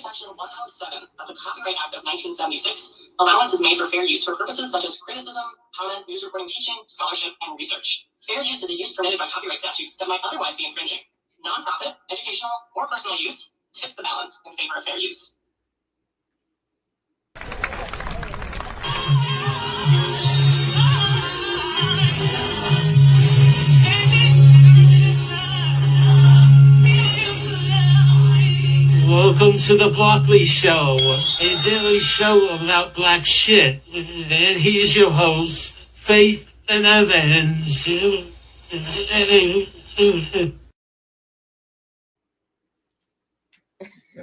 Section 107 of the Copyright Act of 1976, allowance is made for fair use for purposes such as criticism, comment, news reporting, teaching, scholarship, and research. Fair use is a use permitted by copyright statutes that might otherwise be infringing. Non-profit, educational, or personal use tips the balance in favor of fair use. Welcome to the Broccoli Show, a daily show about black shit. And here's your host, Faith and Evans.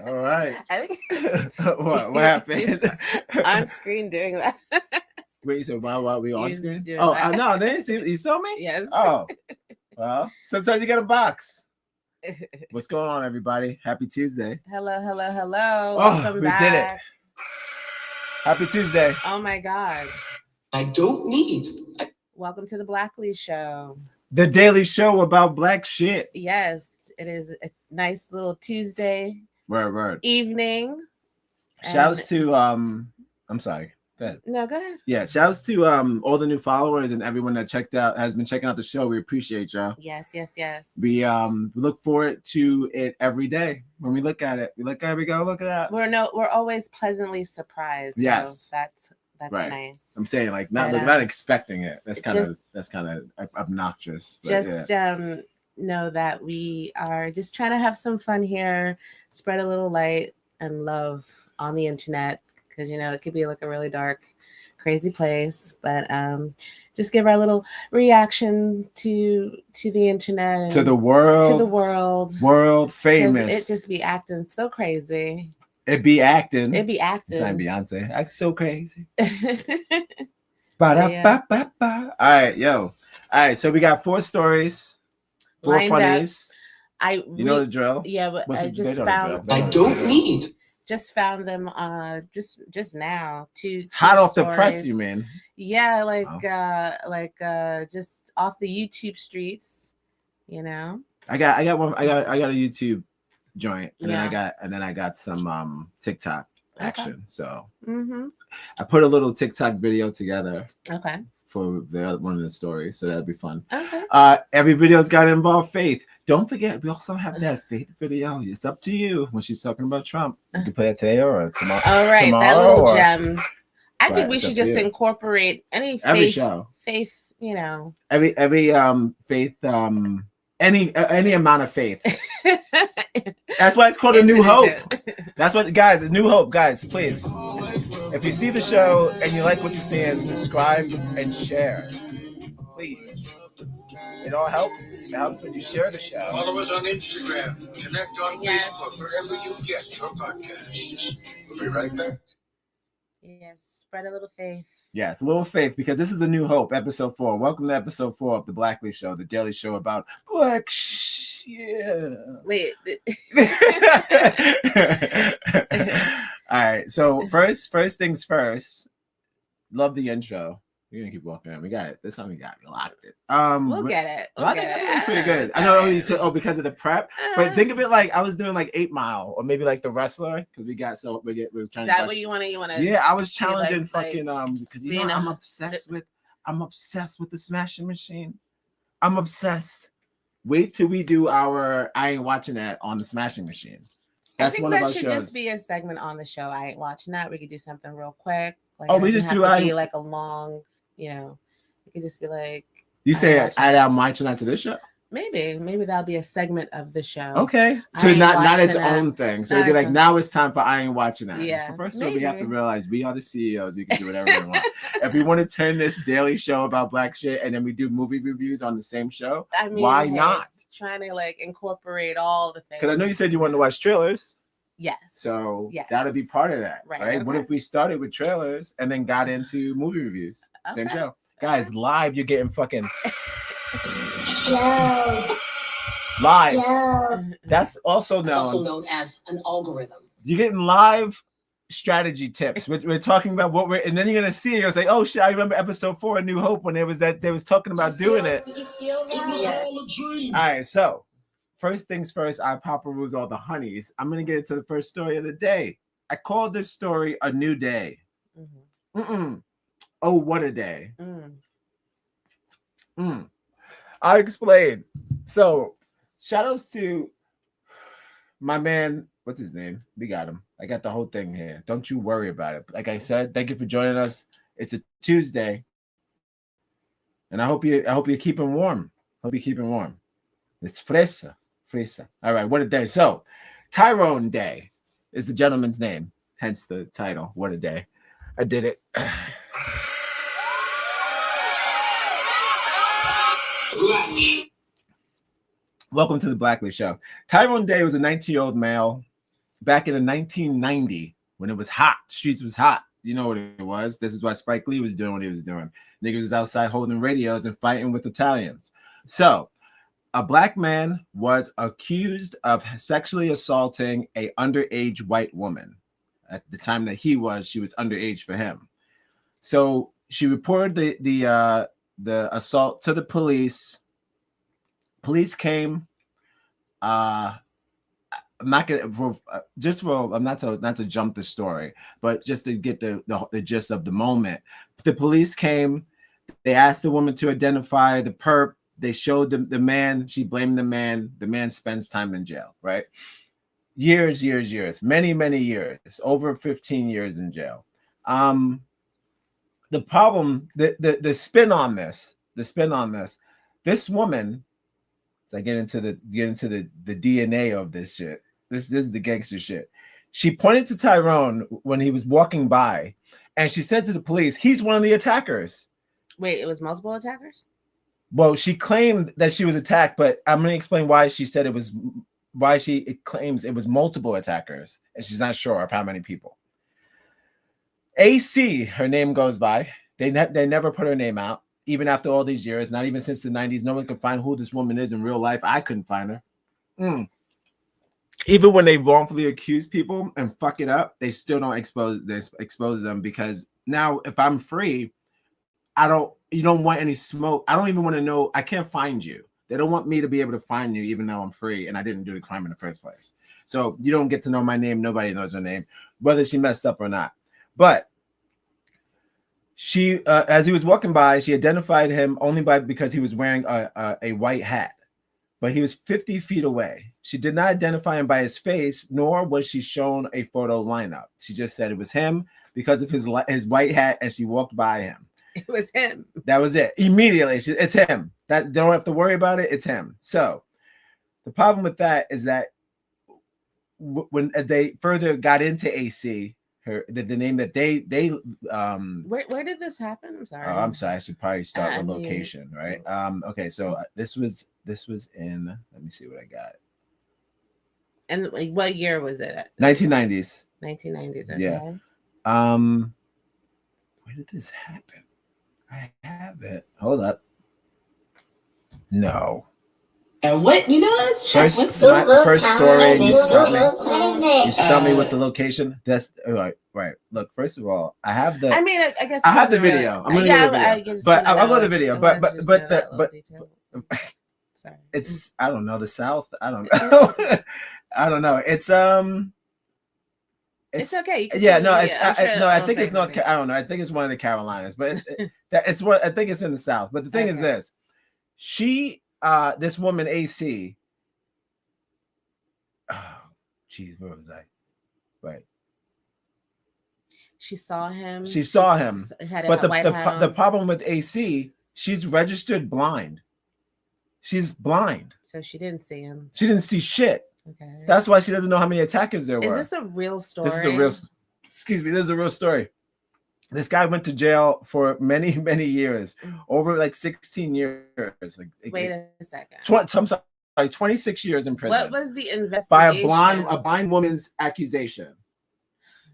All right. I think what happened? on screen doing that. Wait, so why we on You're screen? doing Oh, that. no, they didn't see. You saw me? Yes. Oh, well, sometimes you get a box. What's going on, everybody? Happy Tuesday. Hello. Oh, Welcome we back. did it. Happy Tuesday. Oh my God. I don't need. Welcome to the Blackley Show. The daily show about black shit. Yes, it is a nice little Tuesday Word. evening. Shouts to I'm sorry. Go ahead. No, go ahead. Yeah, shouts to all the new followers and everyone that has been checking out the show. We appreciate y'all. Yes. We look forward to it every day. When we look at it, we go, look at that. We're always pleasantly surprised. Yes. So that's Right. nice. I'm saying like not expecting it. That's kind of obnoxious. But Just know that we are just trying to have some fun here, spread a little light and love on the internet, because it could be like a really dark, crazy place. But just give our little reaction to the internet, to the world, world famous. It just be acting so crazy. It be acting. It be acting. Sign Beyonce. Act so crazy. Yeah. All right, yo. All right, so we got 4 stories, 4 Lined funnies. up. You know the drill. Yeah, but What's I the- just they know the found. drill. I don't need. Just found them just now. Two Hot off the stories. press, you mean? Yeah, Wow. just off the YouTube streets, I got a YouTube joint, and Yeah. then I got some TikTok action. So Mm-hmm. I put a little TikTok video together Okay. for one of the stories, so that'd be fun. Okay. Every video's got to involve Faith. Don't forget, we also have that Faith video. It's up to you when she's talking about Trump. You can play it today or tomorrow. All right, tomorrow that little or- gem. I Right, think we it's should up to just you. incorporate any Every show. faith, Every Faith, any amount of faith. That's why it's called A New Hope. That's what, guys, A New Hope, guys, please. If you see the show and you like what you're seeing, subscribe and share. Please. It all helps. It helps when you share the show. Follow us on Instagram. Connect on Yes. Facebook, wherever you get your podcasts. We'll be right back. Yes, spread a little faith. Yes, a little faith, because this is A New Hope, episode 4. Welcome to episode 4 of the Blackley Show, the daily show about black shit. Wait. All right, so first things first. Love the intro. We're gonna keep walking around. We got it. This time we locked it. We'll get it. I think it's pretty good. I know you said because of the prep, but think of it like I was doing like 8 Mile or maybe like The Wrestler, because we're trying Is that to. what you want to? Yeah, I was challenging like, because I'm obsessed with the Smashing Machine. I'm obsessed. Wait till we do our I Ain't Watching That on the Smashing Machine. That's I think one that of our should shows. just be a segment on the show. I Ain't Watching That. We could do something real quick. Like, We just do be like a long, it could just be like. You say Watching I'm watching that to this show? Maybe that'll be a segment of the show. Okay, I so Ain't not its Watching That. own thing. So Not it'd be like, its own now it's time for I Ain't Watching That. Yeah, First of all, we have to maybe. realize we are the CEOs. We can do whatever we want. If we want to turn this daily show about black shit and then we do movie reviews on the same show, I mean, why hey, not? Trying to like incorporate all the things. Because I know you said you wanted to watch trailers. Yes. So Yes. that'll be part of that, Right, right? What okay. if we started with trailers and then got into movie reviews? Same Okay. show. Guys, live, you're getting fucking live. That's also It's also known. known as an algorithm. You're getting live strategy tips. We're talking about what we're, and then you're gonna see it. You're gonna say, "Oh shit, I remember episode 4 of New Hope when they was talking about doing it." Did you feel that? All right, so first things first, our Papa rules all the honeys. I'm going to get into the first story of the day. I call this story A New Day. Oh, what a day. I'll explain. So, shout outs to my man. What's his name? We got him. I got the whole thing here. Don't you worry about it. Like I said, thank you for joining us. It's a Tuesday. And I hope you're keeping warm. Hope you're keeping warm. It's fresa. All right, what a day. So, Tyrone Day is the gentleman's name, hence the title. What a day. I did it. Welcome to the Blacklist Show. Tyrone Day was a 19-year-old male back in 1990 when it was hot. Streets was hot. You know what it was. This is why Spike Lee was doing what he was doing. Niggas was outside holding radios and fighting with Italians. So, a black man was accused of sexually assaulting a underage white woman. At the time that she was underage for him. So she reported the assault to the police. Police came. I'm not to jump the story, but just to get the gist of the moment. The police came. They asked the woman to identify the perp. They showed the man. She blamed the man. The man spends time in jail, right? Years, many years, over 15 years in jail. The problem, the spin on this, this woman, as I get into the DNA of this shit, this is the gangster shit. She pointed to Tyrone when he was walking by, and she said to the police, he's one of the attackers. Wait, it was multiple attackers? Well, she claimed that she was attacked, but I'm going to explain why she said it was, why she claims it was multiple attackers, and she's not sure of how many people. AC, her name goes by. They never put her name out, even after all these years, not even since the 90s. No one could find who this woman is in real life. I couldn't find her. Even when they wrongfully accuse people and fuck it up, they still don't expose them, because now if I'm free, you don't want any smoke. I don't even want to know. I can't find you. They don't want me to be able to find you, even though I'm free and I didn't do the crime in the first place. So you don't get to know my name. Nobody knows her name, whether she messed up or not. But she, as he was walking by, she identified him only because he was wearing a white hat, but he was 50 feet away. She did not identify him by his face, nor was she shown a photo lineup. She just said it was him because of his white hat, and she walked by him. It was him. That was it. Immediately, it's him. That they don't have to worry about it. It's him. So the problem with that is that when they further got into AC, the name that they where did this happen? I'm sorry. Oh, I'm sorry. I should probably start with location, right? Okay, so this was in. Let me see what I got. And like, what year was it? 1990s. 1990s. Okay. Yeah. Where did this happen? I have it. Hold up. No. And what, let's check first story. You start me with the location. That's right. Look, first of all, I have the. I mean, I guess I have the video. I'm gonna go the video, but I'll go to the video. But sorry. It's I don't know the South. I don't know. I don't know. It's okay. Yeah, no, I think it's North. I don't know. I think it's one of the Carolinas, but it's what I think it's in the South. But the thing is this: this woman AC. Oh, geez, where was I? Right. She saw him. But the problem with AC, she's registered blind. She's blind. So she didn't see him. She didn't see shit. Okay. That's why she doesn't know how many attackers there were. Is this a real story? This is a real story. This guy went to jail for many, many years, over like 16 years. Wait a second. 26 years in prison. What was the investigation? By a blind woman's accusation.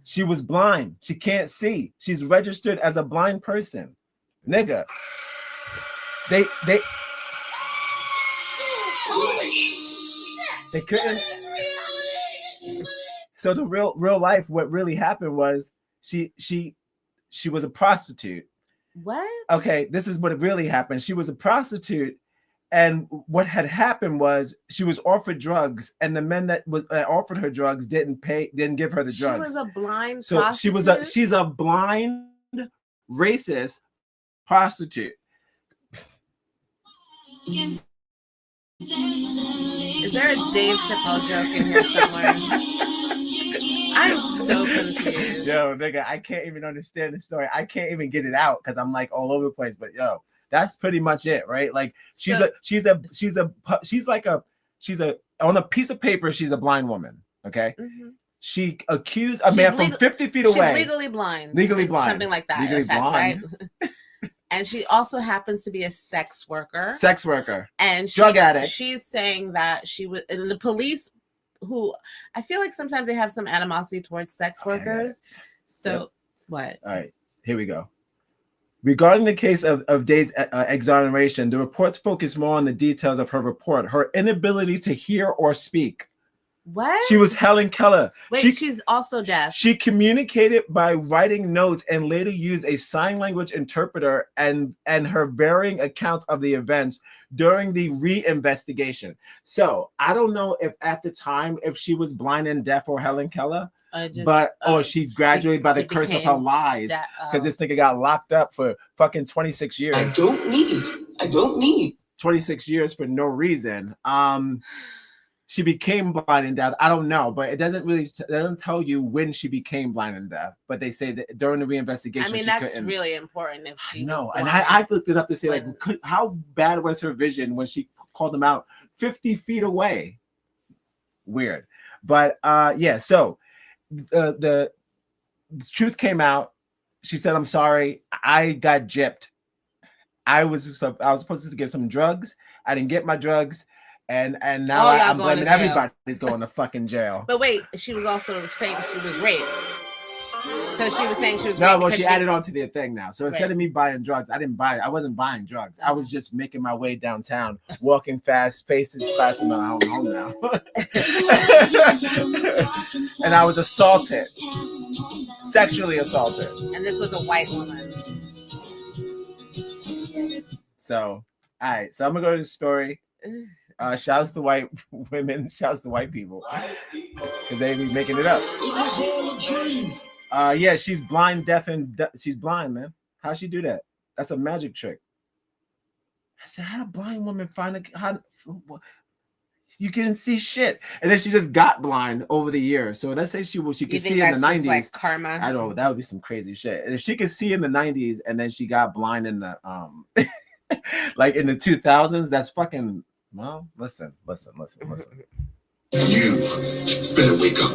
She was blind. She can't see. She's registered as a blind person. Nigga. They couldn't. So the real life, what really happened was she was a prostitute. What? Okay, this is what really happened. She was a prostitute, And what had happened was she was offered drugs, and the men that offered her drugs didn't give her the drugs. She was a blind so prostitute? she's a blind racist prostitute. Is there a Dave Chappelle joke in here somewhere? I'm so confused. Yo, nigga, I can't even understand the story. I can't even get it out because I'm like all over the place. But yo, that's pretty much it, right? Like she's on a piece of paper, she's a blind woman. Okay. Mm-hmm. She accused a man from 50 feet away. She's legally blind. Something like that. Legally blind. Right? And she also happens to be a sex worker. And drug addict. She's saying that she was, and the police, who I feel like sometimes they have some animosity towards sex workers. So what? All right, here we go. Regarding the case of Day's exoneration, the reports focus more on the details of her report, her inability to hear or speak. What? She was Helen Keller. Wait, she's also deaf. She communicated by writing notes and later used a sign language interpreter and her varying accounts of the events during the re-investigation. So I don't know if at the time if she was blind and deaf or Helen Keller, or she graduated by the curse of her lies because this nigga got locked up for fucking 26 years. I don't need 26 years for no reason. She became blind and deaf. I don't know, but it doesn't tell you when she became blind and deaf. But they say that during the reinvestigation, I mean, that's really important. If she and I looked it up to say how bad was her vision when she called them out 50 feet away. Weird, but So the truth came out. She said, "I'm sorry, I got gypped. I was supposed to get some drugs. I didn't get my drugs." And now I'm blaming everybody's going to fucking jail. But wait, she was also saying she was raped. So she was saying she was raped. No, well, she added on to the thing now. So instead of me buying drugs, I wasn't buying drugs. I was just making my way downtown, walking fast, faces fast in my home now. And I was assaulted, sexually assaulted. And this was a white woman. So, all right. So I'm going to go to the story. Shouts to white women, shouts to white people because they be making it up. Yeah, she's blind, deaf, and she's blind, man. How'd she do that? That's a magic trick. I said, how did a blind woman find you couldn't see shit? And then she just got blind over the years. So let's say she could see in the 90s. Like karma? I don't know. That would be some crazy shit. If she could see in the 90s and then she got blind in the like in the 2000s, that's fucking. Well, listen. You better wake up.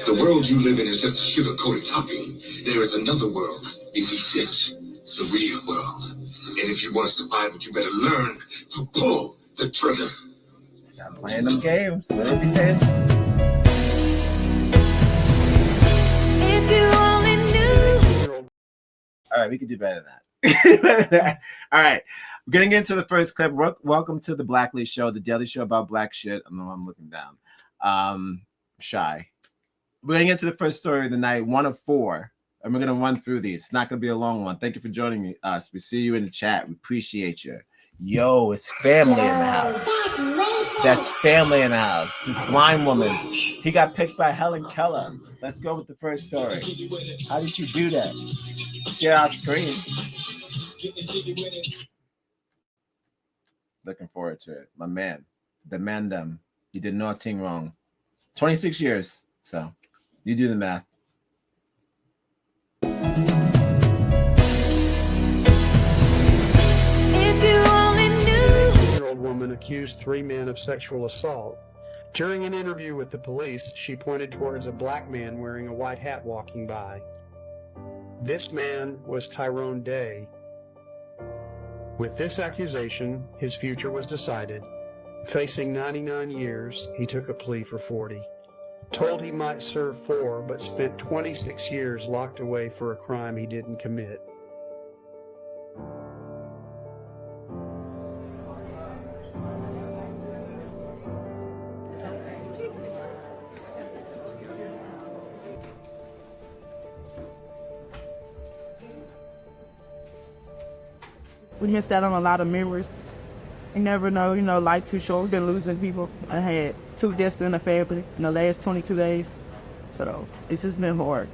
The world you live in is just a sugar-coated topping. There is another world beneath it, the real world. And if you want to survive it, you better learn to pull the trigger. Stop playing them games. What did he say? If you only knew. All right, we can do better than that. All right. We're getting into the first clip. Welcome to the Blackly Show, the daily show about black shit. I know I'm looking down. Shy. We're getting into the first story of the night, 1 of 4. And we're going to run through these. It's not going to be a long one. Thank you for joining us. We see you in the chat. We appreciate you. Yo, it's family in the house. That's family in the house. This blind woman. He got picked by Helen Keller. Let's go with the first story. How did she do that? Share our screen. Looking forward to it. My man. The man, you did nothing wrong. 26 years. So you do the math. If you only knew. A 10-year-old woman accused 3 men of sexual assault. During an interview with the police, she pointed towards a black man wearing a white hat walking by. This man was Tyrone Day. With this accusation, his future was decided. Facing 99 years, he took a plea for 40. Told he might serve 4, but spent 26 years locked away for a crime he didn't commit. We missed out on a lot of memories You never know, life too short. We've been losing people. I had 2 deaths in the family in the last 22 days. So it's just been hard.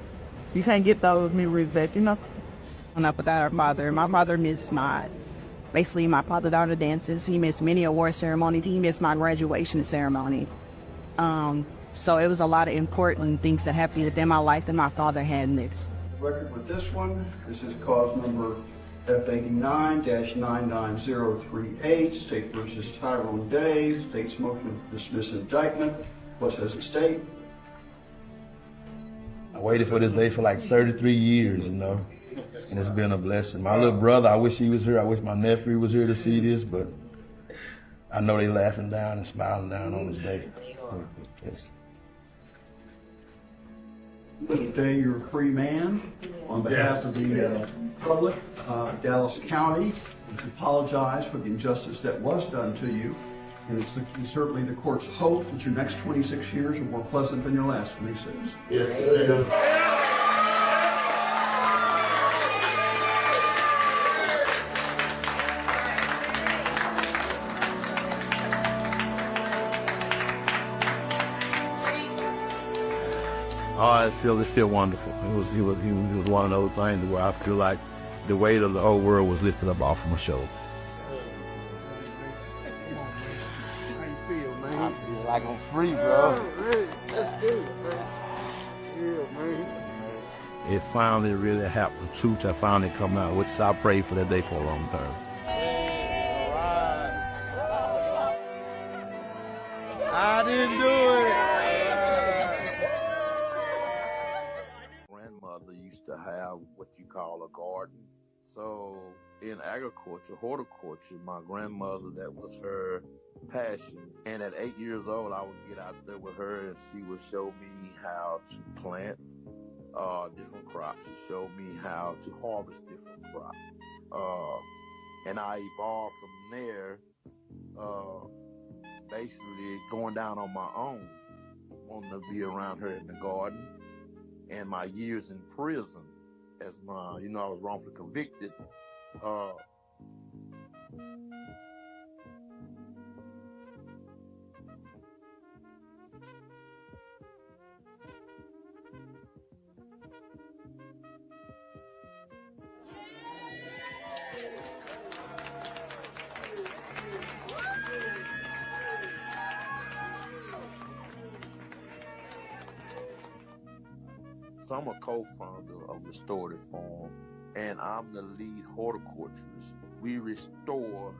You can't get those memories back, Enough without our father. My father missed basically my father-daughter dances. He missed many award ceremonies. He missed my graduation ceremony. So it was a lot of important things that happened within my life that my father had missed. Record with this one. This is cause number F89-99038, State versus Tyrone Day. State's motion to dismiss indictment. What says the state? I waited for this day for like 33 years, and it's been a blessing. My little brother, I wish he was here. I wish my nephew was here to see this, but I know they laughing down and smiling down on this day. Yes. Today you're a free man. On behalf of the public, Dallas County, we apologize for the injustice that was done to you. And it's certainly the court's hope that your next 26 years are more pleasant than your last 26. Yes, sir. Oh, it feel wonderful. He was one of those things where I feel like the weight of the whole world was lifted up off of my shoulder. How you feel, man? I feel like I'm free, bro. It finally really happened. Truth had finally come out, which I prayed for that day for a long time. I didn't do it. Grandmother used to have what you call a garden. So in agriculture, horticulture, my grandmother, that was her passion. And at 8 years old, I would get out there with her and she would show me how to plant different crops. She showed me how to harvest different crops. And I evolved from there, basically going down on my own, wanting to be around her in the garden. And my years in prison, as I was wrongfully convicted, So I'm a co-founder of Restorative Farm, and I'm the lead horticulturist. We restore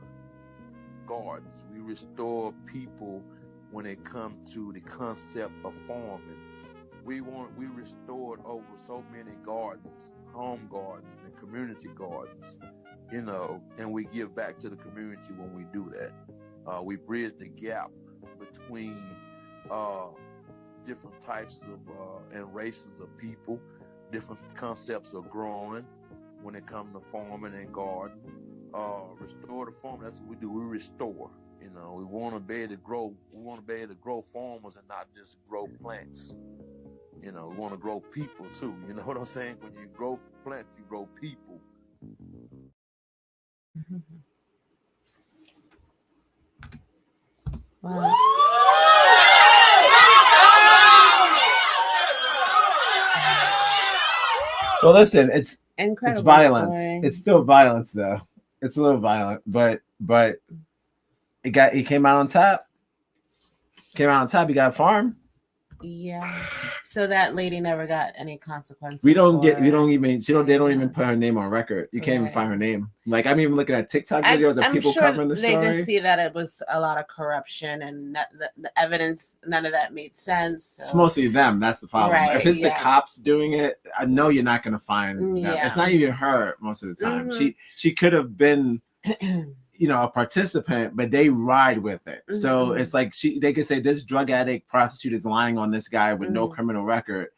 gardens. We restore people when it comes to the concept of farming. We restored over so many gardens, home gardens and community gardens, and we give back to the community when we do that. We bridge the gap between different types of and races of people, different concepts of growing when it comes to farming and garden. Restore the farm, that's what we do. We restore. We want to be able to grow. We want to be able to grow farmers and not just grow plants. We want to grow people too. You know what I'm saying? When you grow plants, you grow people. Wow. Well, listen, it's Incredible violence. story. It's still violence, though. It's a little violent, but he came out on top. He got a farm. Yeah. So that lady never got any consequences. They don't even put her name on record. You can't even find her name. Like, I'm even looking at TikTok videos of people covering the story. They just see that it was a lot of corruption and the evidence, none of that made sense. So. It's mostly them. That's the problem. Right, if it's the cops doing it, I know you're not going to find them. Yeah. It's not even her most of the time. She could have been a participant, but they ride with it. So it's like they could say this drug addict prostitute is lying on this guy with no criminal record,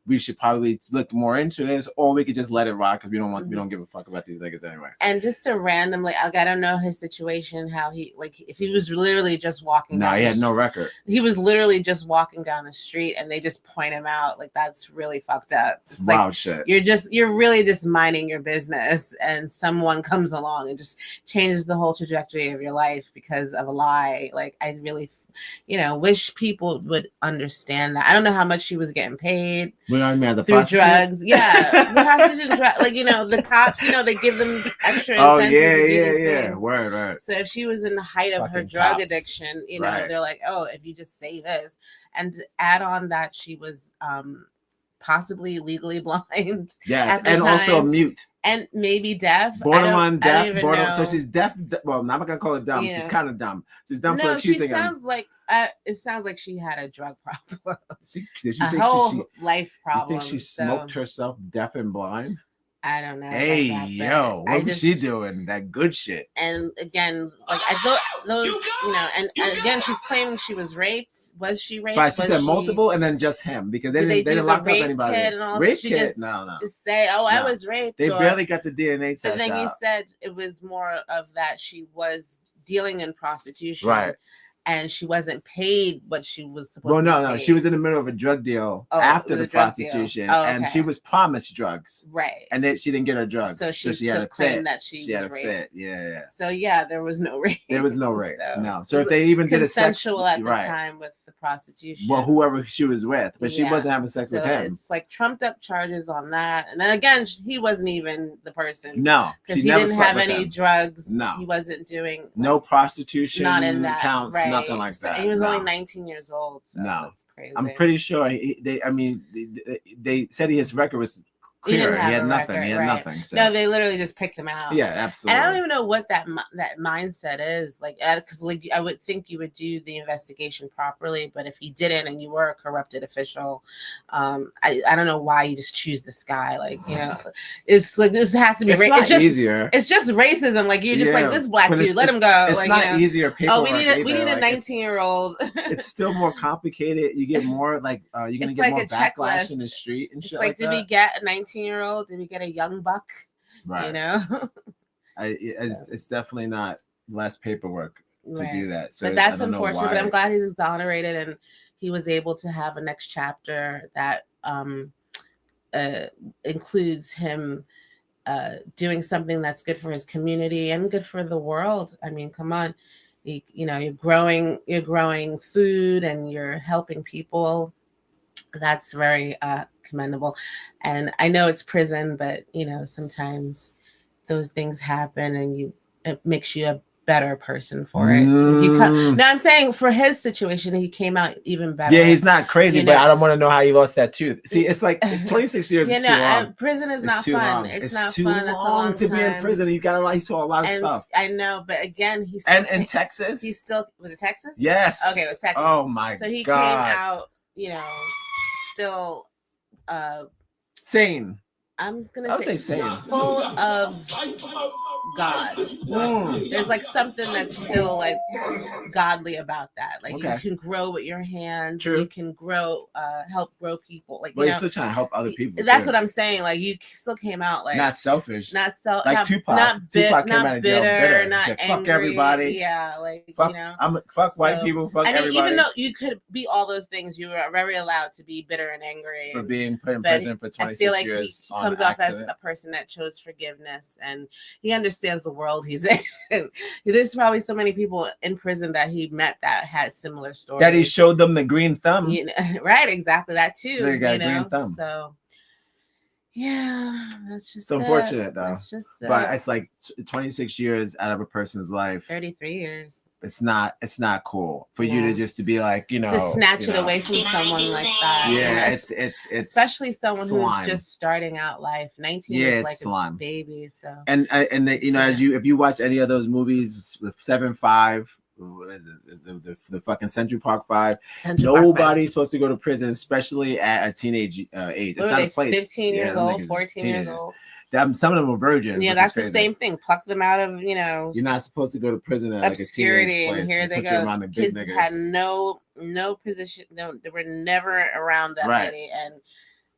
we should probably look more into this, or we could just let it rock because we don't give a fuck about these niggas anyway. And just to randomly, I don't know his situation, how he, like, if he was literally just walking. No, he had no record. He was literally just walking down the street, and they just point him out. Like, that's really fucked up. It's wild like, shit. You're really just minding your business, and someone comes along and just changes the whole trajectory of your life because of a lie. Like, I really, wish people would understand that. I don't know how much she was getting paid through drugs. Yeah, prostitution, like, the cops, they give them extra incentives to do these things. Word. So if she was in the height of her drug addiction, they're like, oh, if you just say this, and to add on that she was possibly legally blind. Yes, at the and time, also mute. And maybe deaf. Borderline deaf. Know. So she's deaf. Well, I'm not gonna call it dumb. She's kind of dumb. She's dumb for accusing him. It sounds like she had a drug problem. Did she a think whole life problem. You think she smoked herself deaf and blind? I don't know. Hey, yo, what was she doing? That good shit. And again, like, I thought those, and again, she's claiming she was raped. Was she raped? But she said multiple, and then just him, because they didn't lock up anybody. Rape kit? No. Just say, I was raped. They barely got the DNA test. But then you said it was more of that she was dealing in prostitution. Right. And she wasn't paid what she was supposed to be. No. She was in the middle of a drug deal after the prostitution. And she was promised drugs. Right. And then she didn't get her drugs. So she had a claimed that she was had a raped. fit. Yeah. So yeah, there was no rape. There was no rape. No. So if they even did a sex, consensual at the time with the prostitution. Well, whoever she was with, but she wasn't having sex with him. It's like trumped up charges on that. And then again, he wasn't even the person. No. Because he didn't have any drugs. No. He wasn't doing no prostitution. Not in that counts. right. Nothing like that. He was only 19 years old. So that's crazy. I'm pretty sure they said his record was clear. He had nothing. Record, he had nothing. So. No, they literally just picked him out. Yeah, absolutely. And I don't even know what that mindset is. Like, because I would think you would do the investigation properly, but if he didn't, and you were a corrupted official, I don't know why you just choose this guy. Like, it's like this has to be. It's just easier. It's just racism. Like, you're just like this black dude. Let him go. It's like, not easier. Oh, we need a 19-year-old. It's still more complicated. You get more like you're gonna get more backlash in the street and shit. Like, did we get a 19-year-old? Did we get a young buck? Right. It's definitely not less paperwork to do that. So but that's unfortunate. But I'm glad he's exonerated and he was able to have a next chapter that includes him doing something that's good for his community and good for the world. I mean, come on, you're growing food and you're helping people. That's very commendable. And I know it's prison, but sometimes those things happen and it makes you a better person for it. No, I'm saying for his situation, he came out even better. Yeah, he's not crazy, but I don't want to know how he lost that tooth. See, it's like 26 years is too long. Prison is not fun. It's not too fun. long to be in prison. He saw a lot of stuff. I know, but again, he's and in Texas. He still was it Texas? Yes. Okay, it was Texas. Oh my god. So he came out, still sane. I'm gonna say sane. Full of God. There's like something that's still like godly about that. Like you can grow with your hands. True. You can grow, help grow people. Like you're still trying to help other people. That's what I'm saying. Like you still came out like not selfish. Like Tupac. Tupac came out of jail bitter. Not said, angry. Fuck everybody. Yeah, like fuck white people. Fuck everybody. Even though you could be all those things, you are very allowed to be bitter and angry for being put in prison for 26 I feel like years. He comes off as a person that chose forgiveness and he understands the world he's in. There's probably so many people in prison that he met that had similar stories. That he showed them the green thumb. Right, exactly. That too. So they got green thumb. So yeah, that's just it's unfortunate though. That's just but it's like 26 years out of a person's life. 33 years. It's not cool for you to just to be like, to snatch it away from someone like that. Yeah, it's especially someone who's just starting out life. 19 is like slime. A baby. So and as if you watch any of those movies with 7-5, what is it, the fucking Central Park 5, nobody's supposed to go to prison, especially at a teenage age. It's not a place. 15 years old, 14 years old. Some of them were virgins. Yeah, that's the same thing. Pluck them out of, You're not supposed to go to prison at obscurity, like a teenage place. And here they go. Kids had no position. No, they were never around that many. And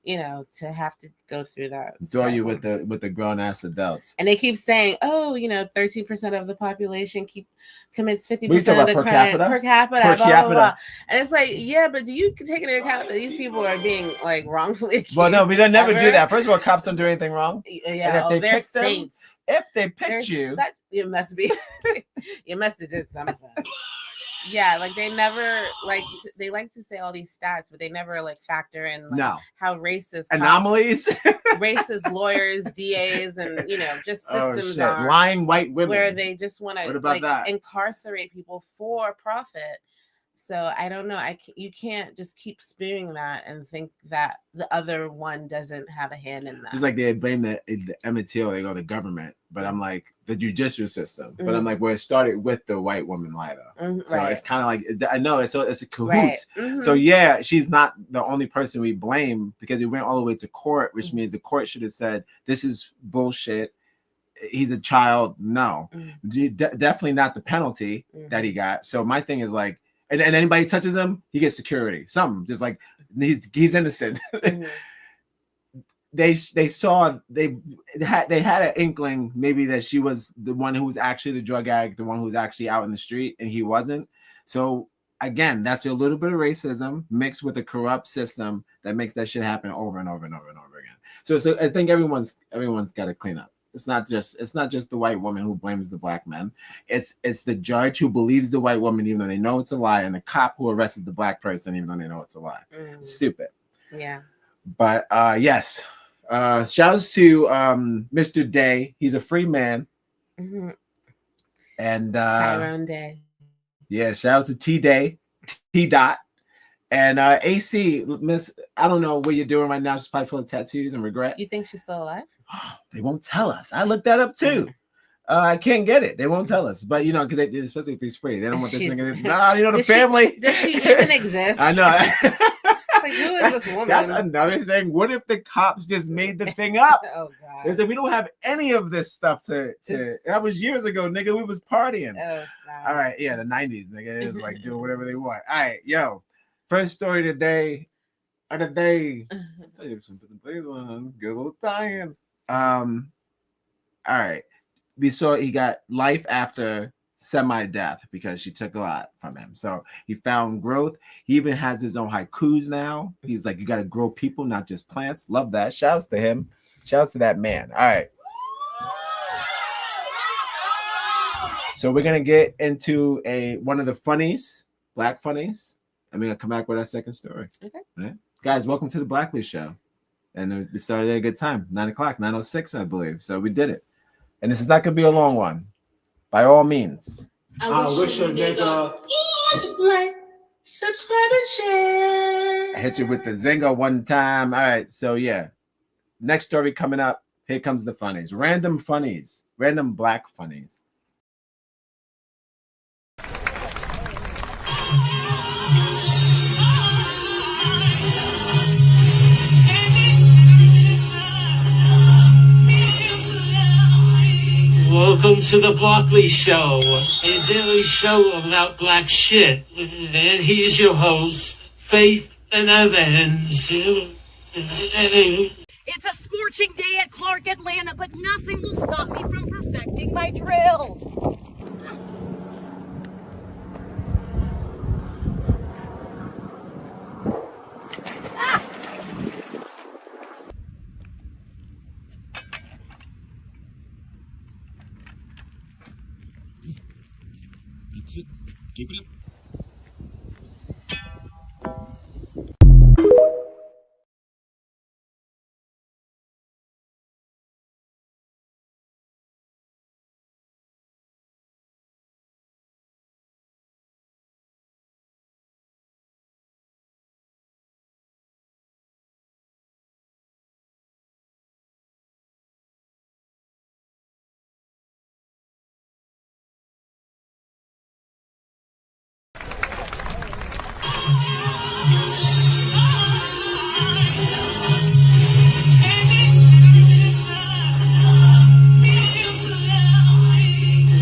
you know, to have to go through that. Throw you with the grown ass adults. And they keep saying, oh, you know, 13% of the population commits 50% of the per crime capita? per capita. Per Blah, capita. blah, blah. And it's like, yeah, but do you take into account that these people are being like wrongfully accused? Well, no, we don't never do that. First of all, cops don't do anything wrong. Yeah, and if they're saints. If they picked you, you must be. You must have did something. Yeah, like they never they like to say all these stats, but they never like factor in how racist anomalies, racist lawyers, DAs, and you know just systems are lying white women where they just want to like incarcerate people for profit. So I don't know. You can't just keep spewing that and think that the other one doesn't have a hand in that. It's like they blame the Emmett Till, they go the government, but I'm like the judicial system. But I'm like, well, it started with the white woman lie though, so it's kind of like I know it's a cahoot. So yeah, she's not the only person we blame because it went all the way to court, which means the court should have said this is bullshit. He's a child. No, definitely not the penalty that he got. So my thing is like. And anybody touches him, he gets security. Something just like he's innocent. they had an inkling maybe that she was the one who was actually the drug addict, the one who was actually out in the street, and he wasn't. So again, that's a little bit of racism mixed with a corrupt system that makes that shit happen over and over and over and over again. So I think everyone's got to clean up. It's not just the white woman who blames the black men. It's the judge who believes the white woman even though they know it's a lie, and the cop who arrested the black person even though they know it's a lie. Stupid. Yeah. But yes. Shouts to Mr. Day. He's a free man. And Tyrone Day. Yeah, shouts to T Day, T Dot. And AC, Miss, I don't know what you're doing right now. She's probably full of tattoos and regret. You think she's still alive? They won't tell us. I looked that up too. I can't get it. They won't tell us. But you know, because especially if he's free, they don't want this nigga. Nah, you know the family. Does she even exist? I know. Like, who is this woman? That's another thing. What if the cops just made the thing up? Oh God. They said we don't have any of this stuff to. That was years ago, nigga. We was partying. All right, yeah, the 90s, nigga. It was like doing whatever they want. All right, yo. First story today. I'll tell you something. Please on. Good old time. All right. We saw he got life after semi-death because she took a lot from him. So he found growth. He even has his own haikus now. He's like, you got to grow people, not just plants. Love that. Shouts to him. Shouts to that man. All right. So we're gonna get into one of the funnies, black funnies. I'm gonna come back with our second story. Okay. All right. Guys, welcome to the Blacklist Show. And we started at a good time, 9 o'clock, 9:06, I believe. So we did it. And this is not going to be a long one. By all means. I wish a nigga would like, subscribe, and share. I hit you with the Zingo one time. All right. So, yeah. Next story coming up. Here comes the funnies. Random funnies. Random black funnies. Welcome to the Blockley Show, a daily show about black shit. And here's your host, Faith and Evans. It's a scorching day at Clark, Atlanta, but nothing will stop me from perfecting my drills. That's it. Keep it up.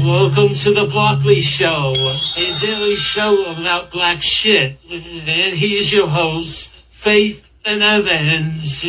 Welcome to the Blockley Show, a daily show about black shit. And here's your host, Faith and Evans.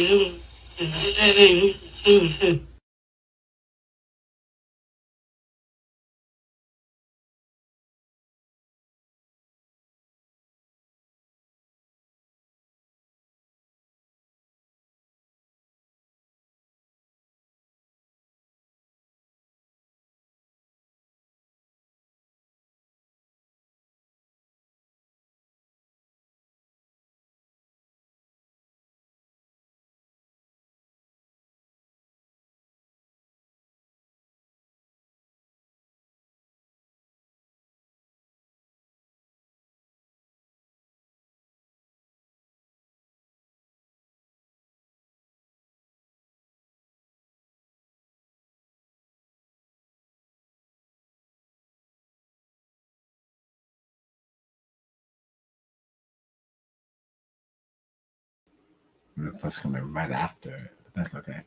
That's coming right after. That's okay.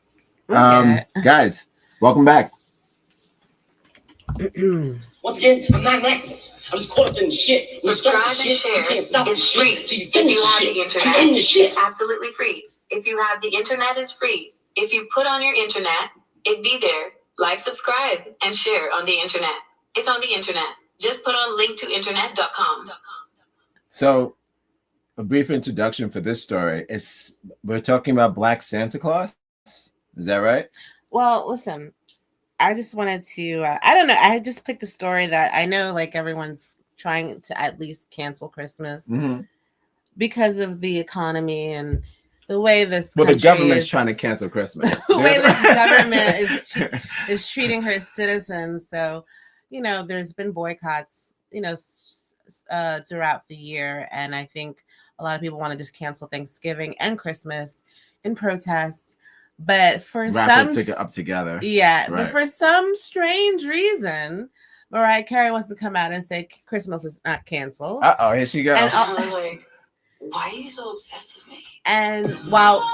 Okay. Guys, welcome back. Once again, I'm not an activist. I'm just caught up in shit. When you start the shit, you can't stop the shit till you finish the shit. I'm in the shit. It's absolutely free. If you have the internet, it's free. If you put on your internet, it'd be there. Like, subscribe, and share on the internet. It's on the internet. Just put on linktointernet.com. So, a brief introduction for this story is we're talking about Black Santa Claus. Is that right? Well, listen, I just wanted to, I don't know. I just picked a story that I know like everyone's trying to at least cancel Christmas because of the economy and the way this the government's is trying to cancel Christmas. the way this government is treating her citizens. So, you know, there's been boycotts, you know, throughout the year. And I think a lot of people want to just cancel Thanksgiving and Christmas in protest. But for wrap it up together. Yeah. Right. But for some strange reason, Mariah Carey wants to come out and say Christmas is not canceled. Uh-oh, here she goes. And I was like, why are you so obsessed with me? And while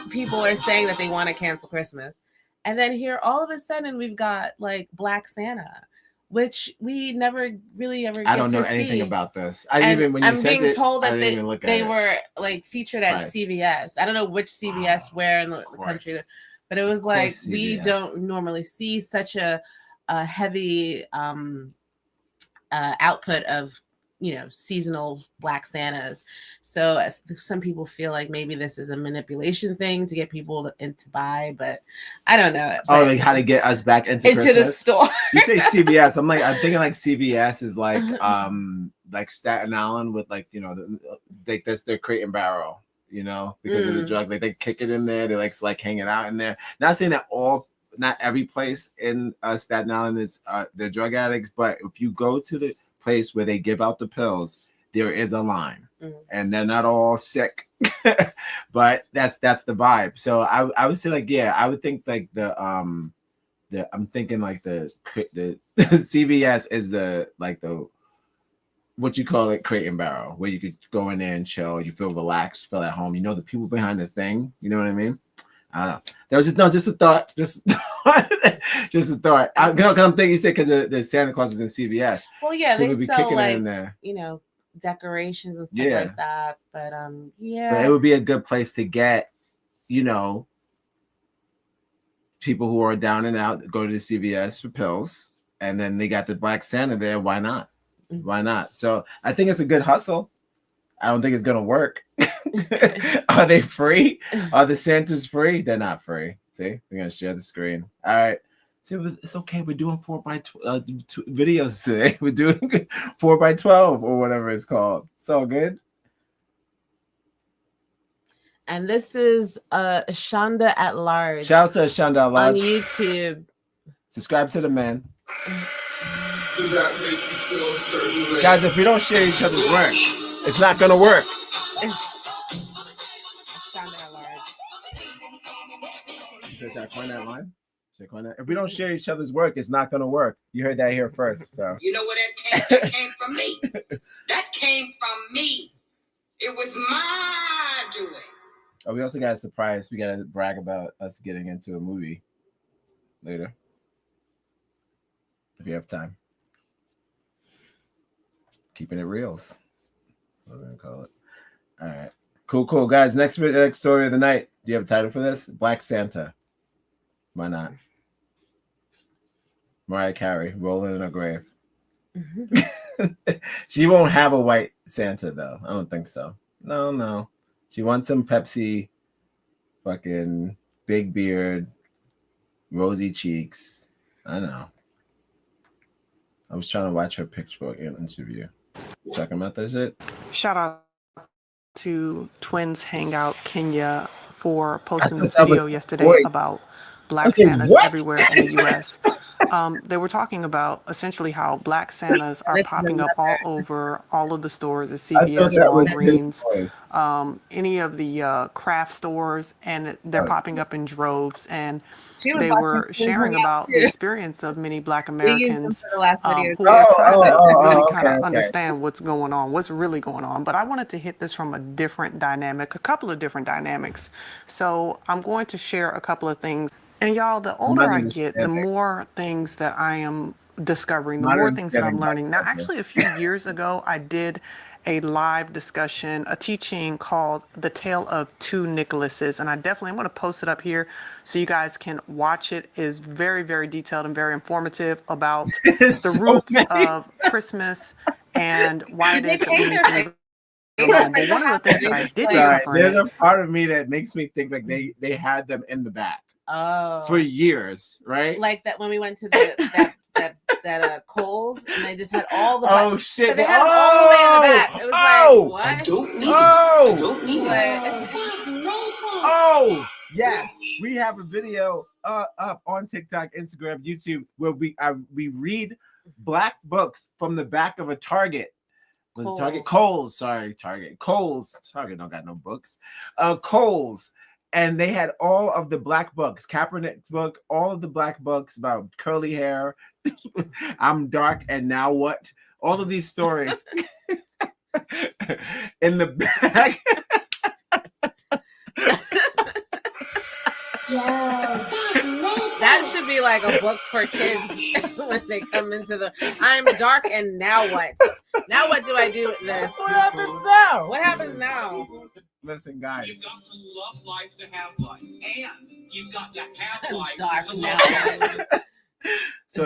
people are saying that they want to cancel Christmas, and then here all of a sudden we've got like Black Santa, which we never really ever. I don't know anything about this. I'm being told that they were like featured at CVS. I don't know which CVS where in the country, but it was like we don't normally see such a heavy output of, you know, seasonal Black Santas. So if some people feel like maybe this is a manipulation thing to get people to buy, but I don't know. Like how to get us back into the store. You say CVS, I'm thinking like CVS is like Staten Island with like, you know, like that's their Crate and Barrel, you know, because of the drugs. Like they kick it in there, they like hanging out in there. Not saying that not every place in Staten Island is the drug addicts, but if you go to the place where they give out the pills, there is a line, and they're not all sick, but that's the vibe. So I would say like, yeah, I would think like I'm thinking like the CVS is the what you call it, Crate and Barrel, where you could go in there and chill, you feel relaxed, feel at home, you know the people behind the thing, you know what I mean? I don't know. That was just a thought. Just a thought. Because I'm thinking you said because the Santa Claus is in CVS. Well, yeah, so they be sell kicking like, it in there. You know, decorations and stuff like that. But yeah. But it would be a good place to get, you know, people who are down and out, go to the CVS for pills, and then they got the Black Santa there. Why not? Why not? So I think it's a good hustle. I don't think it's gonna work. Are they free? Are the Santas free? They're not free. See, we're gonna share the screen. All right. See, it's okay. We're doing 4x12 videos today. We're doing 4x12 or whatever it's called. It's all good. And this is Shonda at Large. Shouts to Shonda at Large on YouTube. Subscribe to the man. Guys, if we don't share each other's work, it's not gonna work. Should I coin that line? If we don't share each other's work, it's not gonna work. You heard that here first. So you know where that came from me. That came from me. It was my doing. Oh, we also got a surprise. We gotta brag about us getting into a movie later. If you have time. Keeping it reals. That's what we're gonna call it. All right. Cool, guys. Next story of the night. Do you have a title for this? Black Santa. Why not? Mariah Carey rolling in her grave. She won't have a white Santa though. I don't think so. No. She wants some Pepsi, fucking big beard, rosy cheeks. I know. I was trying to watch her picture interview. Checking out that shit. Shout out to Twins Hangout Kenya for posting this video yesterday about Black Santas everywhere in the U.S. They were talking about essentially how Black Santas are popping up all over all of the stores at CVS, Walgreens, any of the craft stores, and they're popping up in droves. And they were sharing about the experience of many Black Americans who are trying to really kind of understand what's going on, what's really going on. But I wanted to hit this from a different dynamic, a couple of different dynamics. So I'm going to share a couple of things. And y'all, the older I get, the more things that I am discovering, the more things that I'm learning. Now, actually, a few years ago, I did a live discussion, a teaching called The Tale of Two Nicholases. And I'm going to post it up here so you guys can watch it. It's very, very detailed and very informative about the roots of Christmas and why it is that we need to but one of the things that I did there's a part of me that makes me think like they had them in the back. For years, right? Like that when we went to that Kohl's and they just had all the shit! So they had them all the way in the back. It was like what? I don't need it. Yes, we have a video up on TikTok, Instagram, YouTube where we read Black books from the back of a Target. Was it Target? Kohl's. Sorry, Target. Kohl's. Target don't got no books. Kohl's. And they had all of the Black books, Kaepernick's book, all of the Black books about curly hair. I'm dark and now what? All of these stories in the back. That should be like a book for kids when they come into the I'm dark and now what? Now what do I do with this? What happens now? What happens now? Listen, guys. You've got to love life to have life. And you've got to have life dark to now. love life. So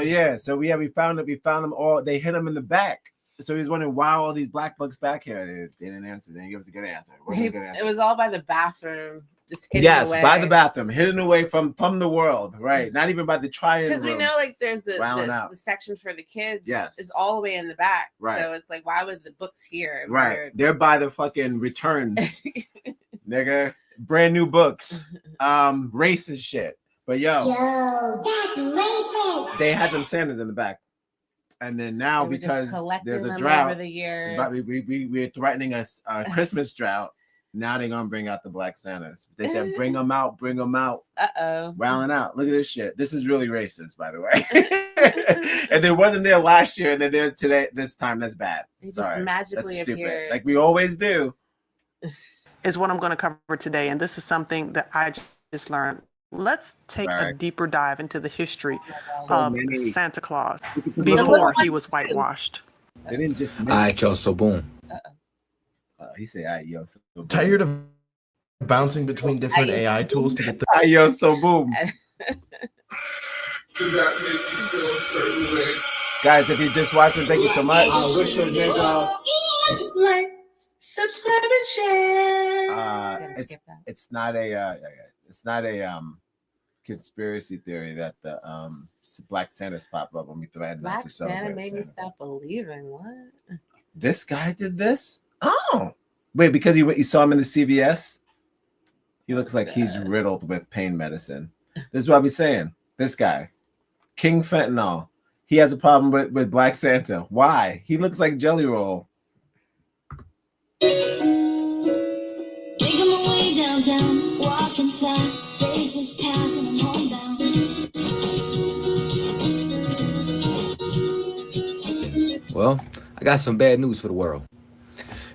we found them all. They hit them in the back. So he was wondering why all these Black books back here. They didn't answer. They didn't give us a good answer. It was all by the bathroom. Just hidden away. By the bathroom, hidden away from the world, right? Not even by the try-in because we know, like, there's the section for the kids. Yes, is all the way in the back. Right. So it's like, why would the books here? Right. They're by the fucking returns, nigga. Brand new books, racist shit. But yo, that's racist. They had them Santas in the back, and then now because there's a drought, over the years. We're threatening a Christmas drought. Now they're gonna bring out the Black Santas. They said, "Bring them out, bring them out." Rounding out. Look at this shit. This is really racist, by the way. And they wasn't there last year, and they're there today. This time, that's bad. They just magically appeared, like we always do. Is what I'm going to cover today, and this is something that I just learned. Let's take a deeper dive into the history of Santa Claus before he was whitewashed. They didn't just. All right, y'all. So boom. He said, "All right, yo." So tired of bouncing between different AI tools to get the. All right, yo. So boom. Does that make you feel a certain way? Guys, if you're just watching, thank you so much. I wish a nigga like, subscribe and share. It's not a conspiracy theory that the Black Santas pop up when we threaten not to celebrate. Santa made me stop believing. What? This guy did this? Oh, wait, because you saw him in the CVS. He looks like he's riddled with pain medicine. This is what I be saying. This guy, King Fentanyl, he has a problem with Black Santa. Why? He looks like Jelly Roll. Making my way downtown, walking fast, faces passing, I'm homebound. Well, I got some bad news for the world.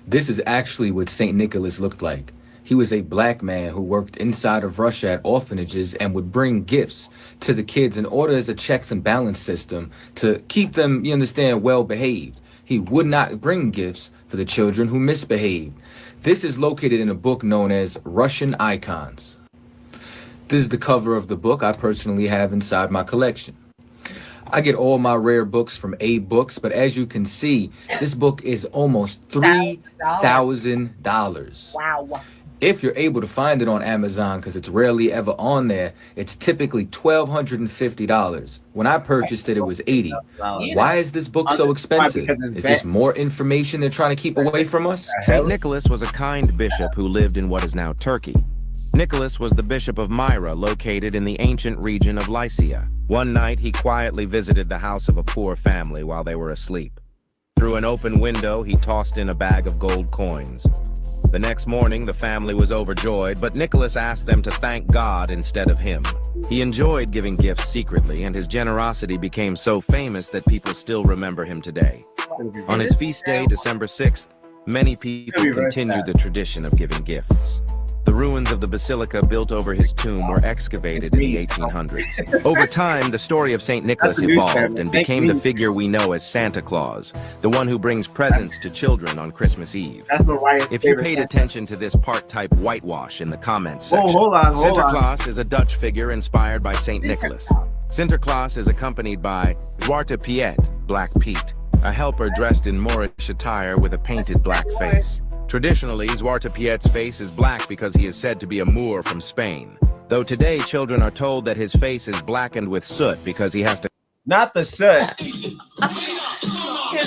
This is actually what St. Nicholas looked like. He was a Black man who worked inside of Russia at orphanages and would bring gifts to the kids in order as a checks and balance system to keep them, you understand, well behaved. He would not bring gifts for the children who misbehaved. This is located in a book known as Russian Icons. This is the cover of the book I personally have inside my collection. I get all my rare books from A Books, but as you can see, this book is almost $3,000. Wow. If you're able to find it on Amazon, because it's rarely ever on there, it's typically $1,250. When I purchased it, it was $80. Why is this book so expensive? Is this more information they're trying to keep away from us? St. Nicholas was a kind bishop who lived in what is now Turkey. Nicholas was the bishop of Myra, located in the ancient region of Lycia. One night, he quietly visited the house of a poor family while they were asleep. Through an open window, he tossed in a bag of gold coins. The next morning, the family was overjoyed, but Nicholas asked them to thank God instead of him. He enjoyed giving gifts secretly, and his generosity became so famous that people still remember him today. On his feast day, December 6th, many people continued the tradition of giving gifts. The ruins of the basilica built over his tomb were excavated in the 1800s. Over time, the story of St. Nicholas evolved and became the figure we know as Santa Claus, the one who brings presents to children on Christmas Eve. If you paid attention to this part-type whitewash in the comments section, Sinterklaas is a Dutch figure inspired by St. Nicholas. Sinterklaas is accompanied by Zwarte Piet, Black Pete, a helper dressed in Moorish attire with a painted black face. Traditionally, Zwarte Piet's face is black because he is said to be a Moor from Spain. Though today, children are told that his face is blackened with soot because he has to... Not the soot. Because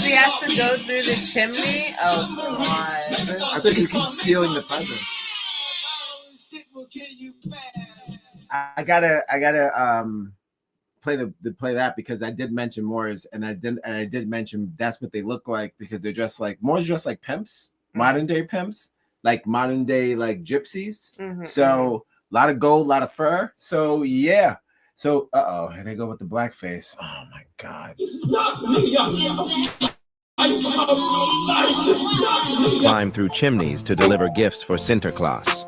he has to go through the chimney? Oh, God. I think he keeps stealing the presents. I gotta play that because I did mention Moors, and I did mention that's what they look like because they're dressed like Moors, dressed like pimps. Modern day pimps, like modern day like gypsies. So a lot of gold, a lot of fur. So yeah. So here they go with the blackface. Oh my God. Climb through chimneys to deliver gifts for Sinterklaas.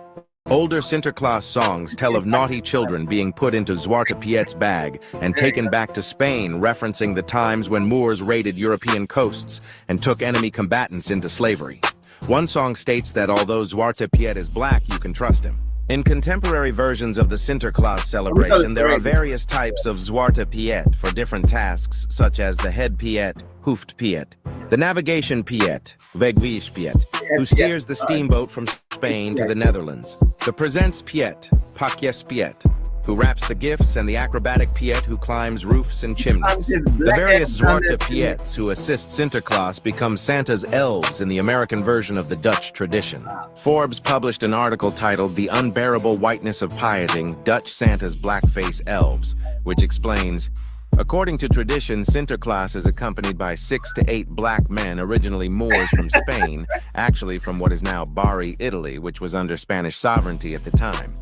Older Sinterklaas songs tell of naughty children being put into Zwarte Piet's bag and taken back to Spain, referencing the times when Moors raided European coasts and took enemy combatants into slavery. One song states that although Zwarte Piet is black, you can trust him. In contemporary versions of the Sinterklaas celebration, there are various types of Zwarte Piet for different tasks, such as the head Piet, hoofd Piet, the navigation Piet, Wegwees Piet, who steers the steamboat from Spain to the Netherlands, the presents Piet, Pakjes Piet, who wraps the gifts, and the acrobatic Piet who climbs roofs and chimneys. The various Zwarte Piets who assist Sinterklaas become Santa's elves in the American version of the Dutch tradition. Forbes published an article titled "The Unbearable Whiteness of Pieting, Dutch Santa's Blackface Elves," which explains, according to tradition, Sinterklaas is accompanied by 6 to 8 black men, originally Moors from Spain, actually from what is now Bari, Italy, which was under Spanish sovereignty at the time.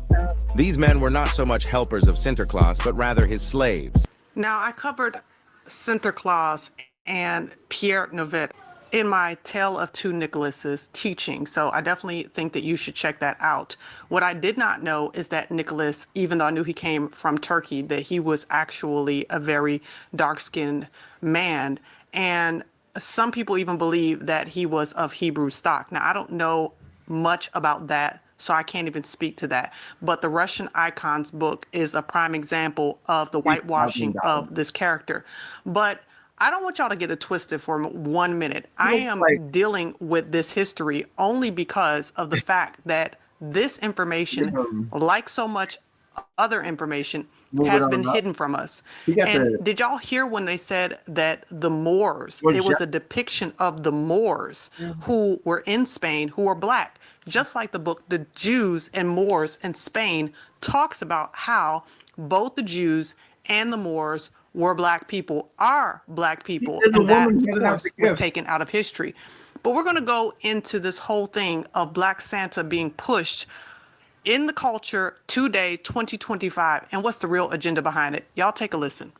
These men were not so much helpers of Sinterklaas, but rather his slaves. Now, I covered Sinterklaas and Pierre Novet in my Tale of Two Nicholases teaching, so I definitely think that you should check that out. What I did not know is that Nicholas, even though I knew he came from Turkey, that he was actually a very dark-skinned man, and some people even believe that he was of Hebrew stock. Now, I don't know much about that, so I can't even speak to that. But the Russian Icons book is a prime example of the whitewashing of this character. But I don't want y'all to get it twisted for 1 minute. I am dealing with this history only because of the fact that this information, like so much other information, has been hidden from us. And did y'all hear when they said that the Moors, it was a depiction of the Moors who were in Spain, who were black? Just like the book, The Jews and Moors in Spain talks about how both the Jews and the Moors were black people, are black people, and that, of course, was taken out of history. But we're going to go into this whole thing of Black Santa being pushed in the culture today, 2025, and what's the real agenda behind it. Y'all take a listen.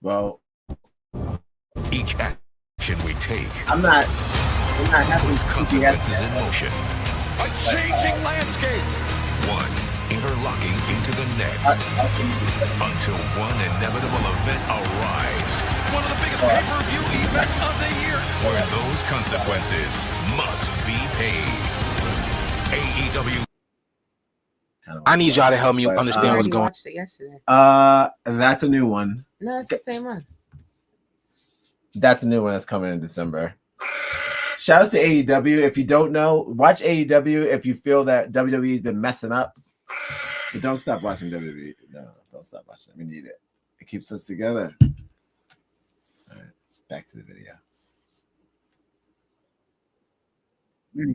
Well, each action we take, I'm not happy with consequences in motion. A changing landscape. One her locking into the next. Until one inevitable event arrives. One of the biggest pay-per-view events of the year. Where those consequences must be paid. AEW. I need y'all to help me understand what's going on. Watched it yesterday. That's a new one. No, it's the same one. That's a new one that's coming in December. Shouts to AEW. If you don't know, watch AEW if you feel that WWE's been messing up. But don't stop watching WWE. No, don't stop watching it. We need it. It keeps us together. All right, back to the video.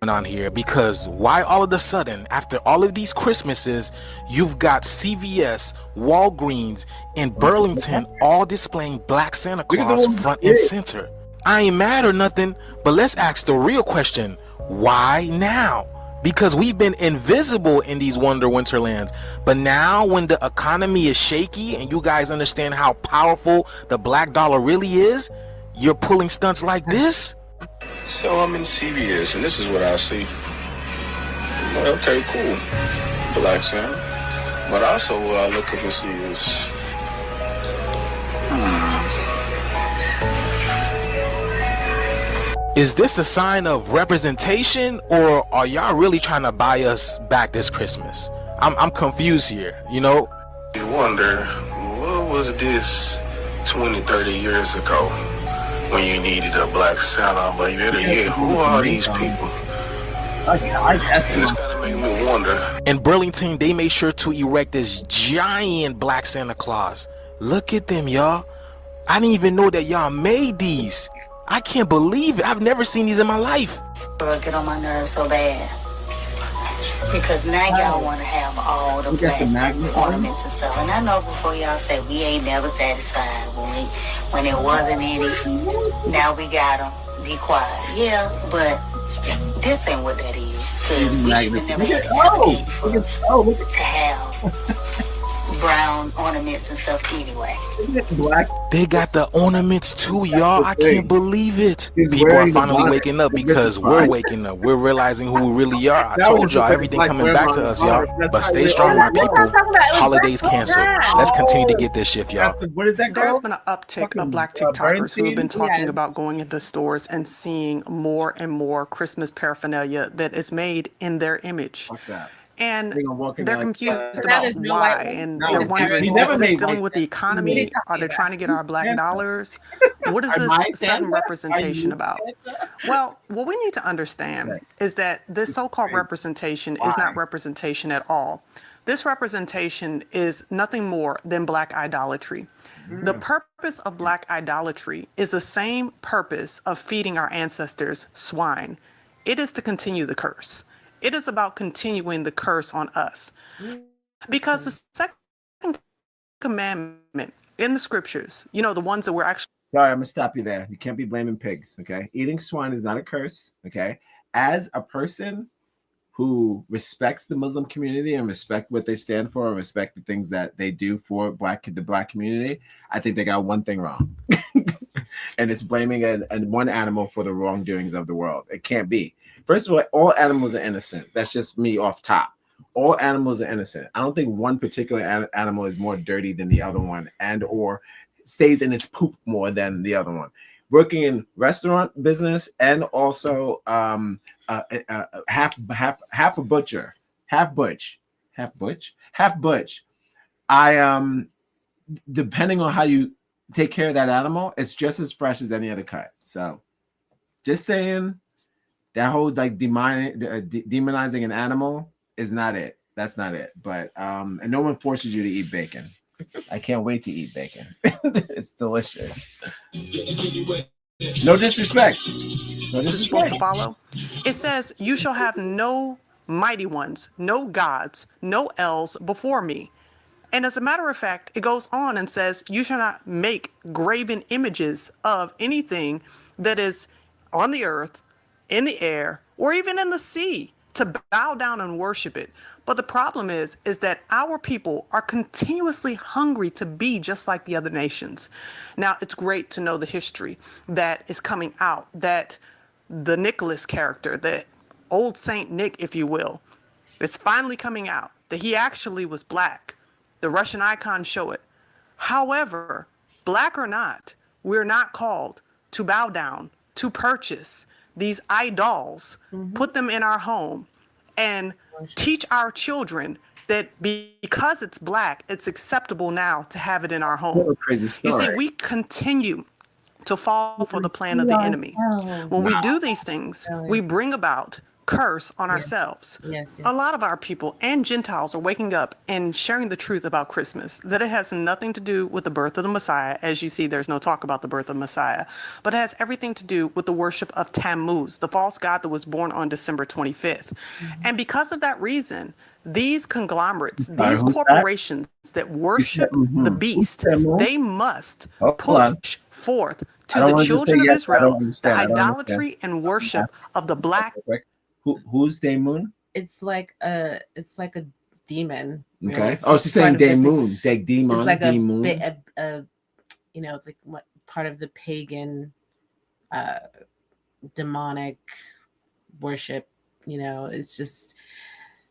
On here, because why all of a sudden, after all of these Christmases, you've got CVS, Walgreens, and Burlington all displaying Black Santa Claus front and center? I ain't mad or nothing, but let's ask the real question: why now? Because we've been invisible in these wonderlands, but now when the economy is shaky and you guys understand how powerful the black dollar really is, you're pulling stunts like this? So I'm in CVS and this is what I see. Like, okay, cool, Black Santa. But also what I look up and see is, Is this a sign of representation, or are y'all really trying to buy us back this Christmas? I'm confused here, you know? You wonder, what was this 20, 30 years ago when you needed a Black Santa? But you better get, who are these people? It's gotta make me wonder. In Burlington, they made sure to erect this giant Black Santa Claus. Look at them, y'all. I didn't even know that y'all made these. I can't believe it. I've never seen these in my life. Bro, get on my nerves so bad. Because now y'all want to have all the black ornaments and stuff. And I know before y'all say we ain't never satisfied when it wasn't any. Now we got them. Be quiet. Yeah, but this ain't what that is. Because we should have never had to have brown ornaments and stuff anyway. They got the ornaments too, y'all. I can't believe it. People are finally waking up because we're waking up. We're realizing who we really are. I told y'all everything coming back to us, y'all. But stay strong, my people. Holidays canceled. Let's continue to get this shift, y'all. What is that called? There's been an uptick of black TikTokers who have been talking about going into stores and seeing more and more Christmas paraphernalia that is made in their image. And they're confused about why, and they're wondering, is this dealing with the economy? Are they trying to get our black dollars? What is this sudden representation about? Well, what we need to understand is that this so-called representation is not representation at all. This representation is nothing more than black idolatry. The purpose of black idolatry is the same purpose of feeding our ancestors swine. It is to continue the curse. It is about continuing the curse on us. Because the second commandment in the scriptures, you know, the ones that we're actually... Sorry, I'm going to stop you there. You can't be blaming pigs, okay? Eating swine is not a curse, okay? As a person who respects the Muslim community and respect what they stand for and respect the things that they do for the black community, I think they got one thing wrong. And it's blaming one animal for the wrongdoings of the world. It can't be. First of all animals are innocent. That's just me off top. All animals are innocent. I don't think one particular animal is more dirty than the other one and or stays in its poop more than the other one. Working in restaurant business and also half a butcher, half butch. I depending on how you take care of that animal, it's just as fresh as any other cut. So just saying. That whole like demonizing an animal is not it. That's not it. But and no one forces you to eat bacon. I can't wait to eat bacon. It's delicious. No disrespect. No disrespect. Supposed to follow. It says, "You shall have no mighty ones, no gods, no elves before me." And as a matter of fact, it goes on and says, "You shall not make graven images of anything that is on the earth, in the air, or even in the sea, to bow down and worship it." But the problem is that our people are continuously hungry to be just like the other nations. Now, it's great to know the history that is coming out, that the Nicholas character, the old Saint Nick, if you will, is finally coming out. that he actually was black. The Russian icons show it. However, black or not, we're not called to bow down, to purchase these idols, put them in our home, and teach our children that because it's black, it's acceptable now to have it in our home. Crazy You see, story. we continue to fall for the plan of the enemy. When we do these things, we bring about curse on ourselves. A lot of our people and Gentiles are waking up and sharing the truth about Christmas, that it has nothing to do with the birth of the Messiah. As you see, there's no talk about the birth of Messiah, but it has everything to do with the worship of Tammuz, the false god that was born on December 25th. And because of that reason, these conglomerates, these corporations that worship the beast, they must push forth to the children of Israel the idolatry and worship of the black. Who's Daemoon? It's like a demon. Really. Okay. It's Oh, she's saying Daemoon. It's like Daemoon. You know, like what part of the pagan, demonic worship. You know, it's just.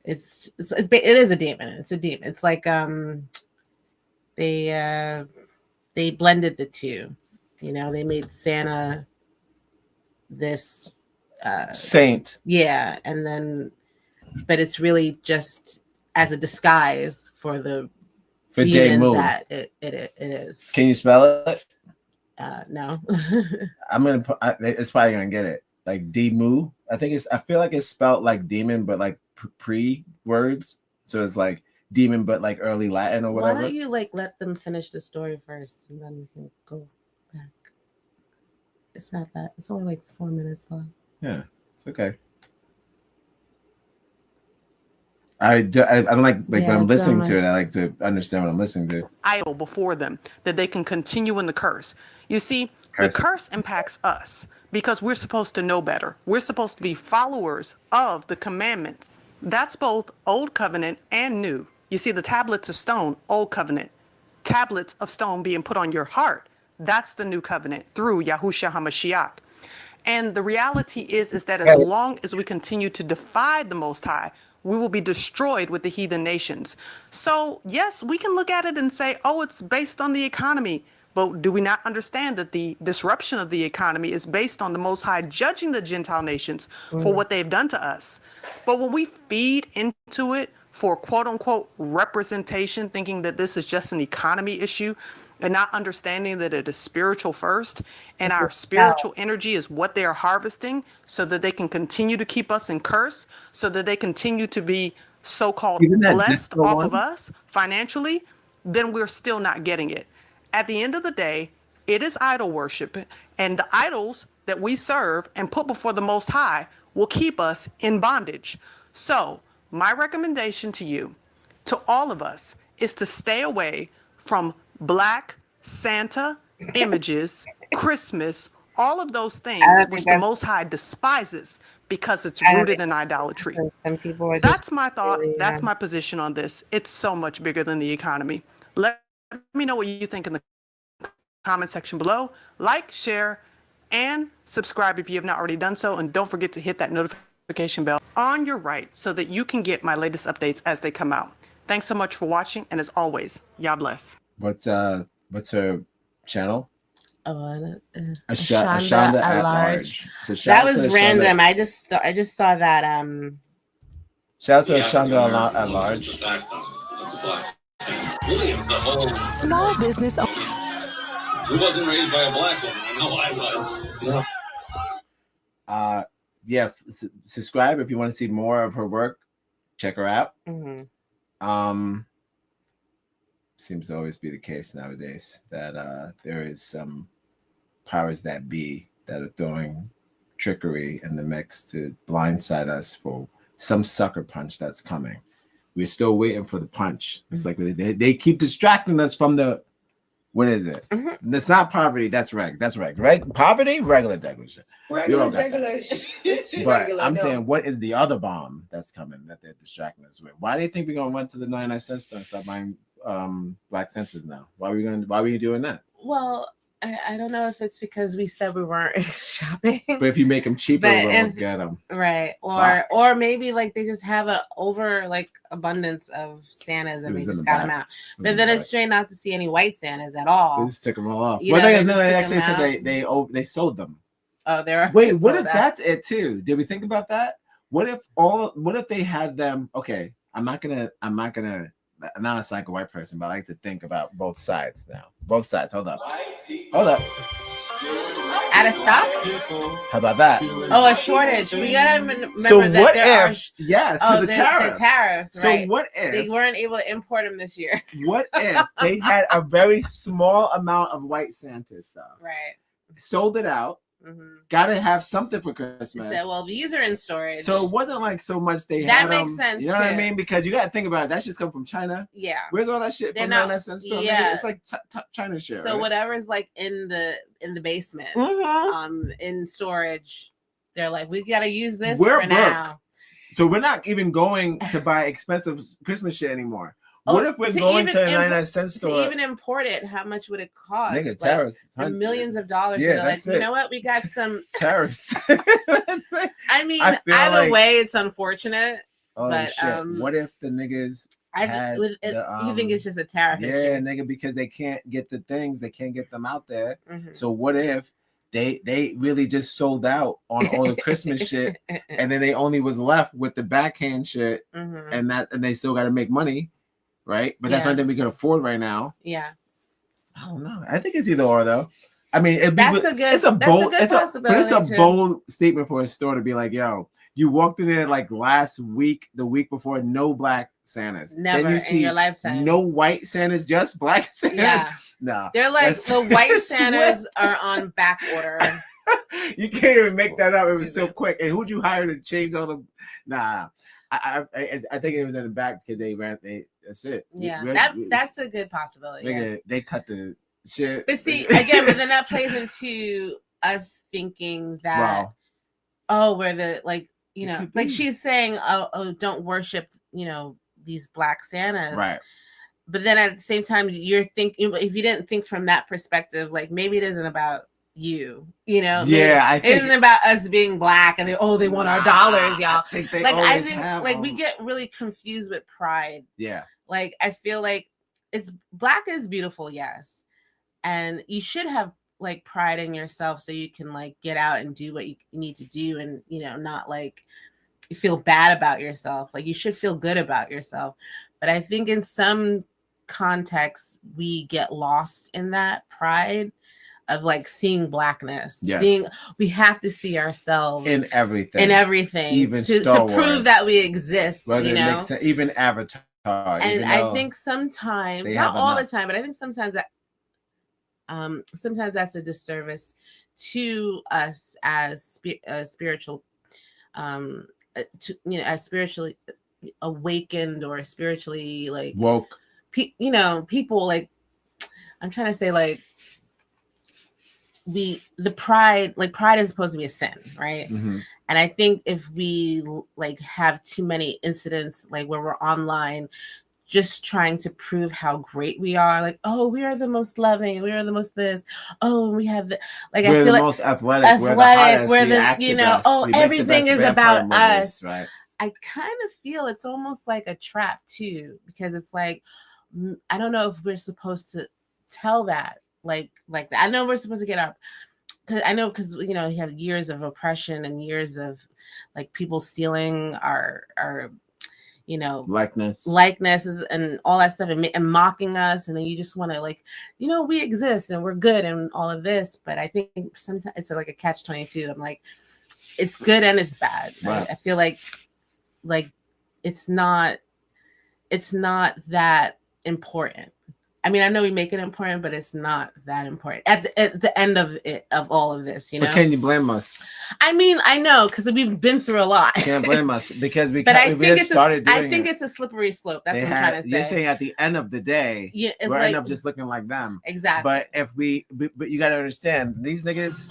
It is a demon. It's a demon. It's like they blended the two. You know, they made Santa this saint. Yeah, and then but it's really just as a disguise for the demon that it is. Can you spell it? No. I'm gonna put. It's probably gonna get it. Like Demu. I feel like it's spelled like demon, but like pre words. So it's like demon, but like early Latin or whatever. Why don't you like let them finish the story first, and then we can go back. It's not that. It's only like 4 minutes long. Yeah, it's okay. I don't like when I'm listening to it. I like to understand what I'm listening to. Idol before them, that they can continue in the curse. You see, the curse impacts us because we're supposed to know better. We're supposed to be followers of the commandments. That's both Old Covenant and New. You see, the tablets of stone, Old Covenant. Tablets of stone being put on your heart. That's the New Covenant through Yahushua HaMashiach. And the reality is that as long as we continue to defy the Most High, we will be destroyed with the heathen nations. So, yes, we can look at it and say, oh, it's based on the economy. But do we not understand that the disruption of the economy is based on the Most High judging the Gentile nations for what they've done to us? But when we feed into it for quote unquote representation, thinking that this is just an economy issue, and not understanding that it is spiritual first, and our spiritual energy is what they are harvesting so that they can continue to keep us in curse, so that they continue to be so-called blessed off of us financially, then we're still not getting it. At the end of the day, it is idol worship, and the idols that we serve and put before the Most High will keep us in bondage. So my recommendation to you, to all of us, is to stay away from black Santa images, Christmas, all of those things which the Most High despises because it's rooted in idolatry. That's my thought. That's my position on this. It's so much bigger than the economy. Let me know what you think in the comment section below. Like, share, and subscribe if you have not already done so. And don't forget to hit that notification bell on your right so that you can get my latest updates as they come out. Thanks so much for watching. And as always, Yah bless. What's her channel? Oh, Ashonda at large. So that was random. I just saw that. Shout out to Ashonda at large. Really, the whole small business. Who wasn't raised by a black woman? I know I was. Yeah. Subscribe if you want to see more of her work. Check her out. Seems to always be the case nowadays that there is some powers that be that are throwing trickery in the mix to blindside us for some sucker punch that's coming. We're still waiting for the punch. It's like they keep distracting us from the, what is it? It's not poverty. That's right. Right? Poverty, regular shit. Regular shit. But I'm saying, what is the other bomb that's coming that they're distracting us with? Why do you think we're gonna run to the 99 cent store and start buying black senses now? Why are we doing that? Well, I don't know if it's because we said we weren't shopping. But if you make them cheaper, we'll get them. Right. Or maybe like they just have an abundance of Santas and they just got them out. But then it's strange not to see any white Santas at all. They just took them all off. You Well, know, they actually said they sold them. Oh, there. Wait, what if that's it too? Did we think about that? What if they had them? Okay, I'm not gonna. I'm not a like a white person, but I like to think about both sides now. Both sides. Hold up. Out of stock? How about that? Oh, a shortage. We gotta remember so that what there if? Yes, because the tariffs. The tariffs. Right. So what if they weren't able to import them this year? What if they had a very small amount of white Santa stuff? Right. Sold it out. Mm-hmm. Gotta have something for Christmas. So, well, these are in storage. So it wasn't like so much they that had makes them, sense. You know what I mean? Because you gotta think about it. That shit's come from China. Yeah. Where's all that shit from? 99 cents store? Yeah. It's like China shit. So right? whatever's like in the basement, in storage, they're like, we gotta use this for now. So we're not even going to buy expensive Christmas shit anymore. What if we're going to a 99 cent store? To even import it, how much would it cost? Nigga, tariffs. Millions of dollars. Yeah, so that's like, you know what? We got some tariffs. I mean, either way, it's unfortunate. Oh but, shit! What if the niggas? You think it's just a tariff issue? Yeah, nigga, because they can't get the things, they can't get them out there. Mm-hmm. So what if they really just sold out on all the Christmas shit, and then they only was left with the backhand shit, and they still got to make money. Right, but that's something we can afford right now. Yeah, I don't know. I think it's either or though. I mean, it's a bold statement for a store to be like, "Yo, you walked in there like last week, the week before, no black Santas. Never then you see in your lifetime. No white Santas, just black Santas. Yeah, nah, they're like the white Santas are on back order. You can't even make that up. It was so quick. And who'd you hire to change all the? Nah. I think it was in the back because that's it. Yeah, that's a good possibility. Yes. They cut the shit. But see, again, but then that plays into us thinking that, we're the like she's saying, oh, don't worship, these black Santas. Right. But then at the same time, you're thinking, if you didn't think from that perspective, like maybe it isn't about you, yeah, it isn't about us being black and they want our dollars, y'all. I think we get really confused with pride. Yeah, like I feel like it's black is beautiful, yes, and you should have like pride in yourself so you can like get out and do what you need to do, and not like you feel bad about yourself. Like you should feel good about yourself. But I think in some contexts we get lost in that pride of like seeing blackness. Yes. We have to see ourselves in everything, even to prove that we exist. Whether it makes sense, even Avatar. And I think sometimes, not all the time, but I think sometimes that's a disservice to us as spiritual, as spiritually awakened or spiritually like woke. People like I'm trying to say like. Pride is supposed to be a sin, right? Mm-hmm. And I think if we like have too many incidents like where we're online just trying to prove how great we are, like, oh, we are the most loving, we are the most this, oh, we have the like we're I feel the like most athletic, we're the hottest, we're the everything is about us. Right. I kind of feel it's almost like a trap too, because it's like I don't know if we're supposed to tell that. Like that. I know we're supposed to get up because you have years of oppression and years of like people stealing our likenesses and all that stuff and mocking us, and then you just want to like we exist and we're good and all of this. But I think sometimes it's like a catch-22. I'm like, it's good and it's bad. Right? I feel like it's not that important. I mean, I know we make it important, but it's not that important at the end of all of this, But can you blame us? I mean, I know because we've been through a lot. Can't blame us because we started doing it. I think it's a slippery slope. That's what I'm trying to say. You're saying at the end of the day, we're end up just looking like them. Exactly. But but you got to understand, these niggas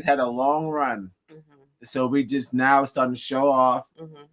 had a long run. Mm-hmm. So we just now starting to show off. Mm-hmm.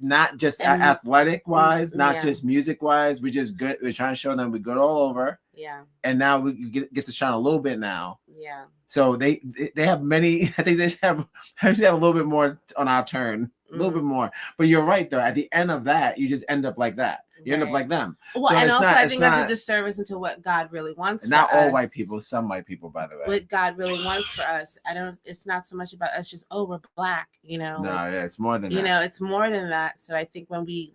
not just And- athletic wise, not yeah. just music wise. We're just good. We're trying to show them we're good all over. Yeah. And now we get to shine a little bit now. Yeah. So they have many. I think they should have a little bit more on our turn, a little bit more. But you're right though. At the end of that, you just end up like that. You end up like them. Well, so and also I it's think that's a disservice into what God really wants. Not for all us. white people. Some white people, by the way. What God really wants for us. It's not so much about us just, oh, we're black, you know. No, yeah, it's more than you that. know, it's more than that. So I think when we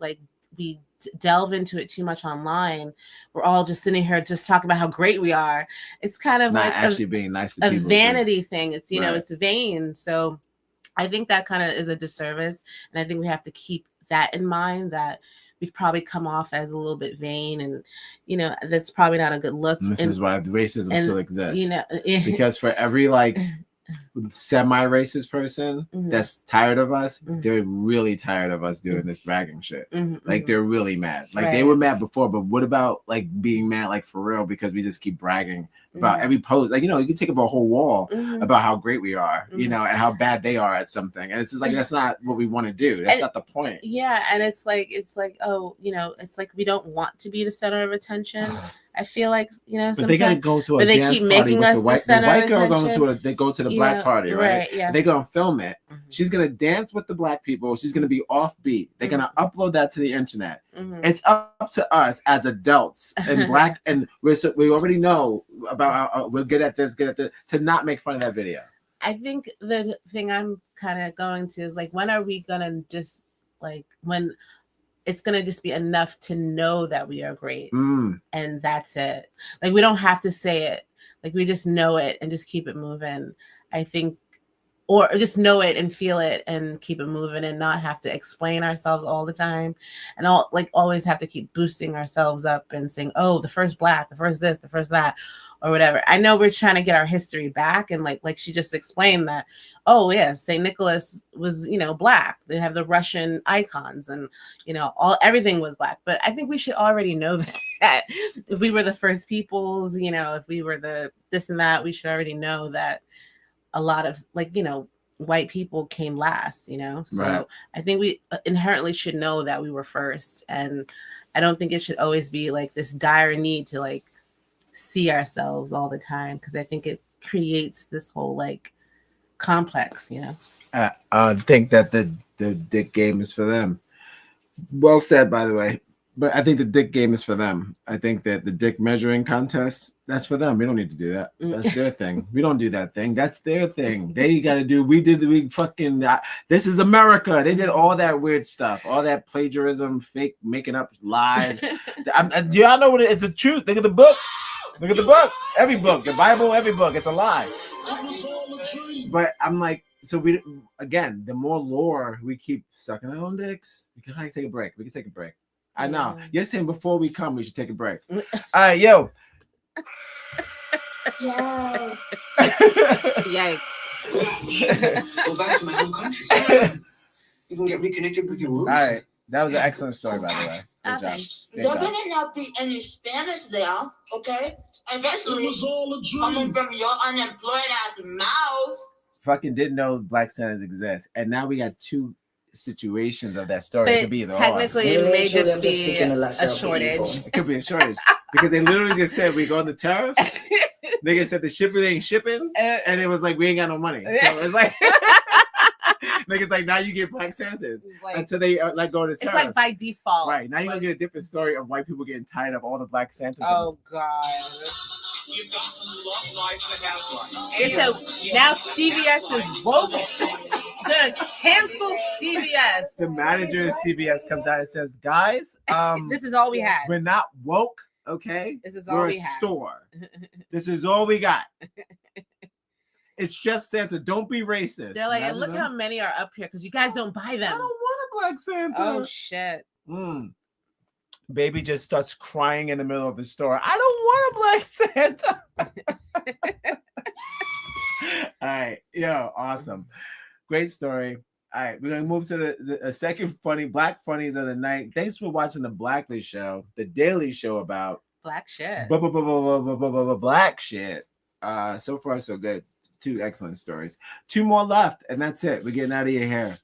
delve into it too much online, we're all just sitting here just talking about how great we are. It's kind of Not like actually being nice to a people. vanity thing. It's, you know, Right. it's vain. So I think that kind of is a disservice. And I think we have to keep that in mind, that we probably come off as a little bit vain, and you know, that's probably not a good look. And this is why racism still exists. You know, because for every like semi-racist person that's tired of us, they're really tired of us doing this bragging shit. Like they're really mad. Like they were mad before, but what about like being mad like for real because we just keep bragging about every post? Like, you know, you can take up a whole wall about how great we are, you know, and how bad they are at something. And it's just like that's not what we want to do. That's not the point. Yeah, and it's like, oh, you know, it's like we don't want to be the center of attention. I feel like, you know, but they gotta go to a they dance keep party making with us the white girl going to they go to the black party, right? Yeah. They're gonna film it. She's gonna dance with the black people. She's gonna be offbeat. They're gonna upload that to the internet. It's up to us as adults and black, and we already know about we're good at this, to not make fun of that video. I think the thing I'm kind of going to is like, when are we gonna just like, when it's gonna just be enough to know that we are great, and that's it. Like, we don't have to say it. Like, we just know it and just keep it moving. I think, or just know it and feel it and keep it moving, and not have to explain ourselves all the time, and always have to keep boosting ourselves up and saying, oh, the first black, the first this, the first that, or whatever. I know we're trying to get our history back, and like she just explained that, oh yes, St. Nicholas was, you know, black. They have the Russian icons, and you know, everything was black. But I think we should already know that if we were the first peoples, you know, if we were the this and that, we should already know that a lot of, like, you know, white people came last, you know. So Right. I think we inherently should know that we were first, and I don't think it should always be like this dire need to like see ourselves all the time, because I think it creates this whole like complex, you know. I think that the dick game is for them. Well said, by the way. But I think the dick game is for them. I think that the dick measuring contest, that's for them. We don't need to do that. That's their thing. We don't do that thing. That's their thing. They got to do. We fucking. This is America. They did all that weird stuff, all that plagiarism, fake making up lies. Y'all know what it's the truth. Look at the book. Look at the book. Every book, the Bible, every book. It's a lie. But I'm like, so we again, the more lore we keep sucking our own dicks, we can take a break. We can take a break. I know. You're saying before we come, we should take a break. All right, yo. Yo. Yikes. Go back to my home country. You can get reconnected with your roots. All right. That was an excellent story, by the way. Good job. Good There job. better not be any Spanish there, okay? Especially coming from your unemployed ass mouth. Fucking didn't know Black Santas exist. And now we got two situations of that story. It But could be either technically, it may just be a shortage. It could be a shortage. Because they literally just said we go on the tariffs. Nigga said the shipper ain't shipping. And it was like, we ain't got no money. So it's like, niggas like, now you get Black Santas. Like, until they like go to it's tariffs. like by default. Right. Now you're going to get a different story of white people getting tired of all the Black Santas. Oh, God. You've got to love life to have life. It's now CBS is woke. They're gonna cancel CBS. The manager of CBS comes out and says, guys, this is all we had. We're not woke, okay? This is all We're we a had. store. This is all we got. It's just Santa. Don't be racist. They're like, and Imagine look how many are up here because you guys don't buy them. I don't want a Black Santa. Oh shit. Baby just starts crying in the middle of the store. I don't want a Black Santa. All right. Yo, awesome. Great story. All right, we're gonna move to the second Black funnies of the night. Thanks for watching the Blacklist show, the daily show about black shit. Black shit. So far so good. Two excellent stories. Two more left, and that's it. We're getting out of your hair.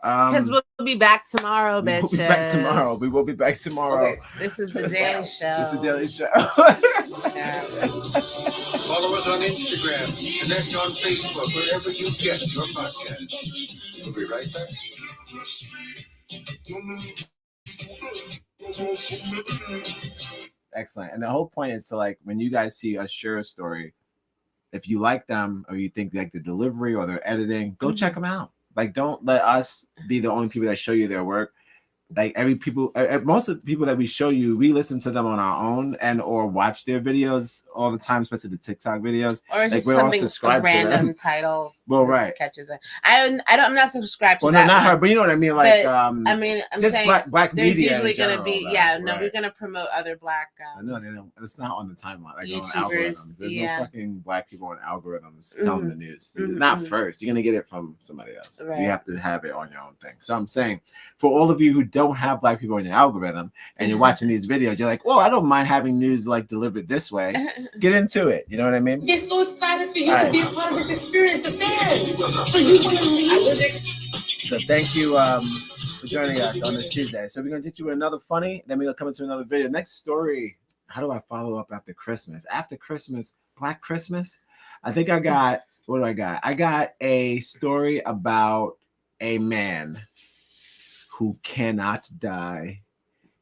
Because we'll be back tomorrow, bitches. We'll be back tomorrow. We will be back tomorrow. Okay. This is the Daily Show. This is the Daily Show. Follow us on Instagram, connect on Facebook, wherever you get your podcast. We'll be right back. Excellent. And the whole point is to, like, when you guys see us share a story, if you like them or you think like the delivery or their editing, go check them out. Like, don't let us be the only people that show you their work. Like, most of the people that we show you, we listen to them on our own and or watch their videos all the time, especially the TikTok videos. Or it's like, just something, a random title. Well, right. Catches it. I'm not subscribed to well, that no, not one. her, but you know what I mean. Like, but, I'm just saying black there's media. usually going to be, right. We're going to promote other black. No, they don't. It's not on the timeline. Like YouTubers, on algorithms. There's no fucking black people on algorithms telling the news. Not first. You're gonna get it from somebody else. Right. You have to have it on your own thing. So I'm saying, for all of you who don't have black people in your algorithm and you're watching these videos, you're like, well, I don't mind having news like delivered this way. Get into it. You know what I mean? They're so excited for you to be a part of this experience, the fans. So you want to leave? So thank you for joining us on this Tuesday. So we're gonna get you another funny, then we're gonna come into another video. Next story. How do I follow up after Christmas? After Christmas, Black Christmas. I think I got, what do I got? I got a story about a man who cannot die.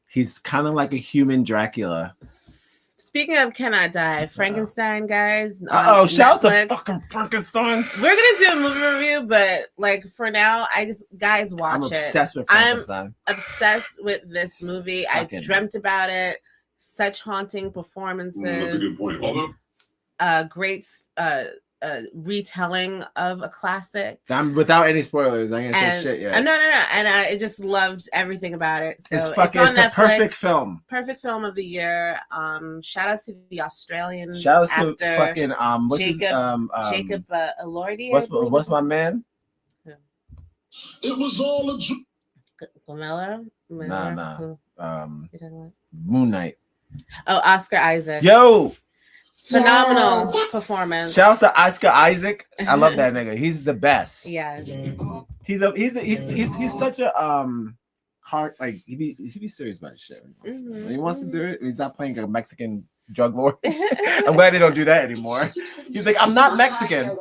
He's kind of like a human Dracula. Speaking of cannot die, Frankenstein, guys. Shout out to fucking Frankenstein. We're gonna do a movie review, but like for now, guys watch it. I'm obsessed with Frankenstein. I'm obsessed with this movie. I dreamt about it. Such haunting performances. That's a good point. Hold up. Great retelling of a classic. I'm without any spoilers. I ain't gonna say shit yet. No. And I just loved everything about it. So it's on a perfect film. Perfect film of the year. Shout out to the Australian shout out actor, to fucking what's Jacob Jacob Elordi. What's my man? It was all a Gamella? Nah. You're talking about? Moon Knight. Oh, Oscar Isaac. Yo, phenomenal performance. Shout out to Oscar Isaac. I love that nigga. He's the best. Yeah. He's such a hard, like he should be serious about his shit. When he wants to do it. He's not playing a Mexican drug lord. I'm glad they don't do that anymore. He's like, I'm not Mexican. Now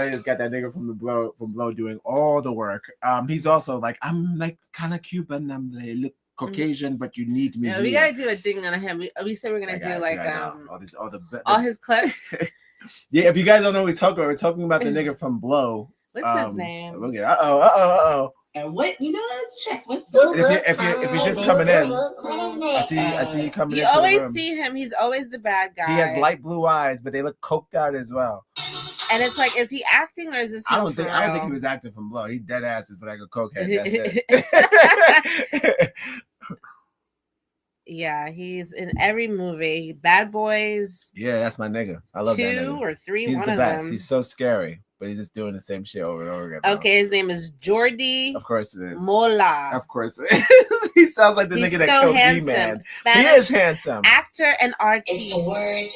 they just got that nigga from Blow doing all the work. He's also like, I'm like kind of Cuban. I'm like, Caucasian, but you need me. Yeah, we gotta do a thing on him. We said we're gonna do like all his clips. Yeah, if you guys don't know what we're talking about the nigga from Blow. What's his name? We'll get uh-oh. And what let's check. If you're just coming in, I see you coming in. You always see him. He's always the bad guy. He has light blue eyes, but they look coked out as well. And it's like, is he acting or is this? I don't think he was acting from Blow. He dead ass is like a cokehead. That's it. Yeah, he's in every movie. Bad Boys. Yeah, that's my nigga. I love that nigga. 2 or 3. He's one the of best. them. He's so scary, but he's just doing the same shit over and over again. Okay, his name is Jordi. Of course it is. Mola. Of course it is. He sounds like the nigga that killed D-Man. He is handsome. Actor and artist. It's a word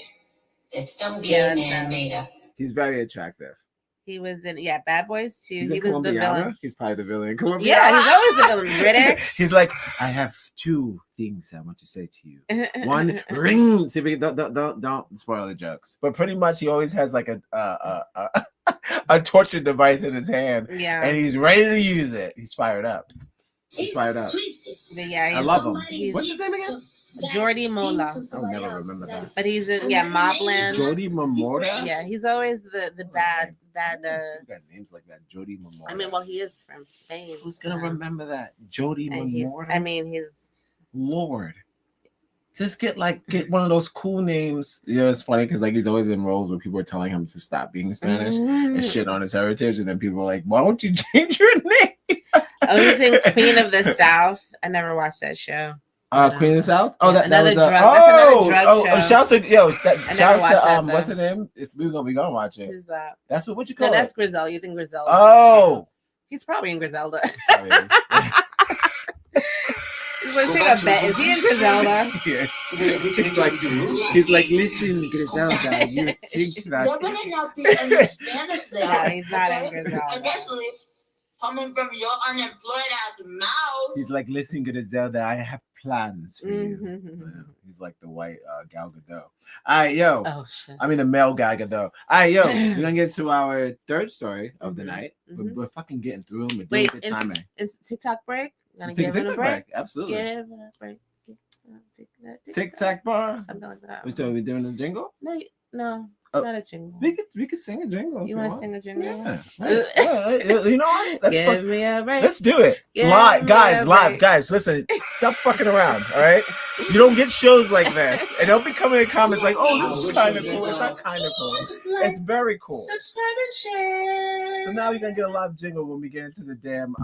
that some gay man made up. He's very attractive. He was in Bad Boys 2. He was the villain. He's probably the villain. Colombiana. Yeah, he's always the villain. Riddick. He's like, I have 2 things I want to say to you. One, ring. See, don't spoil the jokes. But pretty much, he always has like a torture device in his hand. Yeah, and he's ready to use it. He's fired up. He's fired up. But yeah, I love him. What's his name again? Jordi Mola. I'll never remember that. But he's in Mobland. Jordi Mola. Yeah, he's always the bad. Who got names like that? Jordi Mola. I mean, well, he is from Spain. Who's gonna remember that? Jordi Mola. He's Lord. Just get one of those cool names. You know, it's funny because like he's always in roles where people are telling him to stop being Spanish and shit on his heritage, and then people are like, "Why don't you change your name?" I was in Queen of the South. I never watched that show. Queen of the South. Oh, that was drug. That's another drug show. Shouts to what's her name? We're gonna watch it. Who's that? That's what you call it. No, that's Griselda. You think Griselda? Oh, he's probably in Griselda. Let's take a bet. Is he in Griselda? Yes. He's like, listen, Griselda, you think that? You're gonna not be in Spanish there. No, he's not in Griselda. Eventually, coming from your unemployed ass mouth. He's like, listen, good Zelda, I have plans for you. Yeah, he's like the white Gal Gadot. All right, yo. Oh shit. I mean the male Gal Gadot. All right, yo. We're gonna get to our third story of the night. We're fucking getting through them. We're doing good timing. It's TikTok break. Gonna give it a break. Absolutely. Give it a break. Tic-tac bar. Something like that. We doing a jingle? No. Not a jingle. We could sing a jingle. You want to sing a jingle? Yeah. You know what? Give me a break. Let's do it. Live, guys. Listen, stop fucking around. All right. You don't get shows like this, and don't be coming in comments like, "Oh, this is kind of cool." It's not kind of cool. It's very cool. Subscribe and share. So now you're gonna get a live jingle when we get into the damn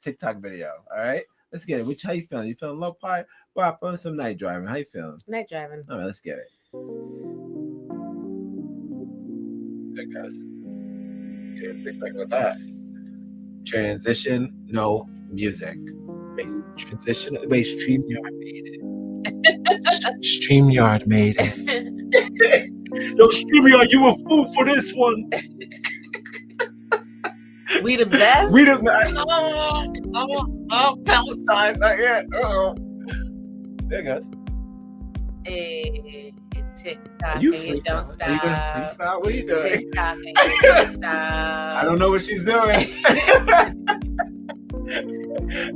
TikTok video. All right. Let's get it. How you feeling? You feeling low pie? Wow, some night driving. How you feeling? Night driving. All right, let's get it. Good guys. Yeah, think back with that. Transition, no music. Wait, StreamYard made it. StreamYard made it. No, StreamYard, you a fool for this one. We the best. We the best. Palestine. Not yet. There it goes. Hey, TikTok. Are you and you don't stop. Are you gonna freestyle? What are you doing? TikTok and you don't stop. I don't know what she's doing.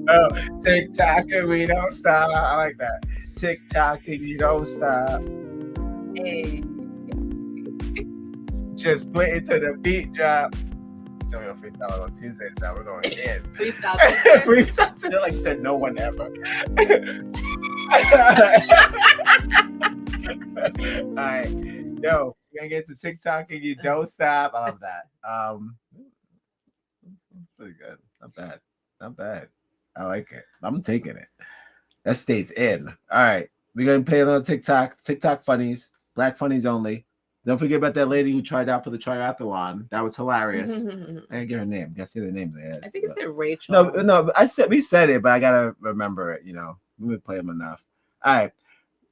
Oh, TikTok and we don't stop. I like that. TikTok and you don't stop. Hey. Just wait until the beat drop. We're gonna freestyle on Tuesdays now. We're going in. Freestyle. Freestyle today, like said no one ever. All right. Yo, we're gonna get to TikTok and you don't stop. I love that. That's pretty good. Not bad. I like it. I'm taking it. That stays in. All right. We're gonna play a little TikTok funnies, black funnies only. Don't forget about that lady who tried out for the triathlon. That was hilarious. I didn't get her name. Gotta say the name. I think it said Rachel. No. We said it, but I gotta remember it. You know, we play them enough. All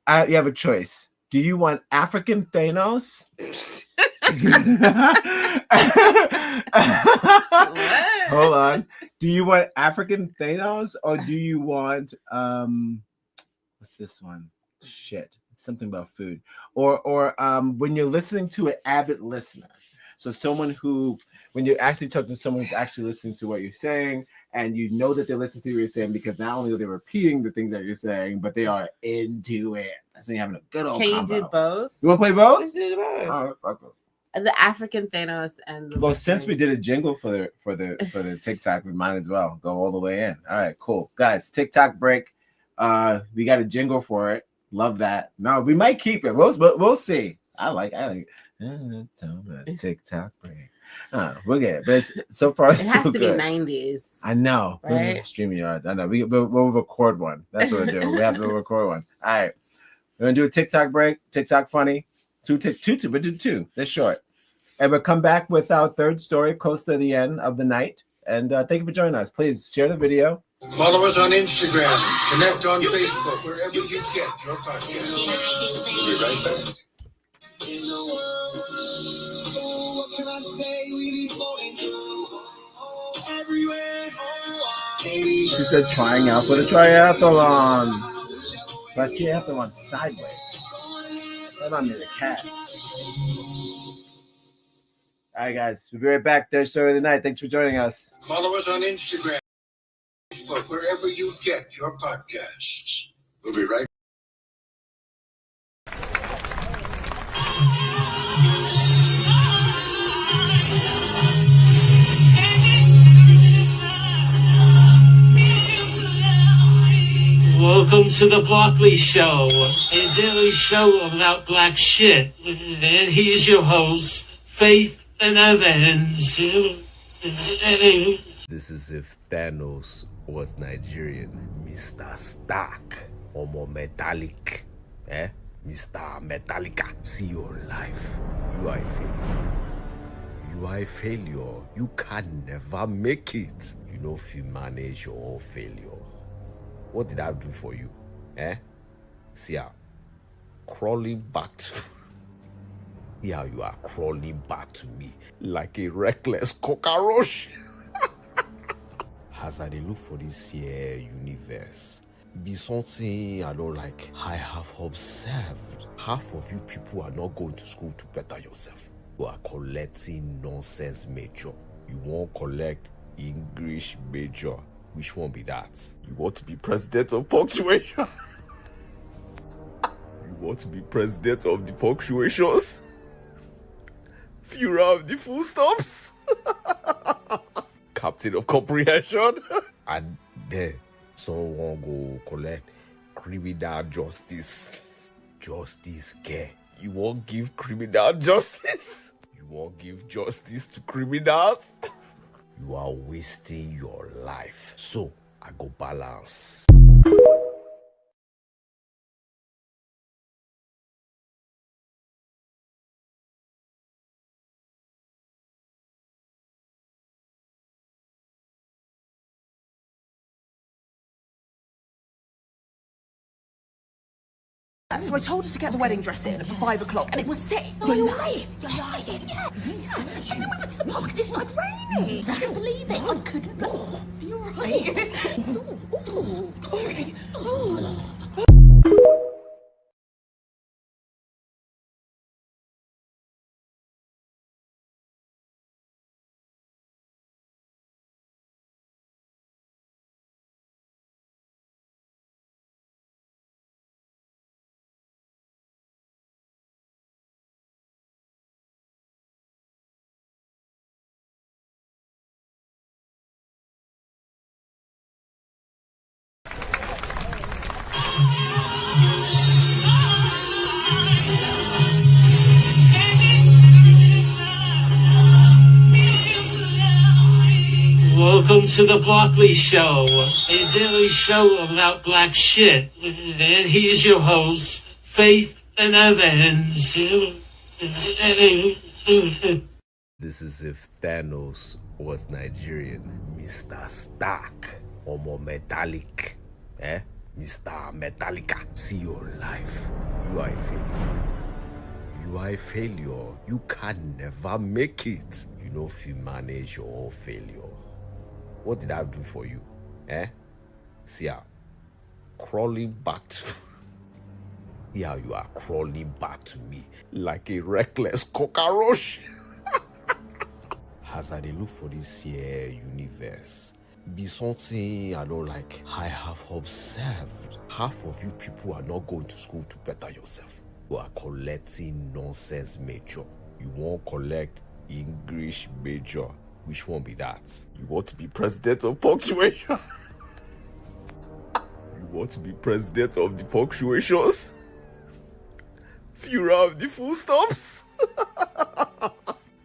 right. You have a choice. Do you want African Thanos? Hold on. Do you want African Thanos or do you want what's this one? Shit. Something about food. Or when you're listening to an avid listener. So someone who, when you're actually talking to someone who's actually listening to what you're saying, and you know that they're listening to what you're saying because not only are they repeating the things that you're saying, but they are into it. That's when you're having a good old combo. Can you do both? You want to play both? Let's do both. All right, fuck it. The African Thanos and well, since we did a jingle for the TikTok, we might as well go all the way in. All right, cool, guys. TikTok break. We got a jingle for it. Love that. No, we might keep it. We'll see. I like it. TikTok break. We'll get it. But it's, so far, it has to be 90s. I know. Right? StreamYard. I know. We'll record one. That's what we'll do. We have to record one. All right. We're gonna do a TikTok break. TikTok funny. Two. We'll do two. They're short. And we'll come back with our third story close to the end of the night. And thank you for joining us. Please share the video. Follow us on Instagram. Connect on Facebook. Wherever you get your podcast. We'll be right back. What can I say? We be floating through everywhere. She said trying out for the triathlon. But she have to run sideways. That might be the cat. All right, guys. We'll be right back. Third story of the night. Thanks for joining us. Follow us on Instagram. Wherever you get your podcasts. We'll be right back. Welcome to the Broccoli Show, a daily show about black shit. And here's your host, Faith and Evans. This is if Thanos was Nigerian. Mr. Stark, Homo Metallic. Mr. Metallica. See your life. You are a failure. You are a failure. You can never make it. You know if you manage your own failure. What did I do for you? See, I'm crawling back to Here you are crawling back to me like a reckless cockroach. As I dey look for this here universe, be something I don't like. I have observed half of you people are not going to school to better yourself. You are collecting nonsense major. You won't collect English major. Which one be that? You want to be president of punctuation? You want to be president of the punctuations? Führer of the full stops? Captain of comprehension? And then someone go collect criminal justice. Justice care. You won't give criminal justice? You won't give justice to criminals? You are wasting your life. So I go balance. So I told her to get the wedding dress in for 5 o'clock, and it was set. You're lying. You're lying. Yeah. And then we went to the park, and it started raining. I couldn't believe it. I couldn't. Are you alright? Welcome to the Broccoli Show, a daily show about black shit. And here's your host, Faith and Evans. This is if Thanos was Nigerian. Mr. Stark. Or more metallic. Mr. Metallica. See your life. You are a failure. You are a failure. You can never make it. You know if you manage your own failure. What did I do for you? See how crawling back to here you are crawling back to me like a reckless cockroach. As I dey look for this here universe, be something I don't like. I have observed half of you people are not going to school to better yourself. You are collecting nonsense major. You won't collect English major. Which one be that? You want to be president of punctuation? You want to be president of the punctuations? Führer of the full stops?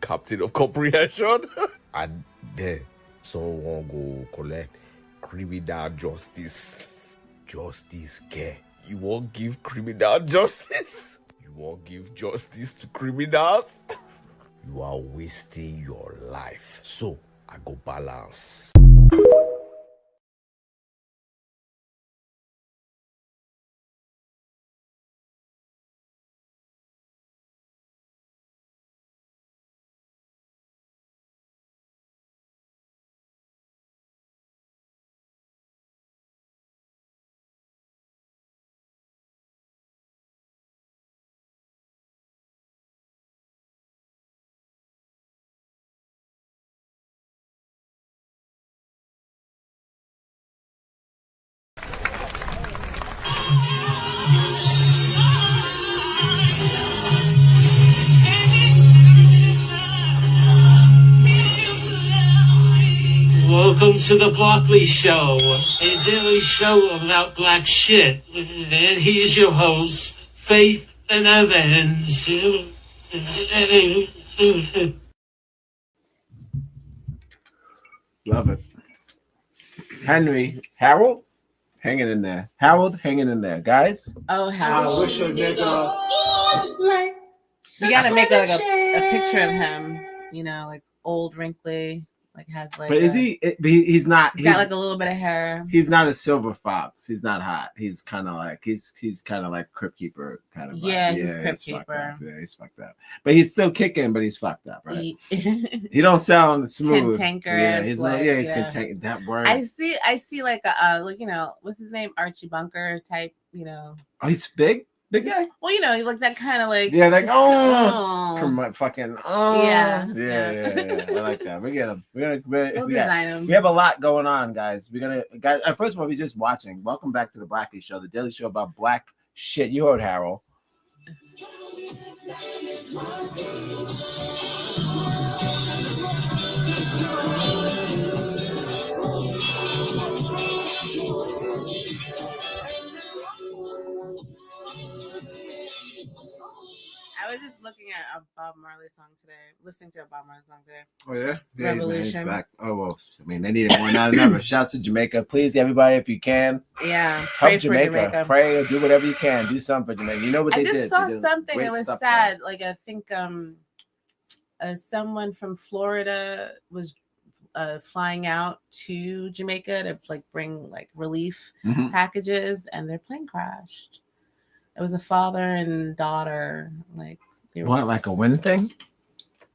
Captain of comprehension? And then someone go collect criminal justice. Justice care. You won't give criminal justice? You won't give justice to criminals? You are wasting your life. So I go balance. Welcome to the Broccoli Show, a daily show about black shit. And here's your host, Faith and Evans. Love it. Harold, hanging in there. Harold, hanging in there, guys. Oh, Harold. I wish a nigga. You gotta make like a picture of him, you know, like old, wrinkly, Like has like. But is he? He's not. He's got like a little bit of hair. He's not a silver fox. He's not hot. He's kind of like he's kind of like Crypt Keeper kind of. Yeah, he's Crypt Keeper. Yeah, he's fucked up. But he's still kicking. But he's fucked up, right? He don't sound smooth. Cantankerous. Yeah, he's like, he's cantankerous. That word. I see like a like what's his name, Archie Bunker type. Oh, he's big. Big guy. Well, like that kind of like. Yeah, like fucking yeah. I like that. We get him. We'll design him. We have a lot going on, guys. Guys. First of all, if you're just watching, welcome back to the Blackie Show, the daily show about black shit. You heard Harold. I was just looking at a Bob Marley song today, listening to a Bob Marley song today. Oh yeah, Revolution. He's back. Oh well, I mean they need it more now than ever. Shouts to Jamaica, please, everybody, if you can. Yeah, help Jamaica. Pray or do whatever you can. Do something for Jamaica. You know what they did. I just saw something that was sad. Like I think someone from Florida was flying out to Jamaica to like bring like relief packages, and their plane crashed. It was a father and daughter. Like they were like a wind thing?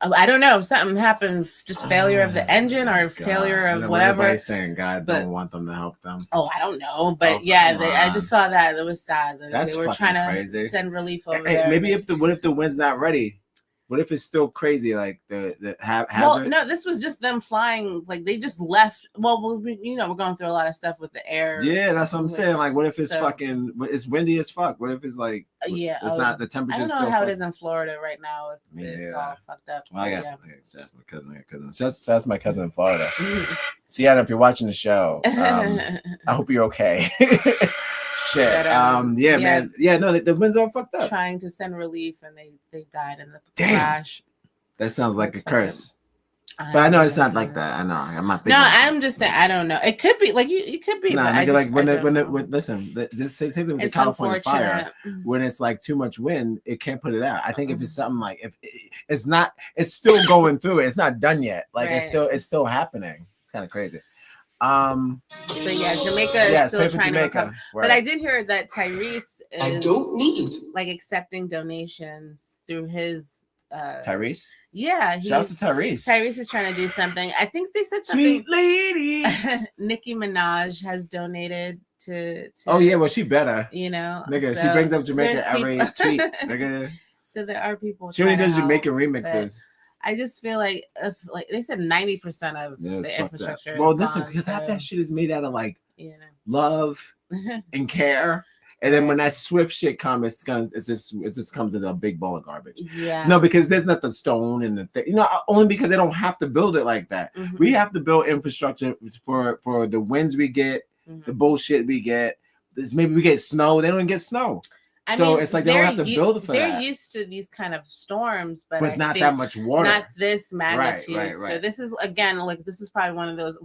I don't know. Something happened. Just failure of the engine or failure of whatever. Everybody's saying God don't want them to help them. Oh, I don't know. But I just saw that. It was sad. They were trying to send relief over there. Maybe what if the wind's not ready? What if it's still crazy? Like the hazard? Well, no, this was just them flying. Like they just left. Well, we're going through a lot of stuff with the air. Yeah, that's what I'm saying. Like, what if it's fucking? It's windy as fuck. What if it's like? It's not the temperature. I don't know how it is in Florida right now. If it's all fucked up. Well, that's my cousin. That's my cousin in Florida. Sienna, if you're watching the show, I hope you're okay. Shit. Man. Yeah, no, the wind's all fucked up. Trying to send relief and they died in the crash. That sounds like a curse. But I know it's not like that. I know. I'm not thinking. No, I'm just saying I don't know. It could be like it could be. No, like listen, just same thing with the California fire. When it's like too much wind, it can't put it out. I think if it's something like if it's not, it's still going through it. It's not done yet. Like it's still happening. It's kind of crazy. But yeah, Jamaica is still trying to recover. Right. But I did hear that Tyrese is like accepting donations through his Tyrese. Yeah, shouts to Tyrese. Tyrese is trying to do something. I think they said something. Sweet lady. Nicki Minaj has donated to. Oh yeah, well she better. Nigga, so she brings up Jamaica every tweet. Nigga. So there are people. She only does Jamaican remixes. I just feel like if like they said 90% of the infrastructure. Well, listen, because half that shit is made out of like love and care. And then when that Swift shit comes, it just comes in a big bowl of garbage. Yeah. No, because there's not the stone and the thing. Only because they don't have to build it like that. Mm-hmm. We have to build infrastructure for the winds we get, the bullshit we get. Maybe we get snow. They don't even get snow. I mean, it's like they don't have to build it for that. They're used to these kind of storms, but not that much water. Not this magnitude. Right. So this is this is probably one of those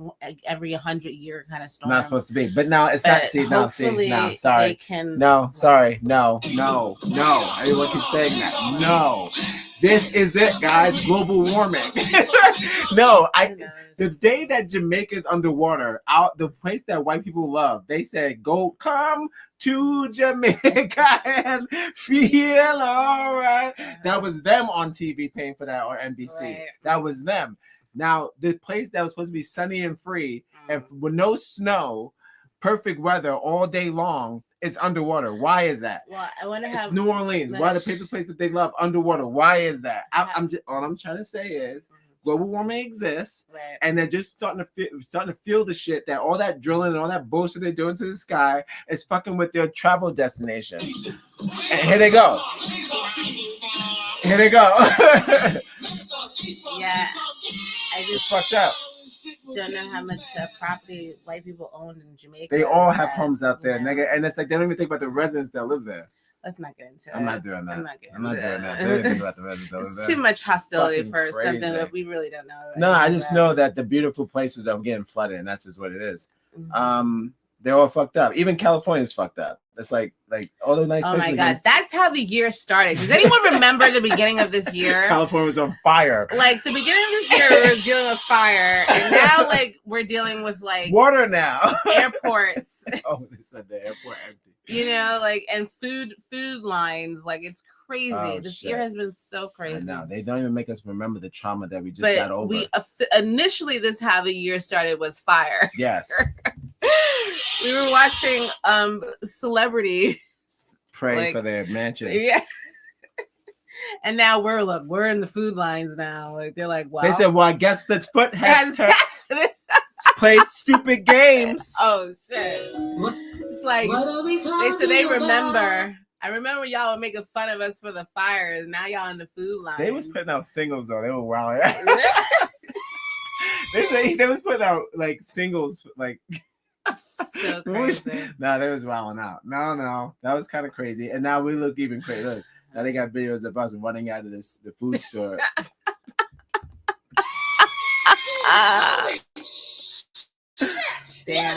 every 100-year kind of storms. Not supposed to be, but now it's not. No, sorry. No. Everyone keeps saying that. No, this is it, guys. Global warming. No, the day that Jamaica's underwater, the place that white people love, they said, come to Jamaica and feel all right. That was them on TV paying for that, or NBC. Right. That was them. Now, the place that was supposed to be sunny and free and with no snow, perfect weather all day long, is underwater. Why is that? Well, I want to have New Orleans. Why the paper place that they love underwater? Why is that? All I'm trying to say is global warming exists, and they're just starting to feel the shit that all that drilling and all that bullshit they're doing to the sky is fucking with their travel destinations. And here they go. Yeah, I just fucked up. Don't know how much property white people own in Jamaica. They all have homes out there, nigga, and it's like they don't even think about the residents that live there. Let's not get into it. I'm not doing that. I'm not doing that. They don't think about the residents that live there. It's too much hostility for something that we really don't know. No, I just know that the beautiful places are getting flooded, and that's just what it is. They're all fucked up. Even California's fucked up. It's like all the nice Oh places. my god, that's how the year started. Does anyone remember the beginning of this year? California was on fire. Like the beginning of this year, we were dealing with fire, and now like we're dealing with like water now. Airports. Oh, they said the airport empty. You know, like and food lines. Like it's crazy. Oh, this shit. year has been so crazy. No, they don't even make us remember the trauma that we just But got over. we initially this how the year started was fire. Yes. We were watching celebrities pray for their mansions. Yeah. And now we're in the food lines now. Like they're like, wow. They said, well, I guess the foot has turned. Play stupid games. Oh shit. It's like What are we they talking said they about? remember. I remember y'all were making fun of us for the fires. Now y'all in the food line. They was putting out singles though. They were wild. they was putting out like singles like so crazy. Nah, they was wilding out. No, that was kind of crazy. And now we look even crazy. Look, now they got videos of us running out of the food store. Damn.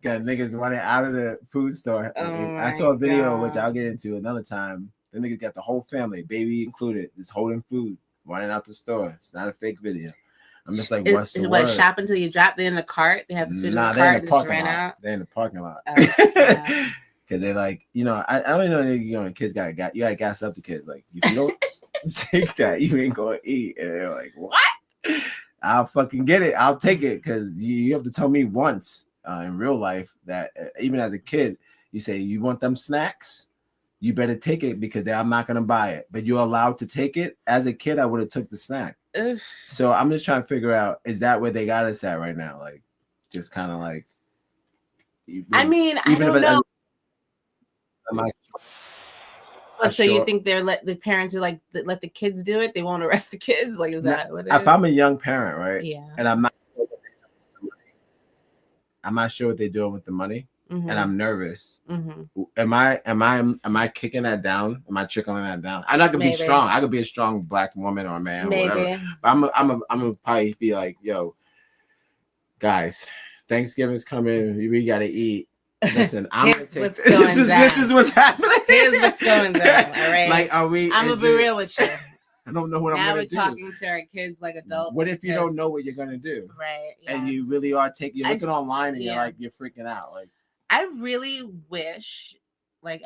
Got niggas running out of the food store. Oh I saw a video, God. which I'll get into another time. The niggas got the whole family, baby included, just holding food, running out the store. It's not a fake video. I'm just like, what's the word? Shop until you drop? They in the cart. They have the food in the cart. They're in the parking ran lot. out. They're in the parking lot. Oh, Because they're like, I don't know, kids you gotta gas up the kids. Like, if you don't take that, you ain't gonna eat. And they're like, what? I'll fucking get it. I'll take it because you have to tell me once in real life that even as a kid, you say you want them snacks, you better take it because I'm not gonna buy it. But you're allowed to take it. As a kid, I would have took the snack. Ugh. So I'm just trying to figure out, is that where they got us at right now? Like, just kind of like. I mean, I don't know. So sure. you think the parents are like let the kids do it? They won't arrest the kids? Like is that what it is? If I'm a young parent, right? Yeah. And I'm not sure what they're doing with the money, Mm-hmm. and I'm nervous. Mm-hmm. Am I kicking that down? Am I trickling that down? I'm not gonna be strong. I could be a strong black woman or a man, or whatever. But I'm gonna probably be like, yo, guys, Thanksgiving's coming. We gotta eat. Listen, I'm gonna take this is what's happening. Here's what's going down. All right. Like, are we? I'm gonna be real with you. I don't know what now I'm gonna do. Now we're talking to our kids like adults. What if you don't know what you're gonna do? Right. Yeah. And you really are you're looking online and you're freaking out. Like, I really wish, like,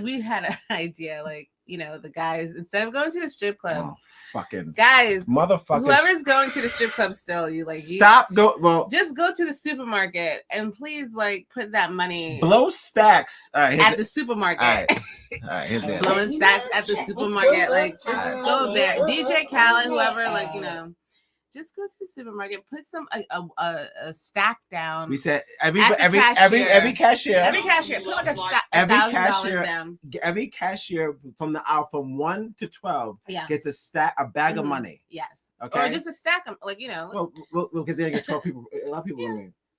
we had an idea, like, the guys, instead of going to the strip club, fucking guys, motherfuckers, whoever's going to the strip club still, just go to the supermarket and please, like, put that money blow stacks at the supermarket. All right, here's that. Blowing stacks at the supermarket, like, just go there. DJ Khaled, whoever, like, just go to the supermarket, put some a stack down. We said every cashier put like $1,000 down. Every cashier from the aisle from 1 to 12 gets a bag of money. Yes. Okay. Or just a stack of Well, because they get 12 people. A lot of people.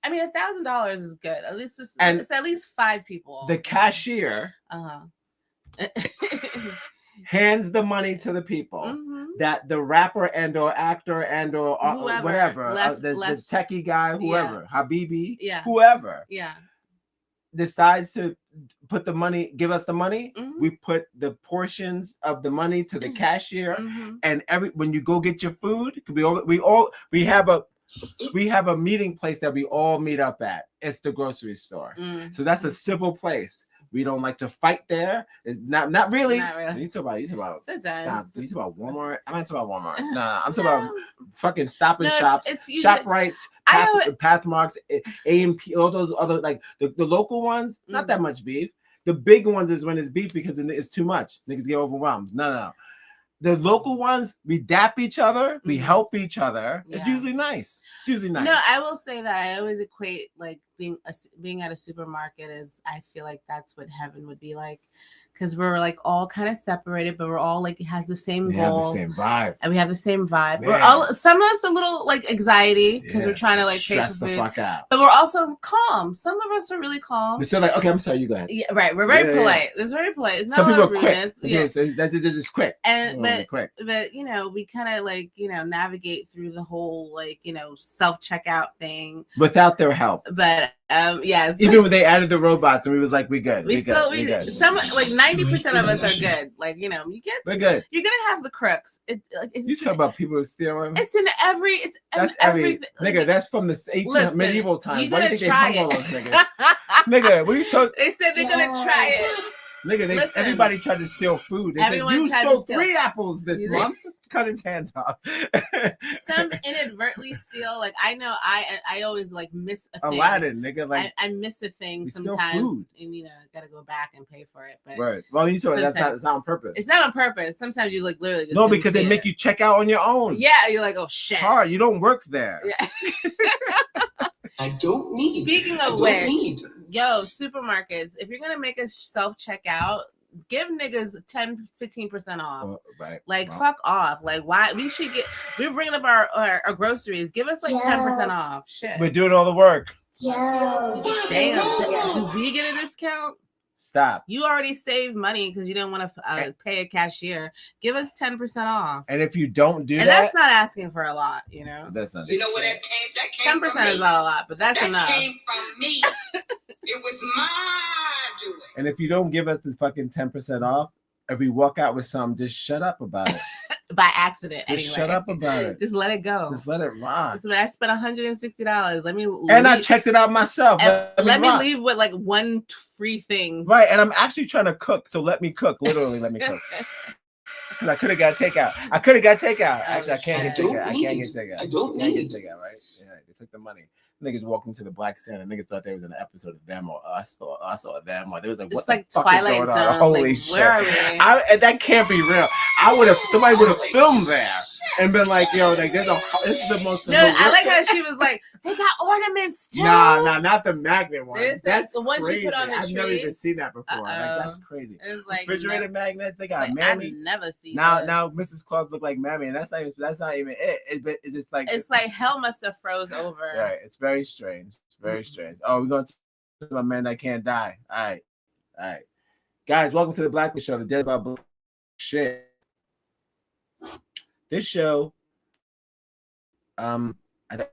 I mean, $1,000 is good. At least it's at least 5 people. The cashier. Hands the money to the people that the rapper and or actor and or whatever, the techie guy, whoever, Habibi, whoever, decides to put the money, give us the money. We put the portions of the money to the cashier, and when you go get your food, we have a meeting place that we all meet up at. It's the grocery store, so that's a civil place. We don't like to fight there. It's not really. You talk about stop. You talk about Walmart. I'm not talking about Walmart. Nah, I'm talking about fucking Stop and Shops, ShopRites, Pathmarks, A&P, all those other like the local ones. Not that much beef. The big ones is when it's beef because it's too much. Niggas get overwhelmed. No. The local ones, we dap each other, we help each other. It's usually nice. No, I will say that I always equate like being at a supermarket as I feel like that's what heaven would be like, because we're like all kind of separated, but we're all like has the same We goal. have the same vibe. And we have the same vibe. Man. We're all some of us a little like anxiety because we're trying to like stress the fuck out. But we're also calm. Some of us are really calm. They're still like, okay, I'm sorry, you go ahead. Yeah, right. We're very polite. It's very polite. It's not some people are rudeness. quick. Yeah. So that's just quick. And quick. But you know, we kind of like, you know, navigate through the whole like, you know, self-checkout thing without their help. But yes. Even when they added the robots and we was like, we good. We good. Some like 90% of us are good. Like, you know, we're good. You're gonna have the crooks. You talk about people stealing. It's in every. That's every nigga. That's from the ancient medieval times. Why do you think they hung all those niggas? Nigga, what are you talking? They said they're gonna try it. Nigga, everybody tried to steal food. They said, you stole 3 apples this month. Cut his hands off. Some inadvertently steal. Like I know, I always like miss a thing. Aladdin, nigga. Like I miss a thing sometimes, and you know, gotta go back and pay for it. But right. Well, you told me that's not on purpose. It's not on purpose. Sometimes you like literally just no, because they make you check out on your own. Yeah, you're like, oh shit. It's hard. You don't work there. Yeah. I don't need. Speaking of which, yo, supermarkets, if you're gonna make us self-checkout, give niggas 10-15% off. Right. Like fuck off. Like why we're bringing up our groceries. Give us like 10% off. Shit. We're doing all the work. Damn. Do we get a discount? Stop. You already saved money because you didn't want to pay a cashier. Give us 10% off. And if you don't do and that's not asking for a lot, you know. That's not. You know what that came 10% is not a lot, but that's enough. That came from me. It was my doing. And if you don't give us this fucking 10% off, if we walk out with something, just shut up about it. By accident, just anyway. Shut up about it. Just let it go. Just let it rock. So I spent $160. Let me. And I checked it out myself. Let me leave with like 1 free thing. Right, and I'm actually trying to cook, so let me cook. Literally, let me cook. Because I could have got takeout. Actually, I can't get takeout. I can't get takeout. Right? Yeah, they took the money. Niggas walking to the Black Santa. Niggas thought there was an episode of them or us or them. Or there was like, what the fuck is going on? Holy shit! Where are we? That can't be real. Somebody would have filmed there and been like, yo, like this is the most. No, I like how she was like, they got ornaments too. Nah, not the magnet one. That's the one crazy. you put on the I've tree. never even seen that before. Like, that's crazy. Like refrigerator magnets. They got like, Mammy. I've never seen now. this. Now, Mrs. Claus look like Mammy, and that's not even it. But it's just like it's like hell must have froze over. Right. It's very strange. Very strange. Oh, we're going to my man that can't die. All right. Guys, welcome to the Blackness Show, the Dead About Black Shit. This show, I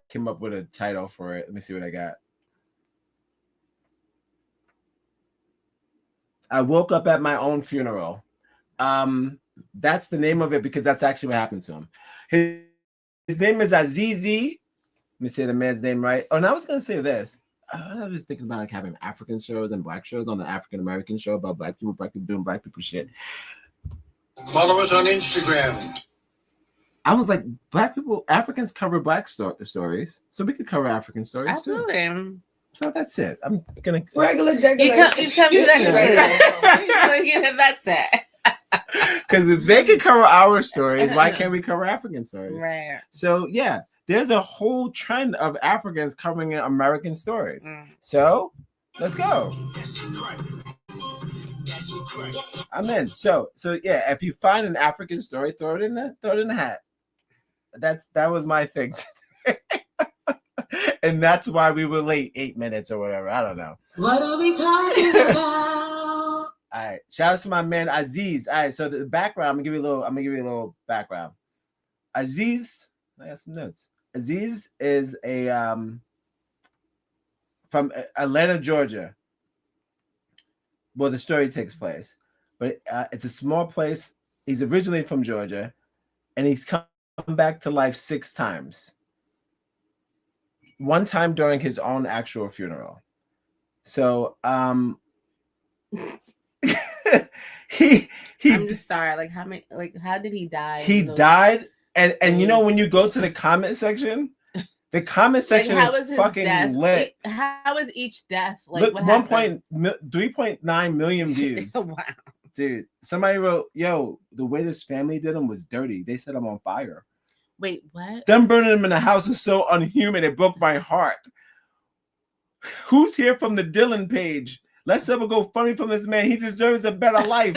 came up with a title for it. Let me see what I got. I woke up at my own funeral. That's the name of it because that's actually what happened to him. His name is Azizi. Let me say the man's name right. Oh, and I was going to say this. I was thinking about like having African shows and Black shows on the African American show about Black people doing Black people shit. Follow us on Instagram. I was like, Black people, Africans cover Black stories, so we could cover African stories Absolutely. Too. So that's it. I'm gonna regular. You come to that. That's it. Because if they can cover our stories, why can't we cover African stories? Right. So yeah. There's a whole trend of Africans covering American stories. So let's go. I'm in. So yeah, if you find an African story, throw it in the hat. That was my thing. And that's why we were late 8 minutes or whatever. I don't know. What are we talking about? All right. Shout out to my man Aziz. All right, so the background, I'm gonna give you a little background. Aziz, I got some notes. Aziz is from Atlanta, Georgia. Well, the story takes place, but it's a small place. He's originally from Georgia, and he's come back to life 6 times. One time during his own actual funeral. So, he. I'm just sorry. Like how did he die? He died. And you know, when you go to the comment section, the comment section is fucking lit. How was each death? Like, look, what 3.9 million views. Wow. Dude, somebody wrote, yo, the way this family did him was dirty. They set him on fire. Wait, what? Them burning him in the house is so unhuman. It broke my heart. Who's here from the Dylan page? Let's never go funny from this man. He deserves a better life.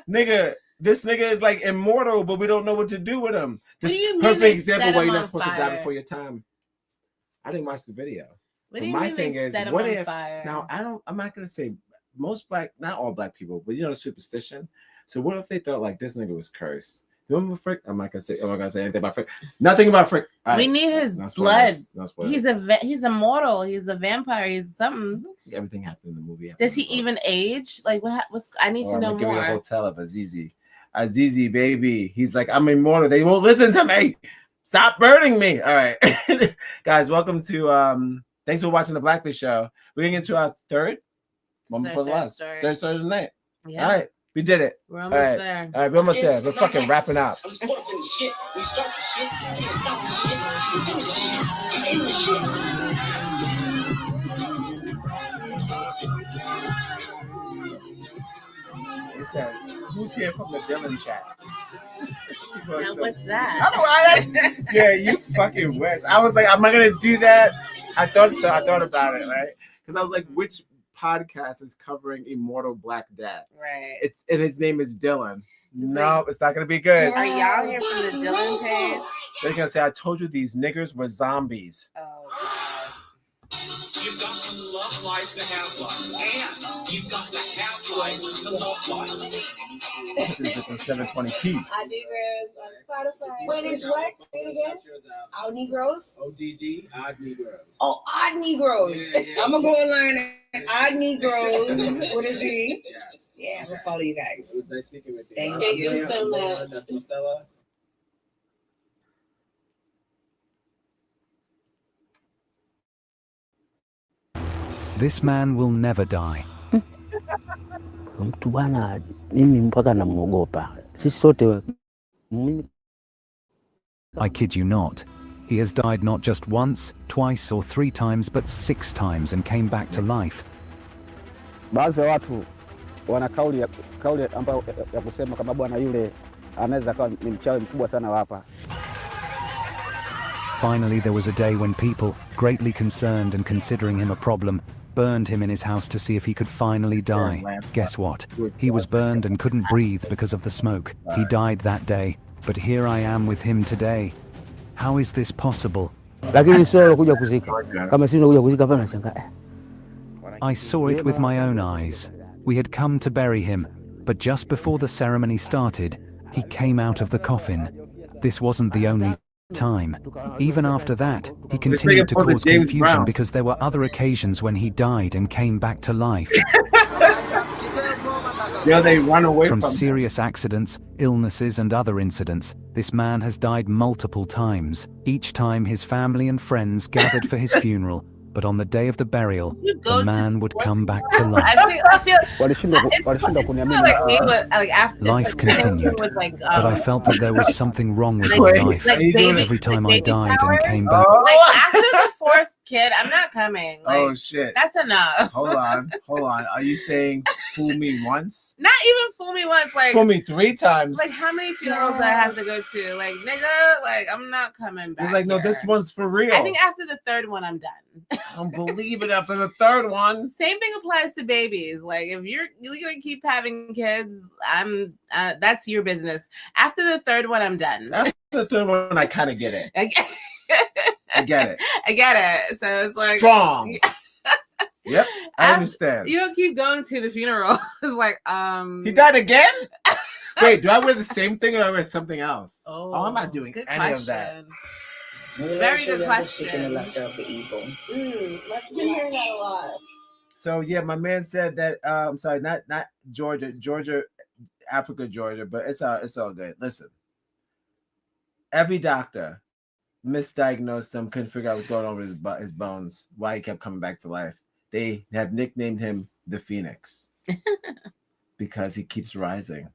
Nigga, this nigga is like immortal, but we don't know what to do with him. This perfect example why you're not supposed to die before your time. I didn't watch the video. What do you mean they set him on fire? Now I'm not gonna say most black, not all black people, but you know, superstition. So what if they thought like this nigga was cursed? Remember Frick? I'm not gonna say anything about Frick. Nothing about Frick. We need his blood. He's immortal. He's a vampire. He's something. Everything happened in the movie. Does he even age? Like what's I need to know more. Give me a hotel of Azizi. Azizi, baby. He's like, I'm immortal. They won't listen to me. Stop burning me. All right. Guys, welcome to thanks for watching the Blacklist show. We're gonna get to our third moment for the last. Third story of the night. Yeah. All right. We did it. We're almost there. All right, we're almost there. We're fucking wrapping up. I'm caught up in the shit. We start the shit. Can't stop the shit. We finish the shit. I'm in the shit. Who's here from the Dylan chat? Now, what's that? Yeah, you fucking wish. I was like, am I gonna do that? I thought so. I thought about it, right? Because I was like, which podcast is covering Immortal Black Death? Right. And his name is Dylan. No, it's not gonna be good. Are y'all here from the Dylan page? They're gonna say, I told you these niggers were zombies. Oh God. You've got to love life to have life, and you've got to have life to love life. This is 720p. I do Negroes on Spotify. Wait, it's what? Say it again. Odd Negroes? ODD, Odd Negroes. Oh, Odd Negroes. Yeah. I'm gonna go online and Odd Negroes. What is he? Yeah, I'm gonna follow you guys. It was nice speaking with you. Thank you so much. That's Marcella. This man will never die. Mtu bwana, mimi mpaka namuogopa. Sisi sote. I kid you not. He has died not just once, twice or 3 times, but 6 times and came back to life. Baadhi ya watu wana kauli ambayo ya kusema kama bwana yule anaweza kuwa ni mchawi mkubwa sana hapa. Finally, there was a day when people, greatly concerned and considering him a problem, burned him in his house to see if he could finally die. Guess what? He was burned and couldn't breathe because of the smoke. He died that day, but here I am with him today. How is this possible? I saw it with my own eyes. We had come to bury him, but just before the ceremony started, he came out of the coffin. This wasn't the only time. Even after that, he continued to cause confusion because there were other occasions when he died and came back to life. Yeah, they run away from serious accidents, illnesses, and other incidents. This man has died multiple times. Each time his family and friends gathered for his funeral, but on the day of the burial, the man would come back to life. I feel life continued, but I felt that there was something wrong with my life. Every time I died and came back. Like after the 4th kid, I'm not coming. Like, oh shit. That's enough. Hold on. Are you saying fool me once? Not even fool me once. Like fool me 3 times. Like how many funerals do I have to go to? Like nigga, like I'm not coming back. You're like, no, this one's for real. I think after the 3rd one, I'm done. I don't believe it after the 3rd one. Same thing applies to babies. Like if you're gonna keep having kids, that's your business. After the 3rd one, I'm done. After the 3rd one, I kind of get it. I get it. I get it. So it's like strong. Yep, I understand. You don't keep going to the funeral. It's like he died again? Wait, do I wear the same thing or do I wear something else? Oh, I'm not doing any of that. Very good question. Speaking the lesser of the evil. Let's been hearing that a lot. So yeah, my man said that. I'm sorry, not Georgia, Africa, Georgia, but it's all good. Listen, every doctor misdiagnosed him, couldn't figure out what's going on with his bones, why he kept coming back to life. They have nicknamed him the Phoenix because he keeps rising.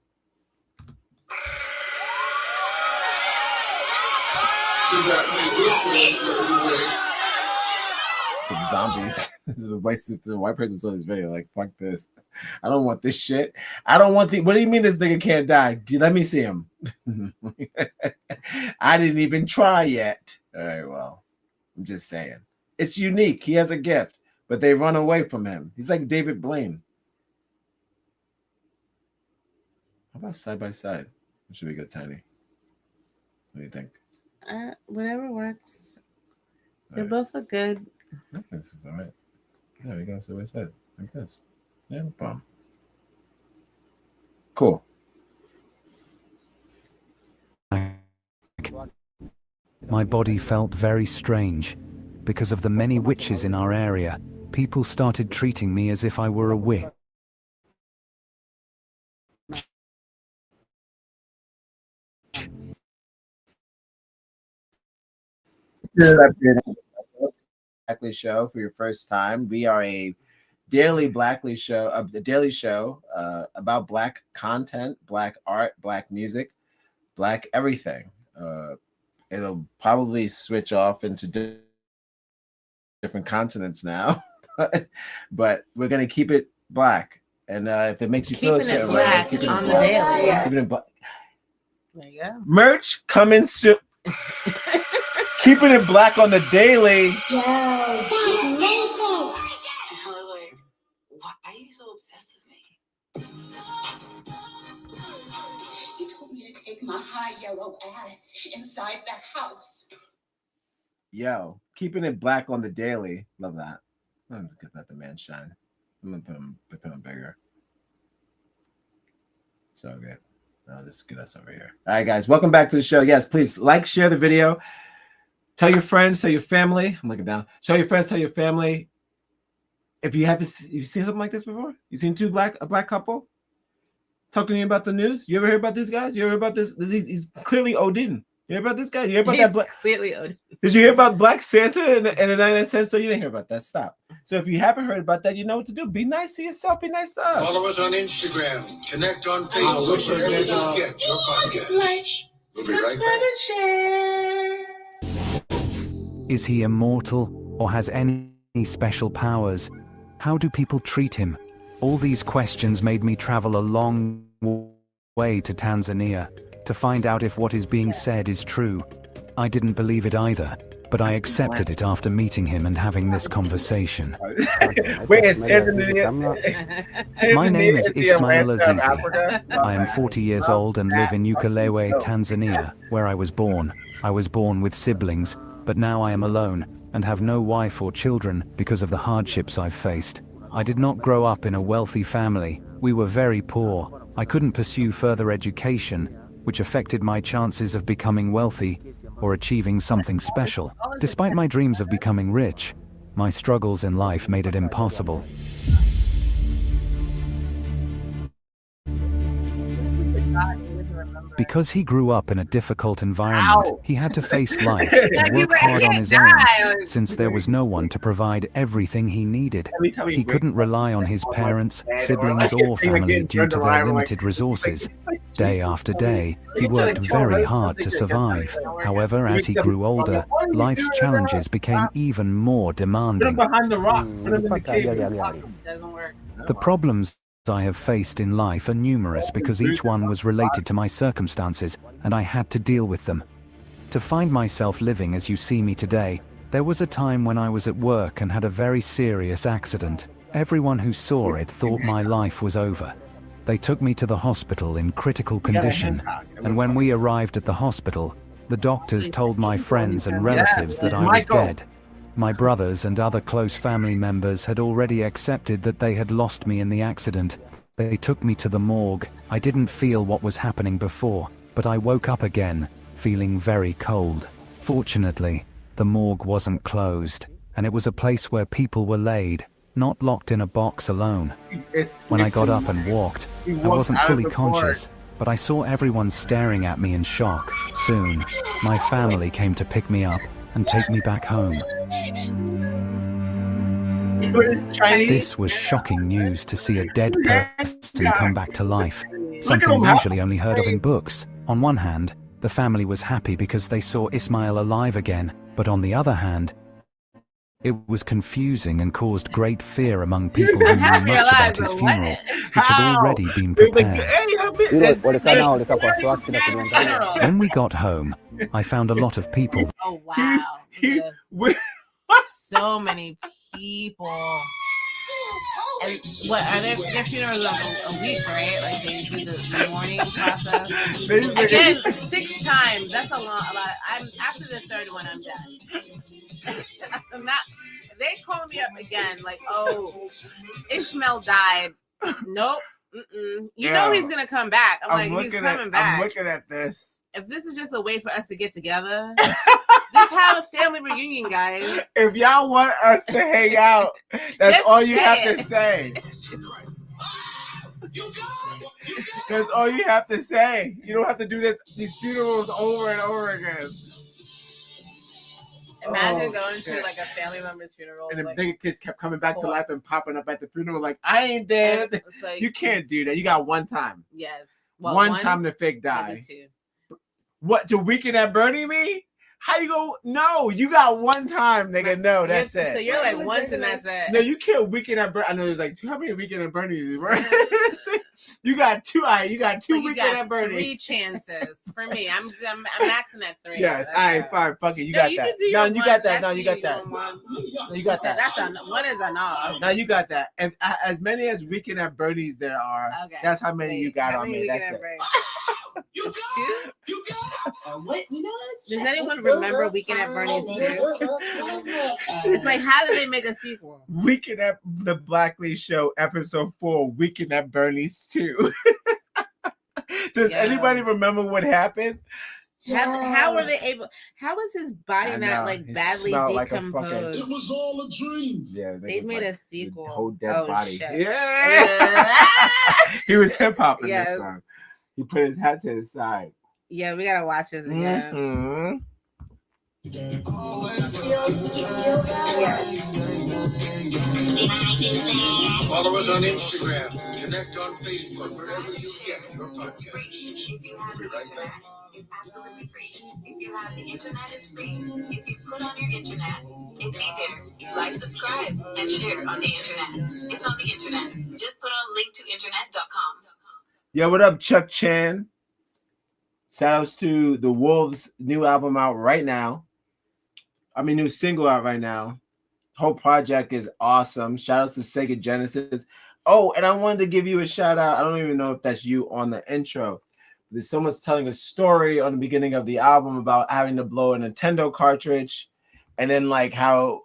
Some zombies. This is a white person saw this video. Like, fuck this. I don't want this shit. I don't want what do you mean this nigga can't die? Let me see him. I didn't even try yet. All right, well, I'm just saying. It's unique. He has a gift, but they run away from him. He's like David Blaine. How about side by side? It should be good, Tiny. What do you think? Whatever works. They both look good. I think this is all right. Yeah, we go side by side like this. Yeah, no problem. Cool. My body felt very strange. Because of the many witches in our area, people started treating me as if I were a witch. Blackly Show for your first time. We are a daily Blackly Show, the daily show about Black content, Black art, Black music, Black everything. It'll probably switch off into different continents now, but we're gonna keep it Black. And if it makes you feel Keeping it Black on the daily. Keeping it Black. There you go. Merch coming soon. Keeping it Black on the daily. Yo, that's racist. And I was like, why are you so obsessed with me? He told me to take my high yellow ass inside the house. Yo, keeping it Black on the daily. Love that. I'm gonna let the man shine. I'm gonna put him bigger. So good. I'll just get us over here. All right, guys, welcome back to the show. Yes, please like, share the video. Tell your friends, tell your family. I'm looking down. Tell your friends, tell your family. If you you've seen something like this before? You seen a black couple talking to you about the news? You ever heard about this, guys? You ever heard about this? He's clearly OD'ing. You hear about this guy? You hear about that black? Clearly OD. Did you hear about Black Santa and the 99 cents? So you didn't hear about that. Stop. So if you haven't heard about that, you know what to do. Be nice to yourself. Be nice to us. Follow us on Instagram. Connect on Facebook. Get your podcast. Like, We'll be right subscribe, back. and share. Is he immortal or has any special powers? How do people treat him? All these questions made me travel a long way to Tanzania to find out if what is being said is true. I didn't believe it either, but I accepted it after meeting him and having this conversation. Wait, it's Tanzania. My name is Ismail Azizi. I am 40 years old and live in Ukerewe, Tanzania, where I was born. I was born with siblings, but now I am alone and have no wife or children because of the hardships I've faced. I did not grow up in a wealthy family. We were very poor. I couldn't pursue further education, which affected my chances of becoming wealthy or achieving something special. Despite my dreams of becoming rich, my struggles in life made it impossible. Because he grew up in a difficult environment, he had to face life and work hard on his own, since there was no one to provide everything he needed. He couldn't rely on his parents, siblings, or family due to their limited resources. Day after day, he worked very hard to survive. However, as he grew older, life's challenges became even more demanding. The problems I have faced in life are numerous because each one was related to my circumstances, and I had to deal with them. To find myself living as you see me today, there was a time when I was at work and had a very serious accident. Everyone who saw it thought my life was over. They took me to the hospital in critical condition, and when we arrived at the hospital, the doctors told my friends and relatives that I was dead. My brothers and other close family members had already accepted that they had lost me in the accident. They took me to the morgue. I didn't feel what was happening before, but I woke up again, feeling very cold. Fortunately, the morgue wasn't closed, and it was a place where people were laid, not locked in a box alone. When I got up and walked, I wasn't fully conscious, but I saw everyone staring at me in shock. Soon, my family came to pick me up and take me back home. This was shocking news to see a dead person come back to life, something usually only heard of in books. On one hand, the family was happy because they saw Ismail alive again, but on the other hand, it was confusing and caused great fear among people who knew much about his funeral, which had already been prepared. When we got home, I found a lot of people. Oh wow! So many people. And what are their funerals a week, right? Like they do the mourning process. Again, 6 times. That's a lot. I'm after the 3rd one, I'm done. I'm not. They call me up again, like, oh, Ishmael died. Nope. You know he's gonna come back. I'm like, he's coming back. I'm looking at this. If this is just a way for us to get together, just have a family reunion, guys. If y'all want us to hang out, that's Just all you say have it. to say. That's all you have to say. You don't have to do these funerals over and over again. Imagine going to like a family member's funeral. And the like, big kids kept coming back to life and popping up at the funeral like, I ain't dead. like, You can't do that. You got one time. Yes. Well, one time to fake die. Maybe 2. What, to Weekend at Bernie me? How you go? No, you got one time, nigga. No, that's it. So you're like once and that's it. No, you can't Weekend at Bernie. I know there's like how many Weekend at Bernie's, bro? You got 2. You got 2 Weekend at Bernie's. 3 chances for me. I'm maxing at 3. Yes, all right, fine, fuck it. You got that. No, you got that. No, you got that. No, you got that. That's one is enough. Now you got that. And as many as Weekend at Bernie's there are, that's how many you got on me. That's it. You 2? You got what? You know what? Does anyone remember Weekend at Bernie's 2? It's like, how did they make a sequel? Weekend at the Blackley Show, episode 4, Weekend at Bernie's 2. Does anybody remember what happened? How were they able? How was his body not like badly decomposed? It was all a dream. Yeah, they made a sequel. Whole dead body. Shit. Yeah. He was hip hop in this song. He put his hat to his side. Yeah, we gotta watch this again. Mm-hmm. Follow us on Instagram. Connect on Facebook. Wherever you get your podcast. We'll be right back. It's absolutely free. If you have the internet, it's free. If you put on your internet, it's easier. Like, subscribe, and share on the internet. It's on the internet. Just put on linktointernet.com. Yo, what up, Chuck Chan? Shout outs to the Wolves' new album out right now. New single out right now. Whole project is awesome. Shout outs to Sega Genesis. Oh, and I wanted to give you a shout out. I don't even know if that's you on the intro. There's someone's telling a story on the beginning of the album about having to blow a Nintendo cartridge, and then like how,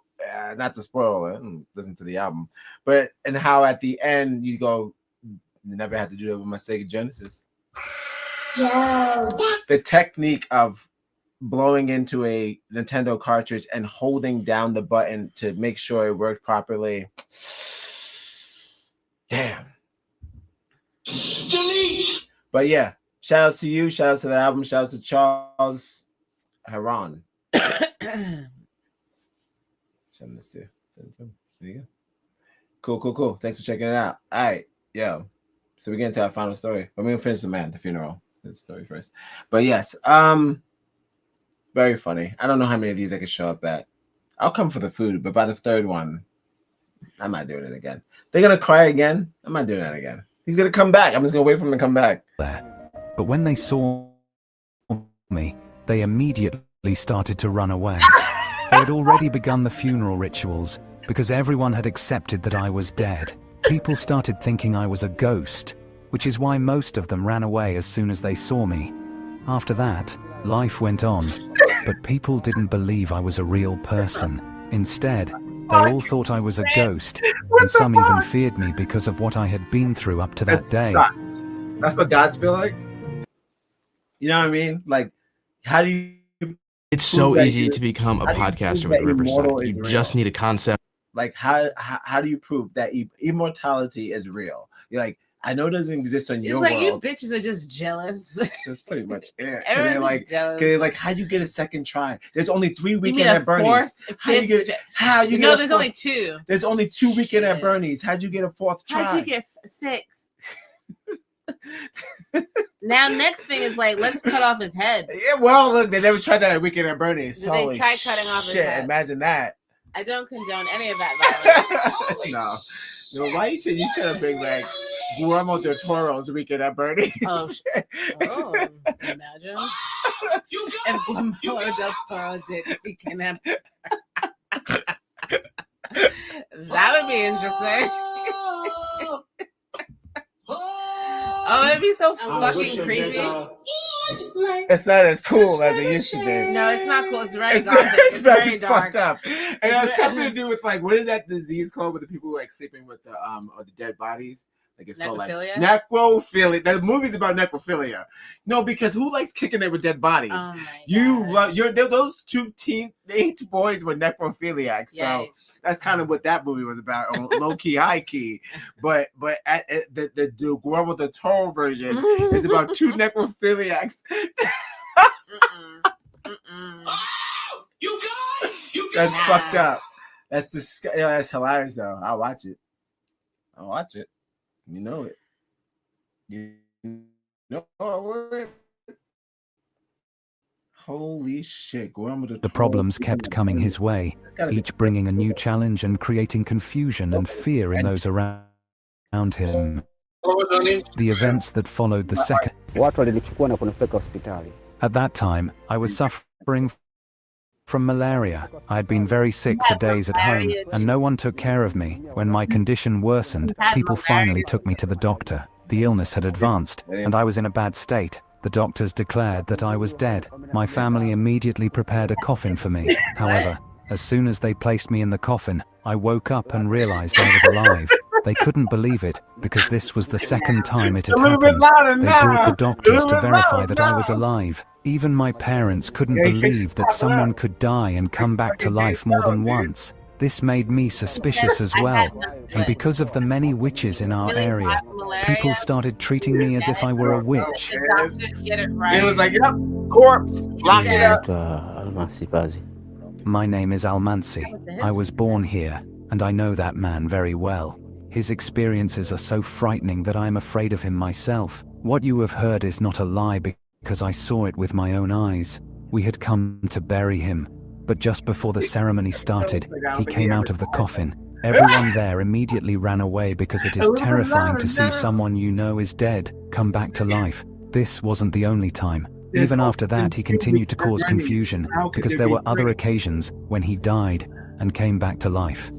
not to spoil it, listen to the album, but and how at the end you go, never had to do that with my Sega Genesis. Yo. The technique of blowing into a Nintendo cartridge and holding down the button to make sure it worked properly. Damn. Delete. But yeah, shout outs to you, shout outs to the album, shout outs to Charles Heron. Send this to him. There you go. Cool. Thanks for checking it out. All right, yo. So we get into our final story. But we're gonna finish the funeral. This story first. But yes, very funny. I don't know how many of these I can show up at. I'll come for the food, but by the 3rd one, I'm not doing it again. They're gonna cry again. I'm not doing that again. He's gonna come back. I'm just gonna wait for him to come back. But when they saw me, they immediately started to run away. They had already begun the funeral rituals because everyone had accepted that I was dead. People started thinking I was a ghost, which is why most of them ran away as soon as they saw me. After that, life went on, but people didn't believe I was a real person. Instead, they all thought I was a ghost, and some even feared me because of what I had been through up to that day. Sucks. That's what gods feel like. You know what I mean? Like, how do you... It's so easy to become a podcaster with Riverside. You just need a concept. Like, how do you prove that immortality is real? You're like, I know it doesn't exist on your world. world. You bitches are just jealous. That's pretty much it. Everyone's jealous. Like, how do you get a second try? There's only 3 Weekend at Bernie's. There's only 2. There's only 2 Weekend at Bernie's. How'd you get a 4th try? How'd you get 6? Now, next thing is like, let's cut off his head. Yeah, well, look, they never tried that at Weekend at Bernie's. Did they try cutting off his head? Imagine that. I don't condone any of that violence. No, why you trying to bring back Guillermo del Toro's Weekend at Bernie's? Imagine if Guillermo del Toro did Weekend at be interesting. Oh, it'd be so fucking creepy. It's not as cool as it used to be. No, it's not cool. It's very gothic. It's very dark. Fucked up. And it has something to do with like, what is that disease called with the people like sleeping with the or the dead bodies? Like it's called like necrophilia. The movie's about necrophilia. No, because who likes kicking it with dead bodies? Oh those two teenage boys were necrophiliacs. So that's kind of what that movie was about, low key, high key. But the Guillermo del Toro version is about two necrophiliacs. You guys, that's fucked up. That's that's hilarious though. I'll watch it. You know it. You know it. Holy shit. The problems kept coming his way, each bringing a new challenge and creating confusion and fear in those around him. The events that followed the second. At that time, I was suffering from malaria. I had been very sick for days at home, and no one took care of me. When my condition worsened, people finally took me to the doctor. The illness had advanced, and I was in a bad state. The doctors declared that I was dead. My family immediately prepared a coffin for me. However, as soon as they placed me in the coffin, I woke up and realized I was alive. They couldn't believe it, because this was the second time it had happened. They brought the doctors to verify that I was alive. Even my parents couldn't believe that someone could die and come back to life more than once. This made me suspicious as well. And because of the many witches in our area, people started treating me as if I were a witch. It was like, yep, corpse, lock it up. My name is Almansi. I was born here, and I know that man very well. His experiences are so frightening that I am afraid of him myself. What you have heard is not a lie because I saw it with my own eyes. We had come to bury him, but just before the ceremony started, he came out of the coffin. Everyone there immediately ran away because it is terrifying to see someone you know is dead come back to life. This wasn't the only time. Even after that, he continued to cause confusion because there were other occasions when he died and came back to life.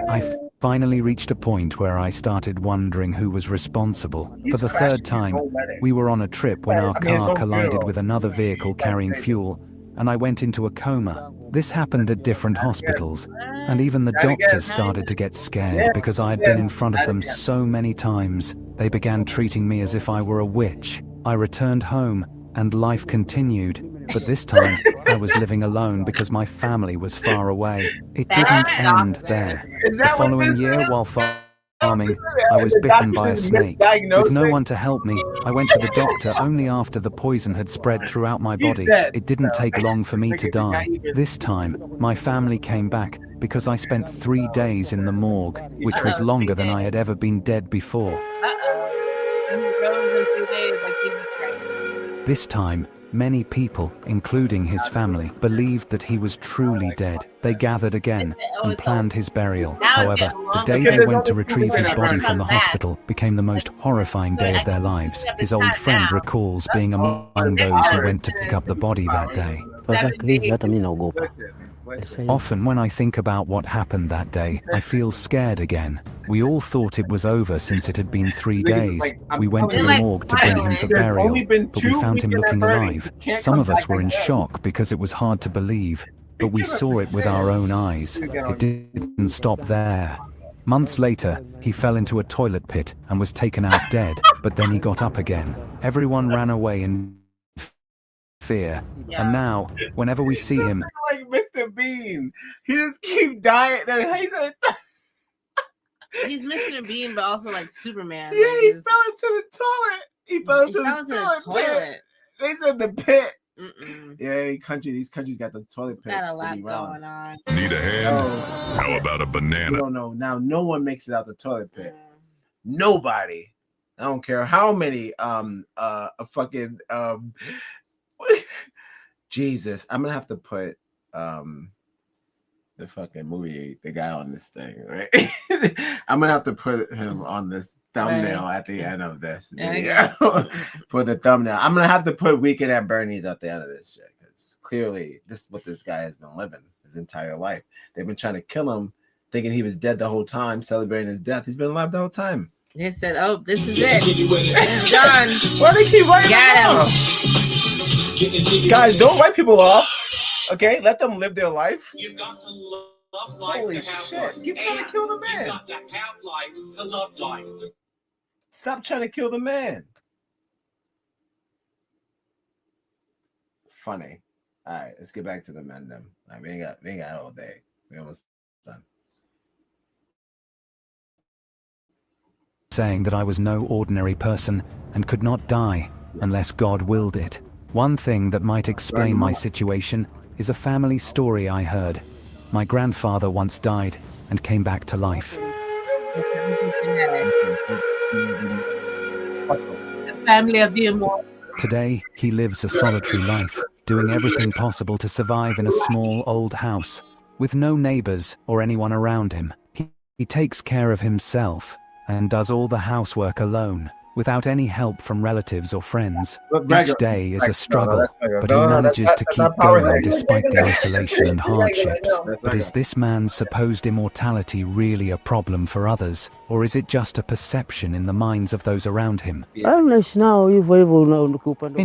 I finally reached a point where I started wondering who was responsible. For the third time, we were on a trip when our car collided with another vehicle carrying fuel, and I went into a coma. This happened at different hospitals, and even the doctors started to get scared because I had been in front of them so many times. They began treating me as if I were a witch. I returned home, and life continued. But this time, I was living alone because my family was far away. It didn't end there. The following year, while farming, I was bitten by a snake. With no one to help me, I went to the doctor only after the poison had spread throughout my body. It didn't take long for me to die. This time, my family came back because I spent 3 days in the morgue, which was longer than I had ever been dead before. This time, many people, including his family, believed that he was truly dead. They gathered again and planned his burial. However, the day they went to retrieve his body from the hospital became the most horrifying day of their lives. His old friend recalls being among those who went to pick up the body that day. Often when I think about what happened that day, I feel scared again. We all thought it was over since it had been 3 days. We went to the morgue to bring him for burial, but we found him looking alive. Some of us were in shock because it was hard to believe, but we saw it with our own eyes. It didn't stop there. Months later, he fell into a toilet pit and was taken out dead, but then he got up again. Everyone ran away in fear, and now, whenever we see him, like Mr. Bean, he just keep dying. He's Mr. Bean, but also like Superman. Yeah, he fell into the toilet. He fell into the toilet. They said the pit. Yeah, these countries got the toilet pits. Got a lot going on. Need a hand? How about a banana? You don't know. Now, no one makes it out the toilet pit. Nobody. I don't care how many Jesus, I'm gonna have to put the fucking movie, the guy on this thing, right? I'm gonna have to put him on this thumbnail at the end of this video for the thumbnail. I'm gonna have to put Weekend at Bernie's at the end of this shit. Clearly, this is what this guy has been living his entire life. They've been trying to kill him, thinking he was dead the whole time, celebrating his death. He's been alive the whole time. They said, "Oh, this is it. He's done." Why do they keep writing Got him. Guys, don't write people off. Okay, let them live their life. You got to love life Holy to have shit! life. Keep trying to kill the You man. got to have life to love life. Stop trying to kill the man. Funny. All right, let's get back to the men then. All right, we ain't got all day. We almost done. Saying that I was no ordinary person and could not die unless God willed it. One thing that might explain my situation is a family story I heard. My grandfather once died and came back to life. The family of the immortal. Today, he lives a solitary life, doing everything possible to survive in a small old house, with no neighbors or anyone around him. He takes care of himself and does all the housework alone, without any help from relatives or friends. Each day is a struggle, but he manages to keep going despite the isolation and hardships. But is this man's supposed immortality really a problem for others, or is it just a perception in the minds of those around him? In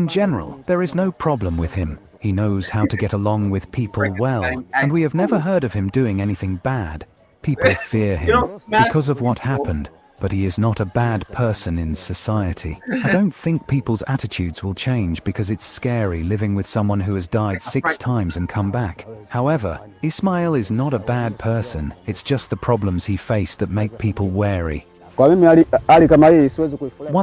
general, there is no problem with him. He knows how to get along with people well, and we have never heard of him doing anything bad. People fear him because of what happened, but he is not a bad person in society. I don't think people's attitudes will change because it's scary living with someone who has died 6 times and come back. However, Ismail is not a bad person. It's just the problems he faced that make people wary. One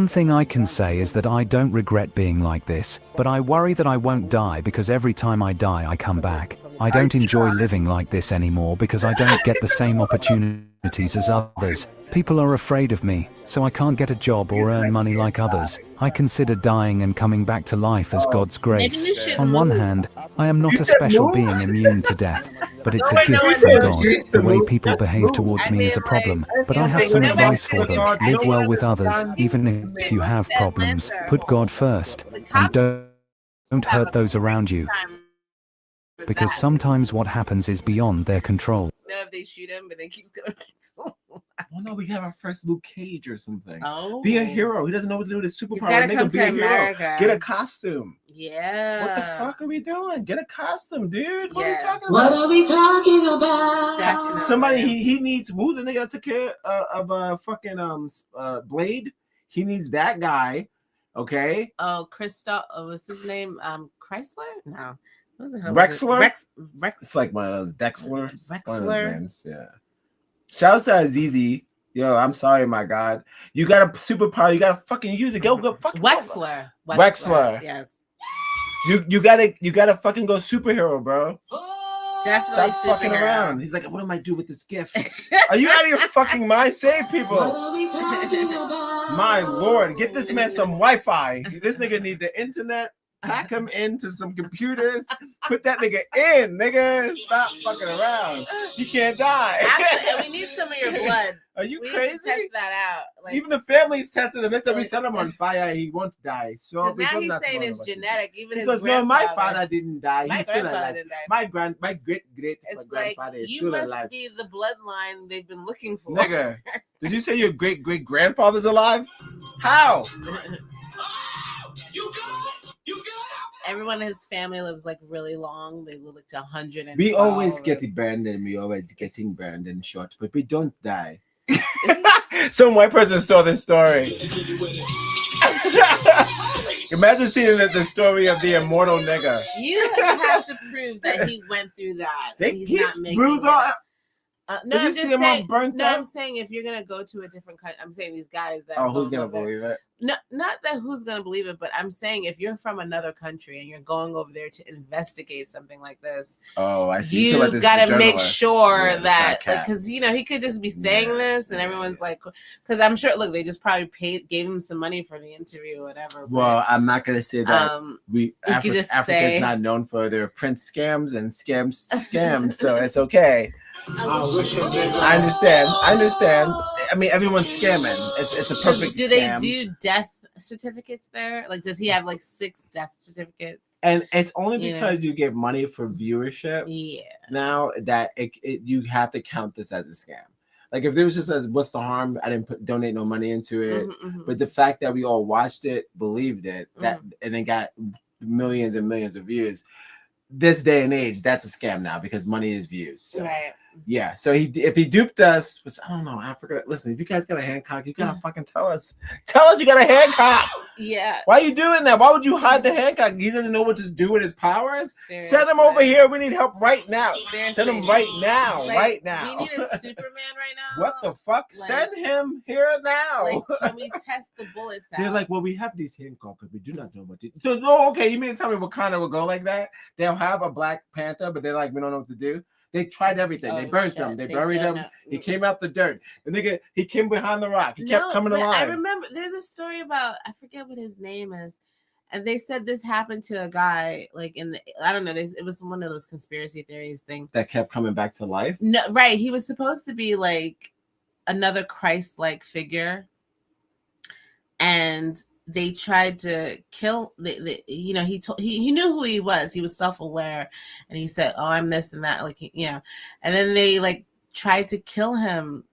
thing I can say is that I don't regret being like this, but I worry that I won't die because every time I die I come back. I don't enjoy living like this anymore because I don't get the same opportunities as others. People are afraid of me, so I can't get a job or earn money like others. I consider dying and coming back to life as God's grace. On one hand, I am not a special being immune to death, but it's a gift from God. The way people behave towards me is a problem, but I have some advice for them. Live well with others, even if you have problems. Put God first, and don't hurt those around you, because sometimes what happens is beyond their control. If they shoot him, but then keeps going back to him. Oh no, we have our first Luke Cage or something. Oh, be a hero. He doesn't know what to do with his superpower. Nigga, be a hero. Get a costume. Yeah. What the fuck are we doing? Get a costume, dude. What are we talking about? What are we talking about? Definitely. Somebody he needs. Who's the nigga that took care of fucking Blade? He needs that guy. Okay. Oh, Christoph. What's his name? Chrysler? No. What the hell? Rexler? Rex. It's like one of those Dexler. Rexler. One of those names. Yeah. Shout out to Azizi. Yo, I'm sorry, my God. You got a superpower. You gotta fucking use it. Go fucking Wexler. Yes. You gotta fucking go superhero, bro. Definitely Stop fucking around. He's like, what am I do with this gift? Are you out of your fucking mind? Save people. My Lord, get this man some Wi-Fi. This nigga need the internet. Hack him into some computers. Put that nigga in, nigga. Stop fucking around. You can't die. Actually, we need some of your blood. Are you we crazy? Need to test that out. Like, even the family's testing him. They said we set him on fire. He won't die. So now he's saying it's genetic. Even because his grandfather. No, my father didn't die. My He's still grandfather alive. didn't die. My great grandfather is still alive. You must be the bloodline they've been looking for. Nigga, did you say your great grandfather's alive? How? Everyone in his family lives like really long. They live like to 100. We always get burned and we always getting burned and shot, but we don't die. Some white person saw this story. Imagine seeing the story of the immortal nigga. You have to prove that he went through that. He's bruised all. No, I'm just saying. I'm saying if you're gonna go to a different country, I'm saying these guys that. Oh, who's gonna believe it? No, not that who's gonna believe it, but I'm saying if you're from another country and you're going over there to investigate something like this. Oh, I see. You gotta make sure that, because he could just be saying this, and everyone's like, because I'm sure. Look, they just probably gave him some money for the interview or whatever. Well, I'm not gonna say that. Africa's say, not known for their print scams and scams, so it's okay. I understand. I mean, everyone's scamming. It's a perfect do scam. They do death certificates there? Like, does he have like 6 death certificates? And it's only because you get money for viewership. Yeah. Now that you have to count this as a scam. Like if there was just a what's the harm? I didn't donate no money into it. But the fact that we all watched it, believed it, that and then got millions and millions of views. This day and age, that's a scam now because money is views. So, right. Yeah. So if he duped us, which I don't know, Africa. Listen, if you guys got a Hancock, you gotta fucking tell us. Tell us you got a Hancock. Yeah. Why are you doing that? Why would you hide the Hancock? He doesn't know what to do with his powers. Seriously. Send him over here. We need help right now. Seriously. Send him right now. Like, right now. We need a Superman right now. What the fuck? Like, Send him here now. Like, can we test the bullets out? They're like, well, we have these Hancock because we do not know what to do. So, oh, okay, you mean to tell me Wakanda will go like that? They'll have a Black Panther, but they're like, we don't know what to do. They tried everything. They burned him. They buried him. He came out the dirt. The nigga, he came behind the rock. He kept coming alive. I remember there's a story about, I forget what his name is. And they said this happened to a guy, like I don't know, it was one of those conspiracy theories thing. That kept coming back to life? No, right. He was supposed to be like another Christ-like figure. And they tried to kill, he knew who he was. He was self-aware. And he said, oh, I'm this and that. And then they like tried to kill him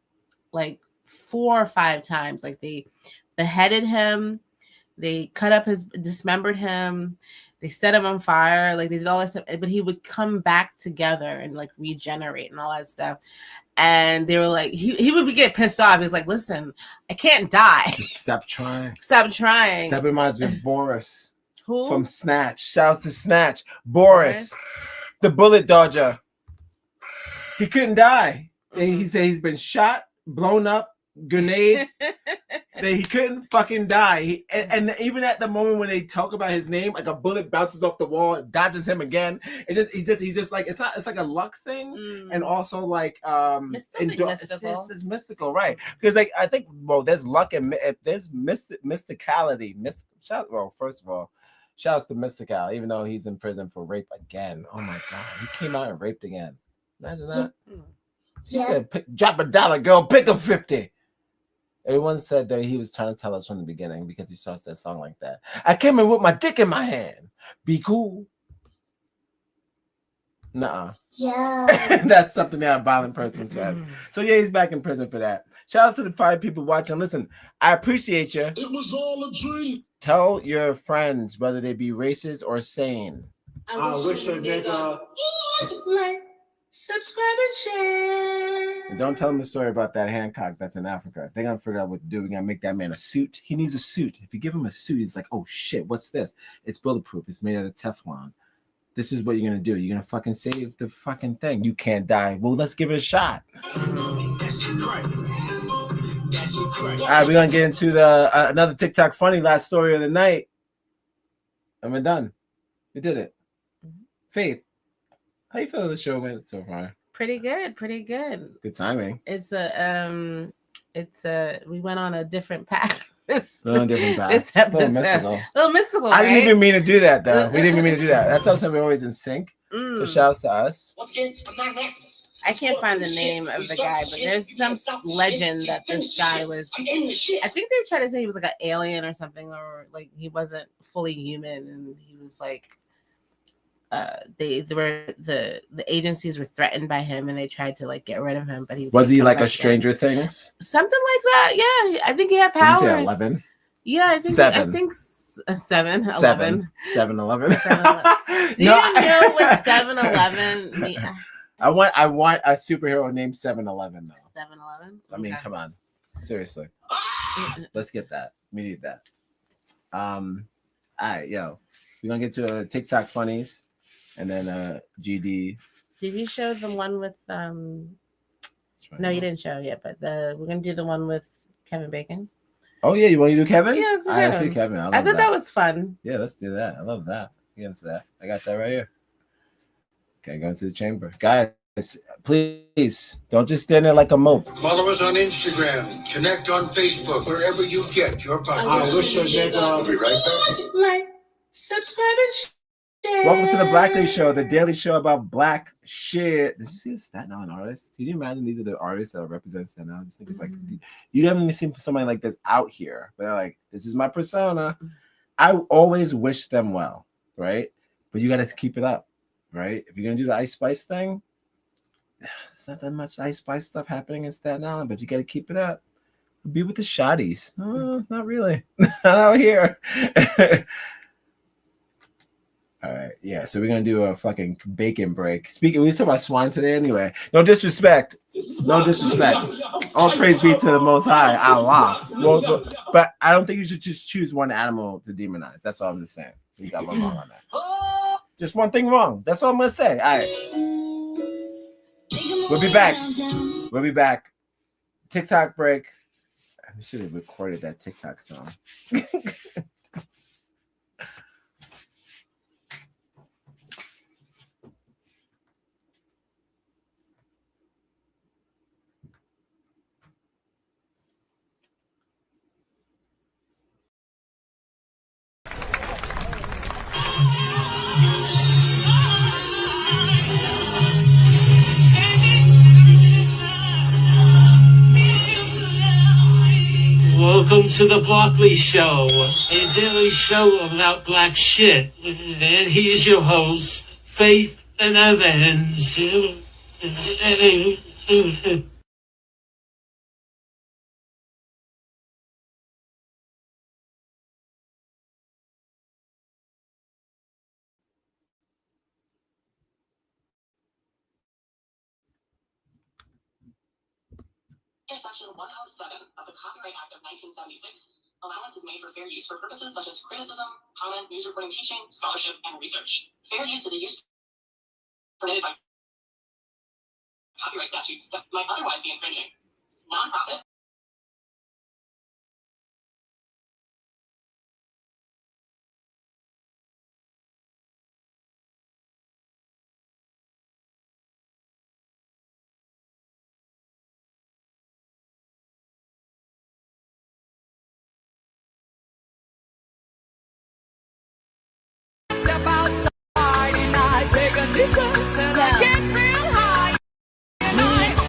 like 4 or 5 times. Like they beheaded him. They dismembered him. They set him on fire. Like they did all that stuff, but he would come back together and like regenerate and all that stuff. And they were like, he would get pissed off. He was like, listen, I can't die. Just stop trying. Stop trying. That reminds me of Boris. Who? From Snatch. Shouts to Snatch. Boris, the bullet dodger. He couldn't die. He said he's been shot, blown up, grenade. He couldn't fucking die. And even at the moment when they talk about his name, like a bullet bounces off the wall, dodges him again. He's just like it's like a luck thing, and also like mystical. It's mystical, right? Because like I think there's luck and there's mysticality. Well, first of all, shouts to Mystical, even though he's in prison for rape again. Oh my god, he came out and raped again. Imagine that. She said, "Drop $1, girl. Pick up 50." Everyone said that he was trying to tell us from the beginning because he starts that song like that. I came in with my dick in my hand. Be cool. Nuh-uh. Yeah. That's something that a violent person says. So yeah, he's back in prison for that. Shout out to the 5 people watching. Listen, I appreciate you. It was all a dream. Tell your friends whether they be racist or sane. I wish a nigga like, subscribe and share. And don't tell them the story about that Hancock that's in Africa. They're gonna figure out what to do. We're gonna make that man a suit. He needs a suit. If you give him a suit, he's like, oh shit, what's this? It's bulletproof. It's made out of Teflon. This is what you're gonna do. You're gonna fucking save the fucking thing. You can't die. Well, let's give it a shot. All right, we're gonna get into the another TikTok funny last story of the night. And we're done. We did it. Faith, how you feel the show went so far? Pretty good. Good timing. We went on a different path. This This episode. A little mystical. I didn't even mean to do that though. We didn't even mean to do that. That's how we're always in sync. So shouts to us. Once again, I'm not an activist. I can't find the name of the guy, but there's some legend that this guy was. I think they were trying to say he was like an alien or something, or like he wasn't fully human, and he was like. The agencies were threatened by him, and they tried to like get rid of him. But was he like a Stranger Things? Something like that. Yeah, I think he had powers. Did you say 11? Yeah, I think 7. I think 7, 11. 7-Eleven. Do you know what 7-Eleven means? I want a superhero named 7-Eleven though. 7-Eleven. I mean, come on, seriously. Let's get that. We need that. All right, yo, we're gonna get to TikTok funnies, and then GD. Did you show the one with No, you didn't show yet, but we're gonna do the one with Kevin Bacon. Oh yeah, you want to do Kevin? Yeah, I see Kevin. I thought that was fun. Yeah, let's do that. I love that. Get into that. I got that right here. Okay, go into the chamber, guys. Please don't just stand there like a mope. Follow us on Instagram. Connect on Facebook. Wherever you get your podcast. I wish a nigga. I'll be right back. Like, subscribe and share. Welcome to the Blackly Show, the daily show about black shit. Did you see a Staten Island artist? Can you imagine these are the artists that represent Staten Island? This is like, you haven't even seen somebody like this out here. They're like, this is my persona. I always wish them well, right? but you got to keep it up, right? If you're gonna do the Ice Spice thing, it's not that much Ice Spice stuff happening in Staten Island, but you got to keep it up. Be with the shotties. Oh, not really. Not out here. All right, yeah. So we're gonna do a fucking bacon break. Speaking, we talk about swine today anyway. No disrespect. No disrespect. All praise be to the Most High, Allah. Well, but I don't think you should just choose one animal to demonize. That's all I'm just saying. You got one wrong on that. Just one thing wrong. That's all I'm gonna say. All right. We'll be back. We'll be back. TikTok break. I should have recorded that TikTok song. Welcome to the Broccoli Show, a daily show about black shit. And here's your host, Faith and Evans. Section 107 of the Copyright Act of 1976, allowance is made for fair use for purposes such as criticism, comment, news reporting, teaching, scholarship, and research. Fair use is a use permitted by copyright statutes that might otherwise be infringing. Nonprofit. Step outside and I take a deep breath and I get real high. And I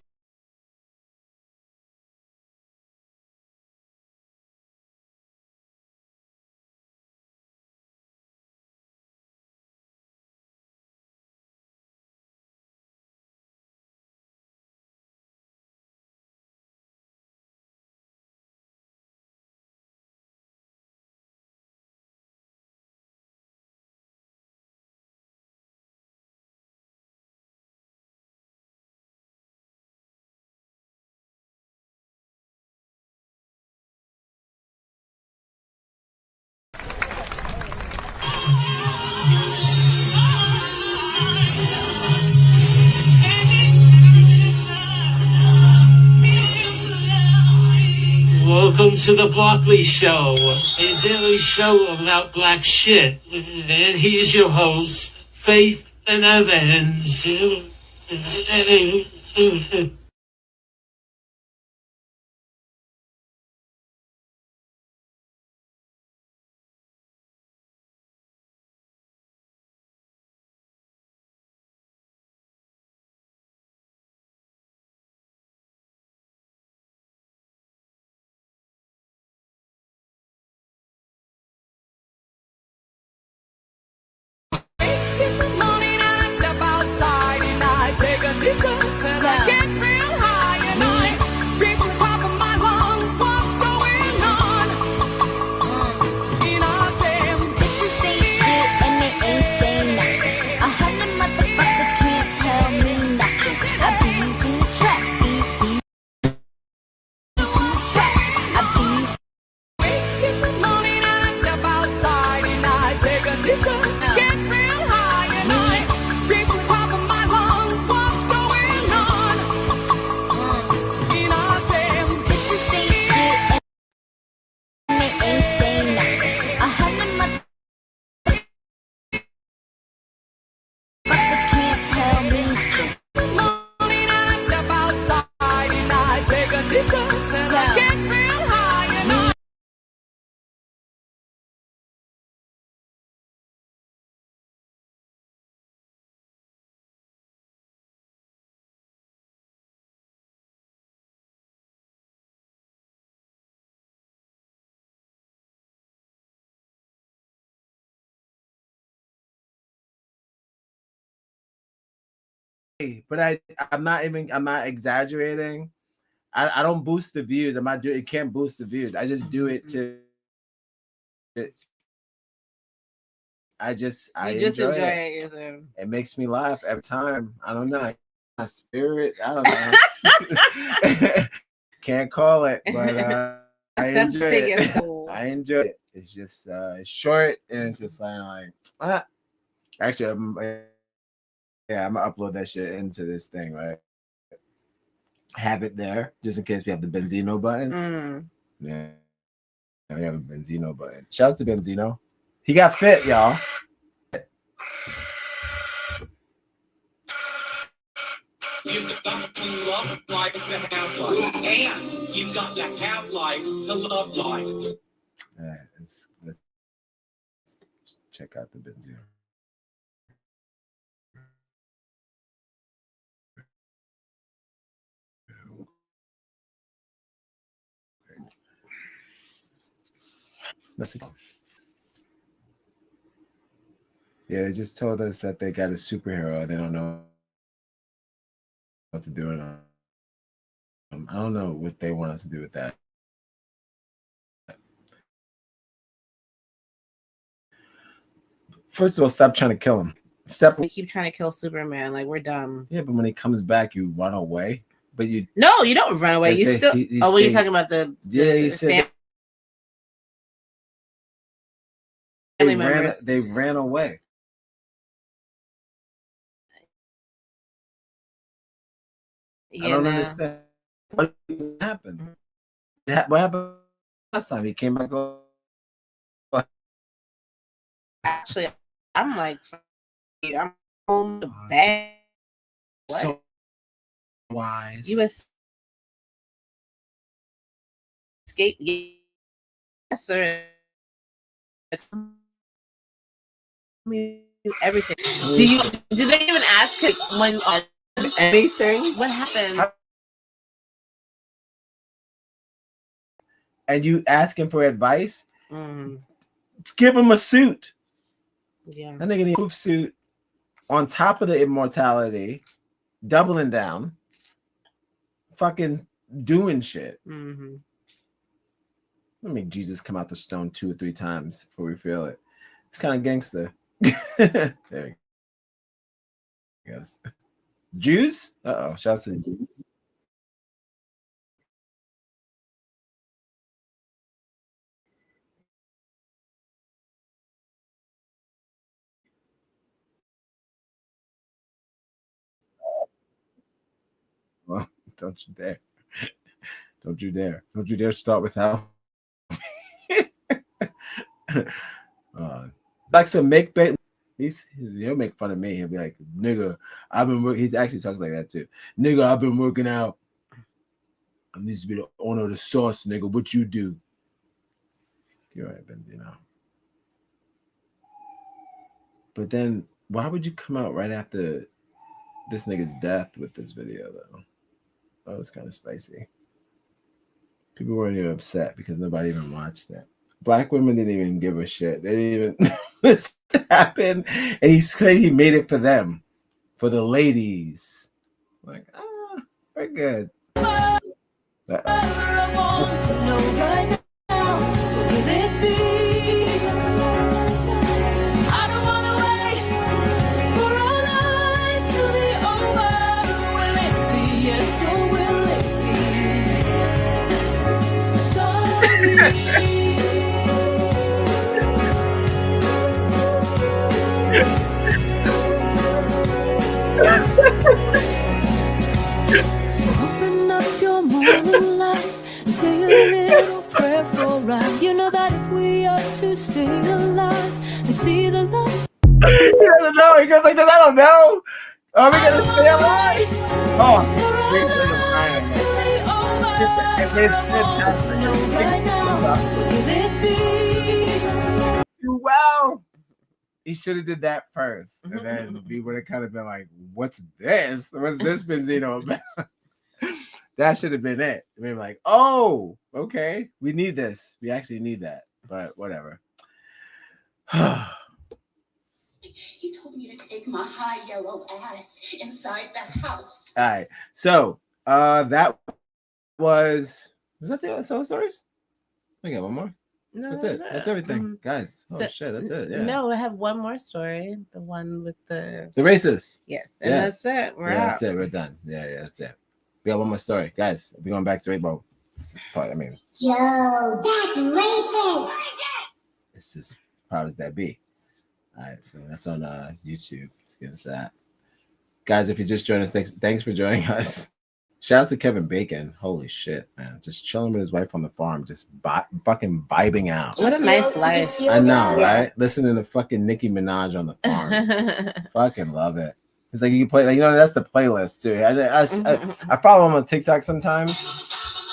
Welcome to the Broccoli Show, a daily show about black shit. And here's your host, Faith and Evans. in the morning and I step outside and I take a deep breath and I get real but I'm not exaggerating. I don't boost the views. I'm not doing it. Can't boost the views. I just do it to. I enjoy it. It makes me laugh every time. I don't know. My spirit. I don't know. Can't call it, but I enjoy it. I enjoy it. It's just it's short and it's just like actually I'm gonna upload that shit into this thing, right? Have it there just in case we have the Benzino button. Yeah, we have a Benzino button. Shout out to Benzino. He got fit, y'all. You've got to love life to have life, and you've got to have life to love life. All right, let's check out the Benzino. Let's see. Yeah, they just told us that they got a superhero. They don't know what to do with them. I don't know what they want us to do with that. First of all, stop trying to kill him. We keep trying to kill Superman. Like, we're dumb. Yeah, but when he comes back, you run away. But you don't run away. You still. Oh, were you talking about the? Yeah, he said they ran away. Yeah, I don't understand what happened. What happened last time? He came back. Actually, I'm like, I'm home the bag. What? So wise. You escape? Yes, sir. Everything. Do they even ask when anything? What happened? And you ask him for advice? Give him a suit. Yeah. That nigga need a suit on top of the immortality, doubling down, fucking doing shit. Let me make Jesus come out the stone 2 or 3 times before we feel it. It's kind of gangster. There we go. Yes. Jews? Uh-oh. Shout out to the Jews. Well, don't you dare. Don't you dare. Don't you dare start without. Like some make bait. He'll make fun of me. He'll be like, nigga, I've been working. He actually talks like that too. Nigga, I've been working out. I need to be the owner of the sauce, nigga. What you do? You're right, Benzino. But then why would you come out right after this nigga's death with this video though? Oh, it's kind of spicy. People weren't even upset because nobody even watched it. Black women didn't even give a shit. They didn't even this happened. And he made it for them. For the ladies. Like, we're good. So open up your morning light and say a little prayer for right. You know that if we are to stay alive and see the light. He doesn't know. He goes like this. I don't know. Are we gonna stay alive? Oh, wait for the well, he should have did that first, and then we would have kind of been like, "What's this? What's this Benzino about?" That should have been it. I mean, like, oh, okay, we need this. We actually need that, but whatever. He told me to take my high yellow ass inside the house. All right. So that was that the solo stories? We got one more. No, That's it. That's everything, guys. Oh So- shit, that's it. Yeah. No, I have one more story. The one with the races. Yes, and Yes. that's it. We're Yeah, out. that's it. We're done. Yeah, that's it. We got one more story, guys. We're going back to Rainbow. This is part. I mean, Yo, that's racist. it's just powers that be. All right, so that's on YouTube. Let's get into that, guys. If you just joined us, thanks for joining us. Shouts to Kevin Bacon. Holy shit, man! Just chilling with his wife on the farm, just fucking vibing out. What a nice life. I know, right? Listening to fucking Nicki Minaj on the farm. Fucking love it. It's like you can play, like, that's the playlist too. I follow him on TikTok sometimes.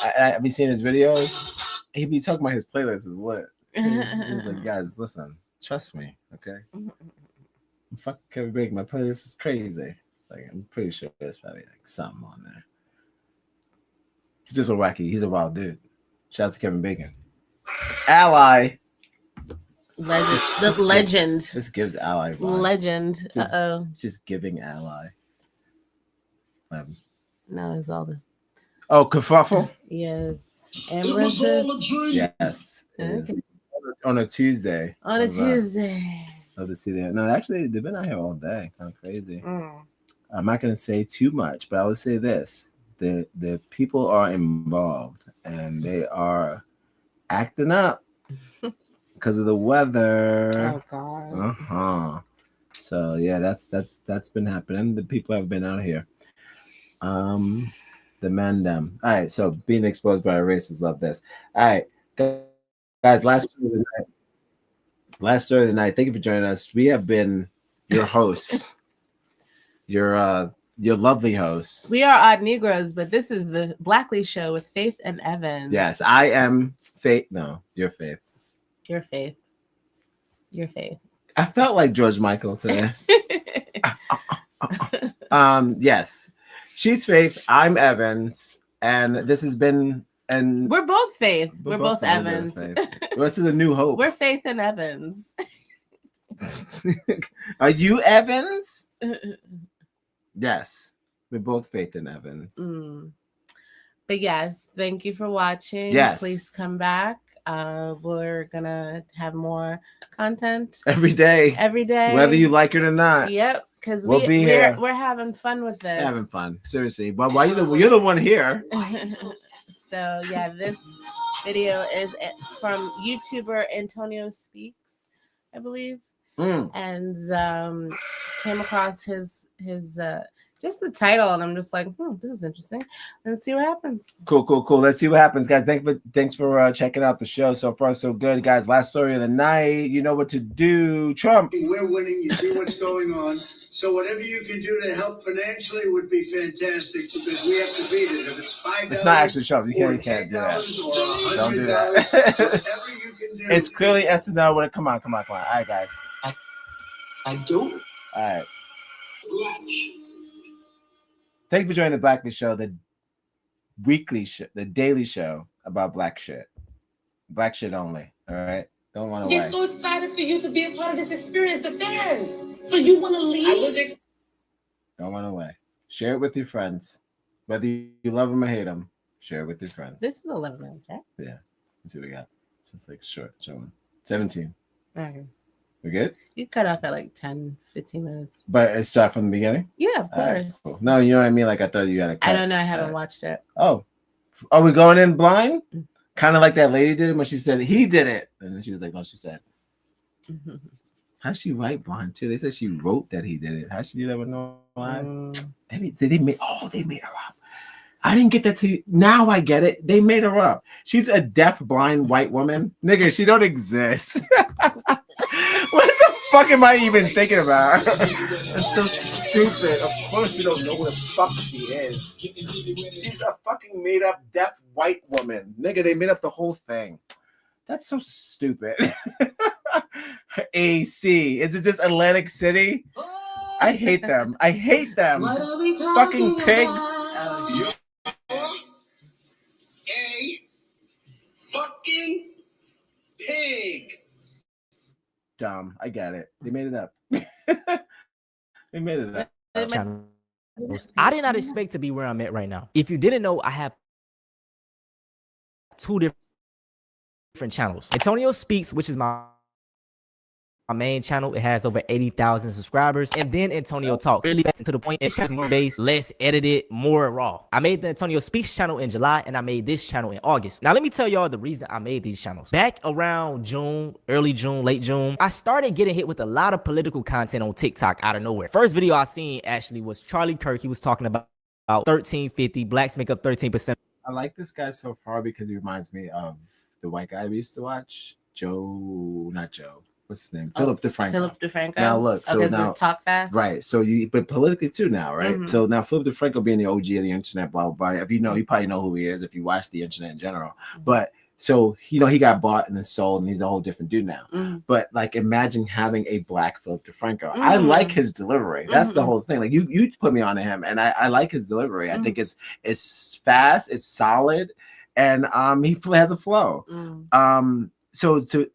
I be seeing his videos. He be talking about his playlist is lit. So he's like, guys, listen, trust me, okay? Fuck Kevin Bacon. My playlist is crazy. It's like, I'm pretty sure there's probably like something on there. He's just a wacky. He's a wild dude. Shout out to Kevin Bacon. Ally. Legend. Just gives Ally vibes. Legend. Just giving Ally. No, it's all this. Oh, kerfuffle? Yes. It was all a dream. Yes. It is. On a Tuesday. On a Tuesday. Love to see that. No, actually, they've been out here all day. Kind of crazy. I'm not going to say too much, but I would say this. The people are involved and they are acting up because of the weather. Oh God. So yeah, that's been happening. The people have been out here. The men them. All right, so being exposed by a racist, love this. All right, guys, last story of the night. Thank you for joining us. We have been your hosts. Your lovely hosts. We are Odd Negroes, but this is the Blackley Show with Faith and Evans. Yes, I am Faith. No, you're Faith. Your Faith. Your Faith. I felt like George Michael today. Yes, she's Faith. I'm Evans, and this has been. And we're both Faith. We're both Evans. This is a new hope. We're Faith and Evans. Are you Evans? Yes, we're both Faith and Evans. But yes, thank you for watching. Yes, please come back. We're gonna have more content every day, whether you like it or not. Yep, because we'll be here. We're having fun with this. Having fun, seriously. But why you're the one here? So yeah, this video is from YouTuber Antonio Speaks, I believe. And came across his just the title, and I'm just like, this is interesting. Let's see what happens. Cool. Let's see what happens, guys. Thanks for checking out the show. So far, so good, guys. Last story of the night. You know what to do. Trump. We're winning. You see what's going on. So whatever you can do to help financially would be fantastic because we have to beat it. If it's $5, it's not actually Trump. You can't do that. Don't do that. Whatever you can do. It's clearly SNL. Come on. All right, guys. I do. All right. Thank you for joining the Blackness Show, the weekly show, the daily show about black shit. Black shit only. All right. Don't run away. We're so excited for you to be a part of this experience, the fans. So you want to leave? Don't run away. Share it with your friends. Whether you love them or hate them, share it with your friends. This is 11 minutes, right? Yeah. Let's see what we got. It's just like short one. 17. Okay. We good? You cut off at like 10, 15 minutes. But it started from the beginning? Yeah, of course. Right, cool. No, you know what I mean? Like I thought you had a cut. I don't know. I haven't watched it. Oh. Are we going in blind? Kind of like that lady did it when she said he did it. And then she was like, no, she said. How'd she write blind too? They said she wrote that he did it. How'd she do that with no eyes? They made her up. I didn't get that to you. Now I get it. They made her up. She's a deaf, blind white woman. Nigga, she don't exist. What the fuck am I even thinking about? That's so stupid. Of course we don't know who the fuck she is. She's a fucking made up deaf white woman. Nigga, they made up the whole thing. That's so stupid. AC. Is it just Atlantic City? I hate them. Fucking pigs. A fucking pig. Dumb. I get it. They made it up. We made it. I did not expect to be where I'm at right now. If you didn't know, I have 2 different channels. Antonio Speaks, which is my main channel. It has over 80,000 subscribers. And then Antonio Talk. Really fast and to the point. It's just more based, less edited, more raw. I made the Antonio Speaks channel in July, and I made this channel in August. Now, let me tell y'all the reason I made these channels. Back around June, early June, late June, I started getting hit with a lot of political content on TikTok out of nowhere. First video I seen actually was Charlie Kirk. He was talking about 1350. Blacks make up 13%. I like this guy so far because he reminds me of the white guy we used to watch. Not Joe. What's his name? Philip DeFranco. Philip DeFranco. Now look, so now talk fast, right? So but politically too now, right? Mm-hmm. So now Philip DeFranco being the OG of the internet, blah blah blah. If you know, you probably know who he is if you watch the internet in general. Mm-hmm. But so he got bought and then sold, and he's a whole different dude now. Mm-hmm. But like, imagine having a black Philip DeFranco. Mm-hmm. I like his delivery. That's the Mm-hmm. whole thing. Like you put me on to him, and I like his delivery. Mm-hmm. I think it's fast, it's solid, and he has a flow. Mm-hmm. So to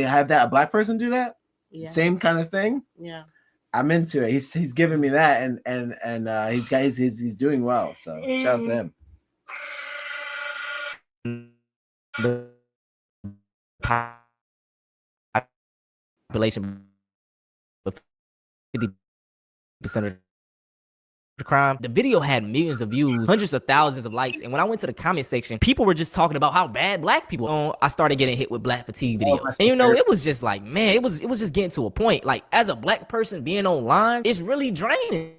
have that a black person do that. Yeah. Same kind of thing. Yeah, I'm into it. He's giving me that, and he's doing well. So shout out to him. The population with 50% of the crime. The video had millions of views, hundreds of thousands of likes, and when I went to the comment section, people were just talking about how bad black people are. I started getting hit with black fatigue videos, and you know, it was just like, man, it was just getting to a point. Like, as a black person being online, it's really draining.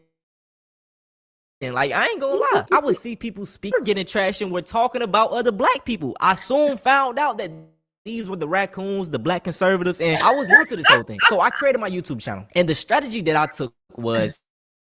And like, I ain't gonna lie, I would see people speak, getting trash, and we're talking about other black people. I soon found out that these were the raccoons, the black conservatives, and I was new to this whole thing. So I created my YouTube channel, and the strategy that I took was,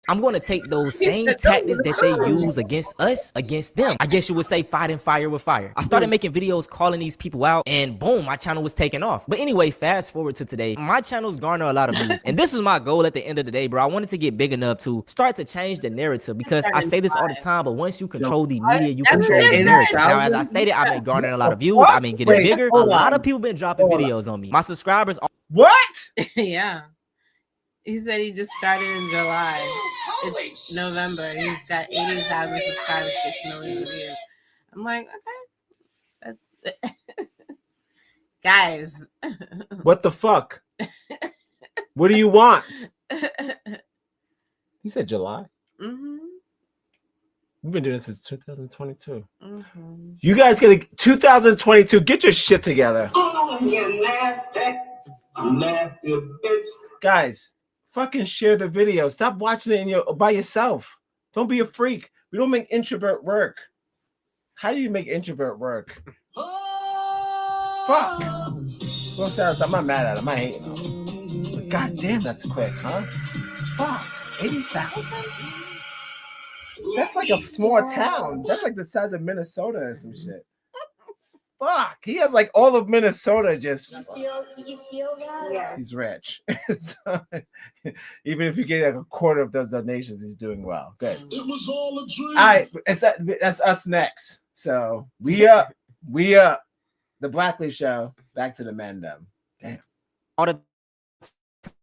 I'm going to take those same tactics that they use against us, against them. I guess you would say fighting fire with fire. I started making videos calling these people out, and boom, my channel was taking off. But anyway, fast forward to today, my channels garner a lot of views. And this was my goal at the end of the day, bro. I wanted to get big enough to start to change the narrative, because I say this all the time, but once you control the media, you control the narrative. Now, as I stated, I've been garnering a lot of views. I've been getting bigger. A lot of people been dropping videos on me. My subscribers are— What? Yeah. He said he just started in July. It's November. He's got 80,000 subscribers, 6 million views. I'm like, okay, that's guys. What the fuck? What do you want? He said July. Mm-hmm. We've been doing this since 2022. Mm-hmm. You guys get 2022. Get your shit together. Oh, you nasty bitch. Guys, fucking share the video. Stop watching it by yourself. Don't be a freak. We don't make introvert work. How do you make introvert work? Fuck. Well, I'm not mad at him. I hate him. But God damn, that's quick, huh? Fuck. 80,000? That's like a small town. That's like the size of Minnesota or some shit. Fuck. He has like all of Minnesota just. Did you feel that? Yeah. He's rich. So, even if you get like a quarter of those donations, he's doing well. Good. It was all a dream. All right, that's us next. So we up. The Blackley Show. Back to the Mandem. Damn. all the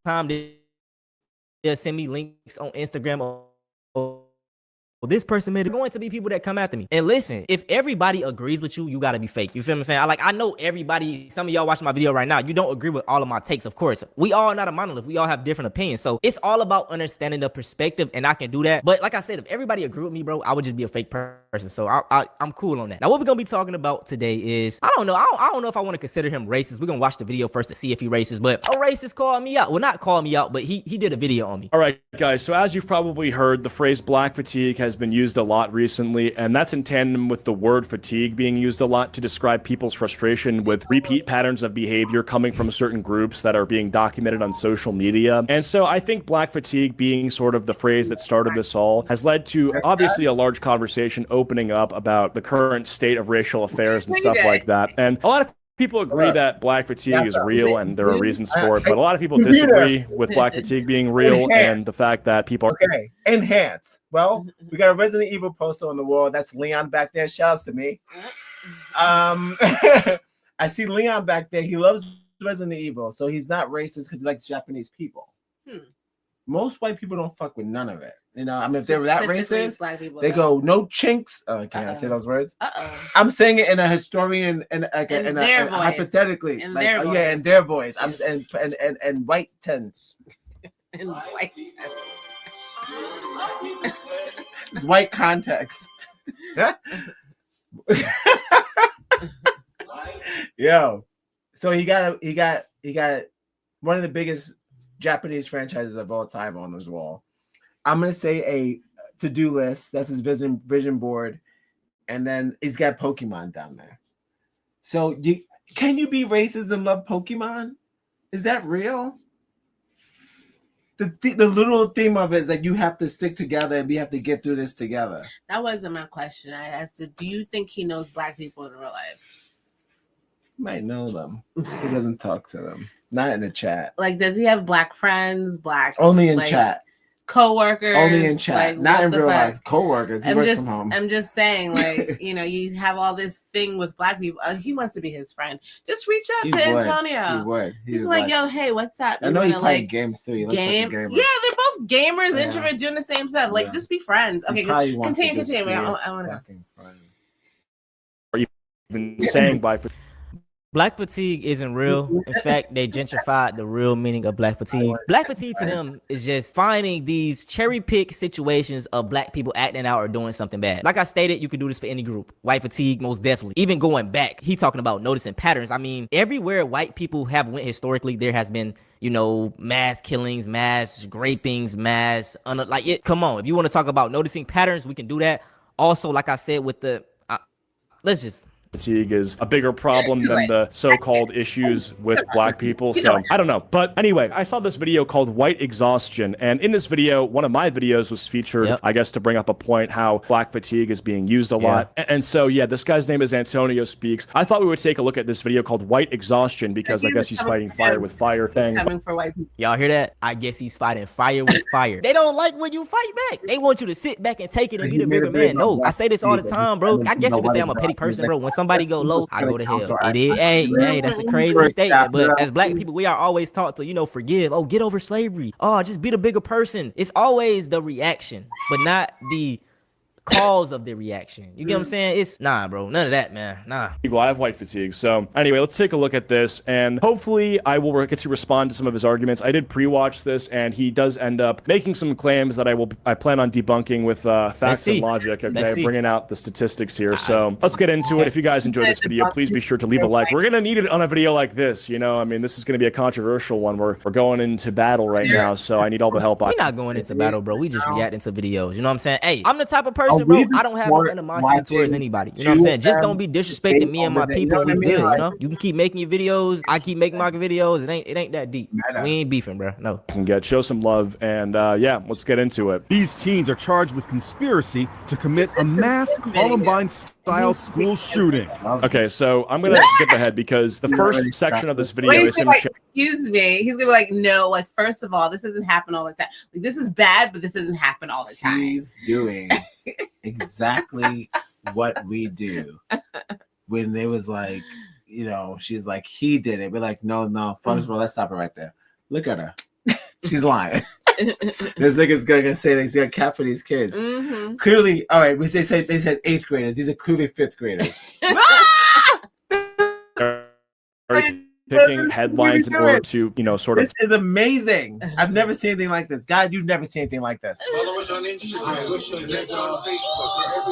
time they'll send me links on Instagram or well, this person made it. Going to be people that come after me. And listen, if everybody agrees with you, you gotta be fake. You feel what I'm saying? I know everybody, some of y'all watching my video right now, you don't agree with all of my takes, of course. We all not a monolith. We all have different opinions. So it's all about understanding the perspective, and I can do that. But like I said, if everybody agree with me, bro, I would just be a fake person. So I'm cool on that. Now, what we're gonna be talking about today is, I don't know if I want to consider him racist. We're gonna watch the video first to see if he racist, but a racist called me out. Well, not called me out, but he did a video on me. All right, guys. So as you've probably heard, the phrase black fatigue has been used a lot recently, and that's in tandem with the word fatigue being used a lot to describe people's frustration with repeat patterns of behavior coming from certain groups that are being documented on social media. And so I think black fatigue being sort of the phrase that started this all has led to obviously a large conversation opening up about the current state of racial affairs and stuff like that. And a lot of people agree that black fatigue is real and there are reasons for it, but a lot of people disagree with black fatigue being real and the fact that people are... Okay, enhance. Well, we got a Resident Evil poster on the wall. That's Leon back there. Shouts to me. I see Leon back there. He loves Resident Evil, so he's not racist because he likes Japanese people. Most white people don't fuck with none of it. You know, I mean, if they're that racist, Black people, they go no chinks. Can I say those words? I'm saying it in a historian and like in a hypothetically, in like their voice. in their voice. I'm and white tense. In white tense. It's white context. Yo, so he got one of the biggest Japanese franchises of all time on his wall. I'm gonna say a to-do list. That's his vision board, and then he's got Pokemon down there. So can you be racist and love Pokemon? Is that real? The literal theme of it is that you have to stick together and we have to get through this together. That wasn't my question. I asked, do you think he knows Black people in real life? He might know them. He doesn't talk to them. Not in the chat. Like, does he have Black friends? Only in chat. Co-workers? Only in chat. Like, not in real life. Co-workers. He works from home. I'm just saying, like, you know, you have all this thing with Black people. He wants to be his friend. Just reach out to Antonio. He would. He's like, yo, hey, what's up? I know he played games too. He looks like a gamer. Yeah, they're both gamers, introverts, doing the same stuff. Like, just be friends. Okay, continue. I want to. Are you even saying Black fatigue? Black fatigue isn't real. In fact, they gentrified the real meaning of Black fatigue. Black fatigue to them is just finding these cherry pick situations of Black people acting out or doing something bad. Like I stated, you could do this for any group. White fatigue, most definitely. Even going back, he talking about noticing patterns. I mean, everywhere white people have went historically, there has been, you know, mass killings, mass rapings, come on. If you want to talk about noticing patterns, we can do that. Also, like I said, with the, fatigue is a bigger problem than the so-called issues with Black people. So I don't know. But anyway, I saw this video called White Exhaustion. And in this video, one of my videos was featured, I guess, to bring up a point how Black fatigue is being used a lot. And so, yeah, this guy's name is Antonio Speaks. I thought we would take a look at this video called White Exhaustion because I guess he's fighting fire with fire thing. Coming for white people. Y'all hear that? I guess he's fighting fire with fire. They don't like when you fight back. They want you to sit back and take it and be the bigger man. No, I say this all the time, bro. I guess you can say I'm a petty person, bro. When somebody go low, I go to hell. It is, hey, that's a crazy statement. But as Black people, we are always taught to, you know, forgive. Oh, get over slavery. Oh, just be the bigger person. It's always the reaction, but not the cause of the reaction. You get what I'm saying? It's nah, bro. None of that, man. Nah. Well, I have white fatigue. So anyway, let's take a look at this, and hopefully I will get to respond to some of his arguments. I did pre-watch this, and he does end up making some claims that I plan on debunking with facts and logic. Okay, bringing out the statistics here. So let's get into it. If you guys enjoyed this video, please be sure to leave a like. We're gonna need it on a video like this. You know, I mean, this is gonna be a controversial one. We're going into battle right now, so I need all the help. We're not going into battle, bro. We just reacting to videos. You know what I'm saying? Hey, I'm the type of person, bro. I don't have no animosity towards anybody. You know what I'm saying? Just don't be disrespecting me and my people. We good, you know? You can keep making your videos. I keep making my videos. It ain't that deep. We ain't beefing, bro. No. Show some love, and yeah, let's get into it. These teens are charged with conspiracy to commit a mass Columbine-style school shooting. Okay, so I'm gonna skip ahead because the first section of this video is him. Excuse me. He's gonna be like, no, like, first of all, this doesn't happen all the time. Like, this is bad, but this doesn't happen all the time. He's doing exactly what we do. When they was like, you know, she's like, he did it. We're like, no. First of all, let's stop it right there. Look at her. She's lying. This nigga's gonna say he's gonna cap for these kids. Clearly, all right. They said 8th graders. These are clearly 5th graders. Picking headlines in order to, you know, sort of. This is amazing. I've never seen anything like this. God, you've never seen anything like this. Followers on Instagram, wish you get on Facebook, wherever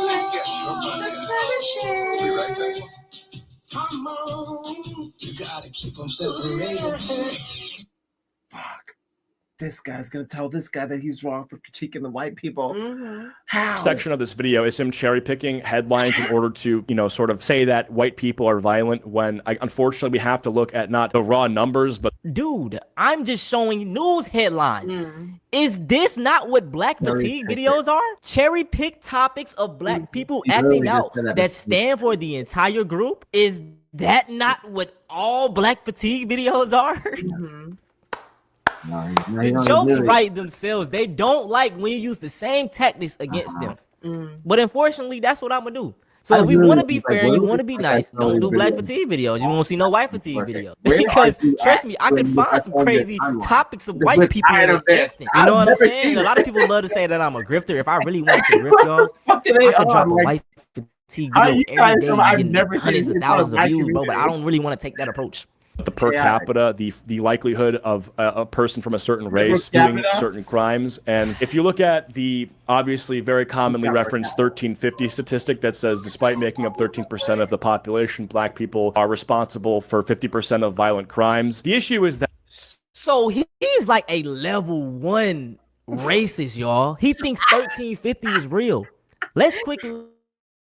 you get. Come on, you gotta keep them separated. Fuck. This guy's gonna tell this guy that he's wrong for critiquing the white people. How? Section of this video is him cherry picking headlines in order to, you know, sort of say that white people are violent when unfortunately we have to look at not the raw numbers, but dude, I'm just showing news headlines. Is this not what Black fatigue videos are? Cherry pick topics of Black people acting out that stand for the entire group? Is that not what all Black fatigue videos are? The jokes write themselves. They don't like when you use the same tactics against them. But unfortunately, that's what I'm gonna do. So if we want to be fair and you want to be nice, don't do black fatigue videos. You won't see no white fatigue videos. Because trust me, I can find some crazy topics of white people in an instant. You know what I'm saying? A lot of people love to say that I'm a grifter. If I really want to grift y'all, I could drop a white fatigue video every day and get hundreds of thousands of views, bro. But I don't really want to take that approach. The per capita, the likelihood of a person from a certain race doing certain crimes. And if you look at the obviously very commonly referenced 1350 statistic that says despite making up 13% of the population, black people are responsible for 50% of violent crimes. The issue is that... So he's like a level 1 racist, y'all. He thinks 1350 is real. Let's quickly